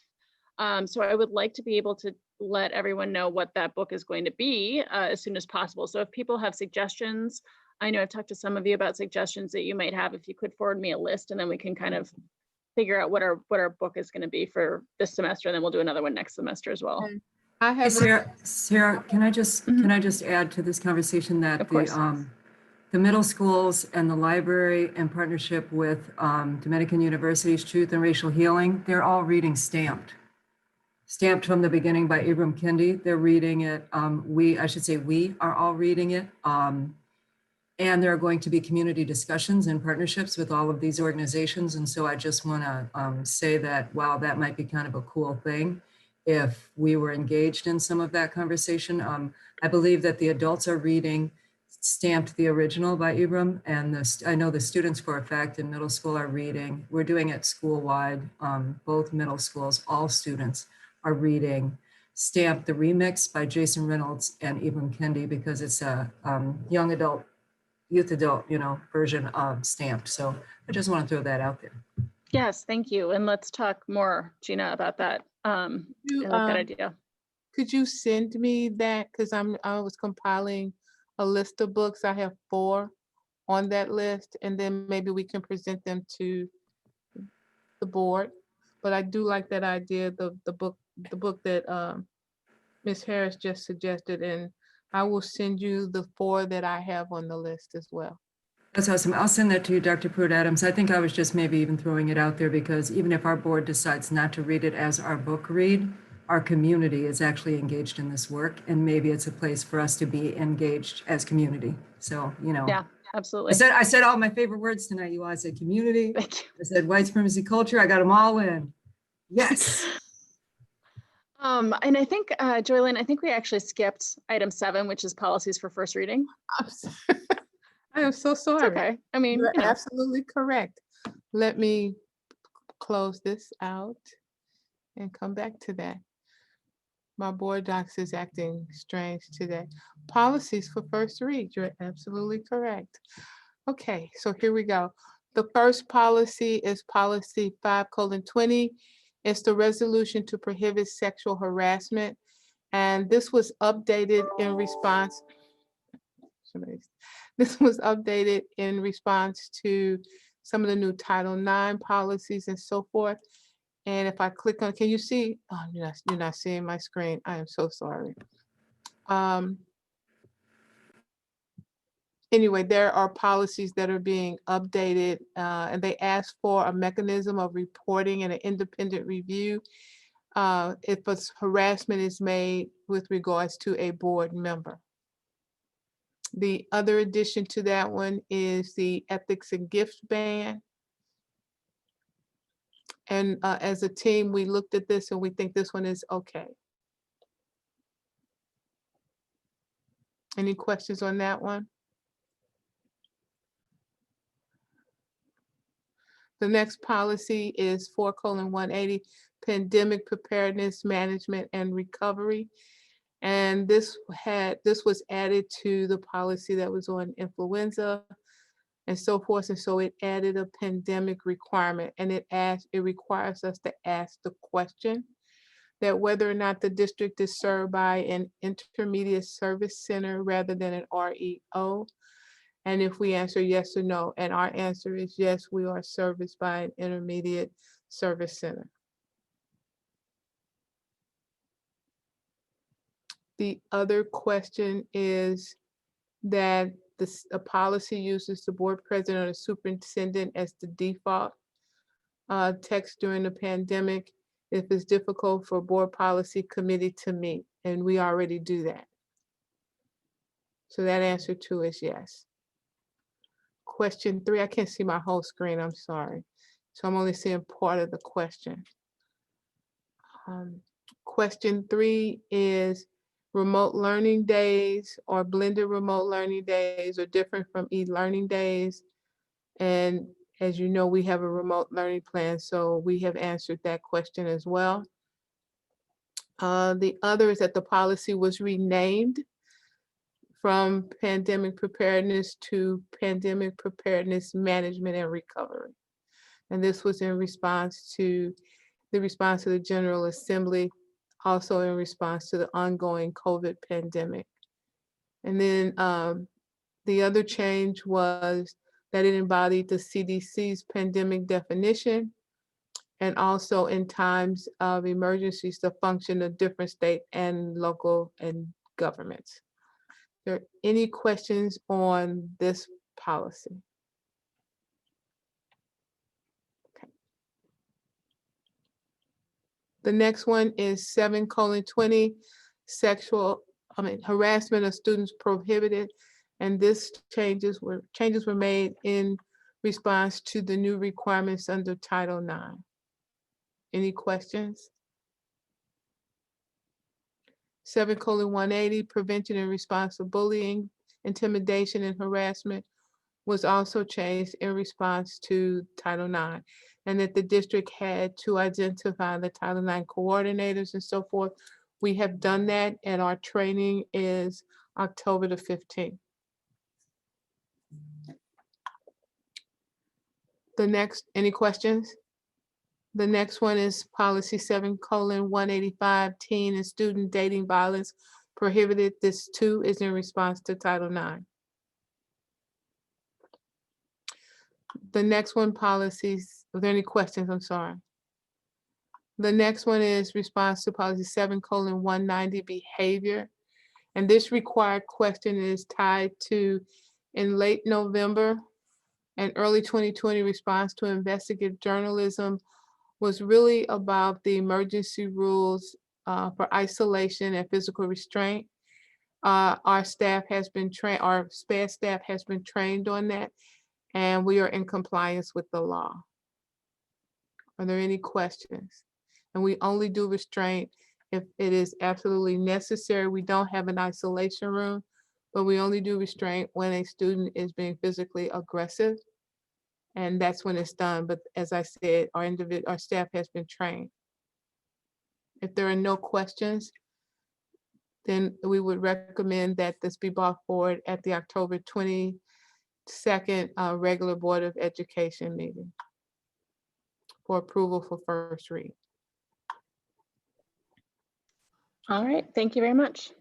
So I would like to be able to let everyone know what that book is going to be as soon as possible. So if people have suggestions, I know I've talked to some of you about suggestions that you might have. If you could forward me a list, and then we can kind of figure out what our book is going to be for this semester, and then we'll do another one next semester as well. I Hey, have Sarah, can I just add to this conversation that Of course. the middle schools and the library, in partnership with Dominican University's Truth and Racial Healing, they're all reading Stamped from the Beginning by Ibram Kendi. They're reading it. We are all reading it. And there are going to be community discussions and partnerships with all of these organizations. And so I just want to say that, wow, that might be kind of a cool thing if we were engaged in some of that conversation. I believe that the adults are reading Stamped, the original by Ibram, and I know the students for a fact in middle school are reading. We're doing it school-wide, both middle schools, all students are reading Stamped, the remix by Jason Reynolds and Ibram Kendi, because it's a young adult, youth adult, version of Stamped. So I just want to throw that out there. Yes, thank you. And let's talk more, Gina, about that. I like that idea. Could you send me that? Because I was compiling a list of books. I have 4 on that list, and then maybe we can present them to the board. But I do like that idea, the book that Ms. Harris just suggested, and I will send you the 4 that I have on the list as well. That's awesome. I'll send that to you, Dr. Pruitt-Adams. I think I was just maybe even throwing it out there because even if our board decides not to read it as our book read, our community is actually engaged in this work, and maybe it's a place for us to be engaged as community. So, Yeah, absolutely. I said all my favorite words tonight. I said community. Thank you. I said white supremacy culture. I got them all in. Yes. And I think, Joylyn, I think we actually skipped item 7, which is policies for first reading. I am so sorry. It's okay. I mean, You're absolutely correct. Let me close this out and come back to that. My board docs is acting strange today. Policies for first read. You're absolutely correct. Okay, so here we go. The first policy is policy 5:20. It's the resolution to prohibit sexual harassment. And this was updated in response. This was updated in response to some of the new Title IX policies and so forth. And if I click on, can you see? Oh, you're not seeing my screen. I am so sorry. Anyway, there are policies that are being updated, and they ask for a mechanism of reporting and an independent review if a harassment is made with regards to a board member. The other addition to that one is the ethics and gifts ban. And as a team, we looked at this and we think this one is okay. Any questions on that one? The next policy is 4:180, pandemic preparedness, management, and recovery. And this was added to the policy that was on influenza and so forth. And so it added a pandemic requirement, and it requires us to ask the question that whether or not the district is served by an intermediate service center rather than an REO. And if we answer yes or no, and our answer is yes, we are serviced by an intermediate service center. The other question is that a policy uses the board president or the superintendent as the default text during the pandemic if it's difficult for board policy committee to meet, and we already do that. So that answer 2 is yes. Question 3, I can't see my whole screen, I'm sorry. So I'm only seeing part of the question. Question 3 is remote learning days or blended remote learning days are different from e-learning days. And as you know, we have a remote learning plan, so we have answered that question as well. The other is that the policy was renamed from pandemic preparedness to pandemic preparedness management and recovery. And this was in response to the General Assembly, also in response to the ongoing COVID pandemic. And then the other change was that it embodied the CDC's pandemic definition, and also in times of emergencies, the function of different state and local and governments. Are there any questions on this policy? Okay. The next one is 7:20, harassment of students prohibited. And this changes were made in response to the new requirements under Title IX. Any questions? 7:180, prevention and response to bullying, intimidation, and harassment was also changed in response to Title IX, and that the district had to identify the Title IX coordinators and so forth. We have done that, and our training is October the 15th. The next, any questions? The next one is policy 7:185, teen and student dating violence prohibited. This too is in response to Title IX. The next one, policies, are there any questions? I'm sorry. The next one is response to policy 7:190, behavior. And this required question is tied to, in late November and early 2020, response to investigative journalism was really about the emergency rules for isolation and physical restraint. Our staff has been trained, our SPAD staff has been trained on that, and we are in compliance with the law. Are there any questions? And we only do restraint if it is absolutely necessary. We don't have an isolation room, but we only do restraint when a student is being physically aggressive. And that's when it's done. But as I said, our staff has been trained. If there are no questions, then we would recommend that this be brought forward at the October 22nd regular Board of Education meeting for approval for first read. All right, thank you very much.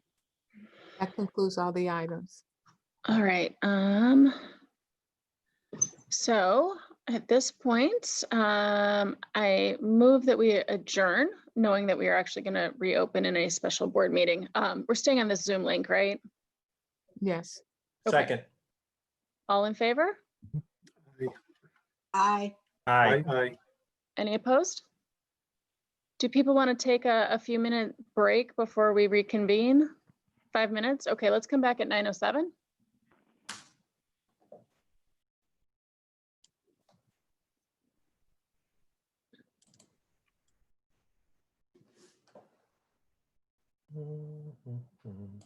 That concludes all the items. All right. So at this point, I move that we adjourn, knowing that we are actually going to reopen in a special board meeting. We're staying on this Zoom link, right? Yes. Okay. Second. All in favor? Aye. Aye. Aye. Any opposed? Do people want to take a few minute break before we reconvene? 5 minutes? Okay, let's come back at 9:07. Mhm.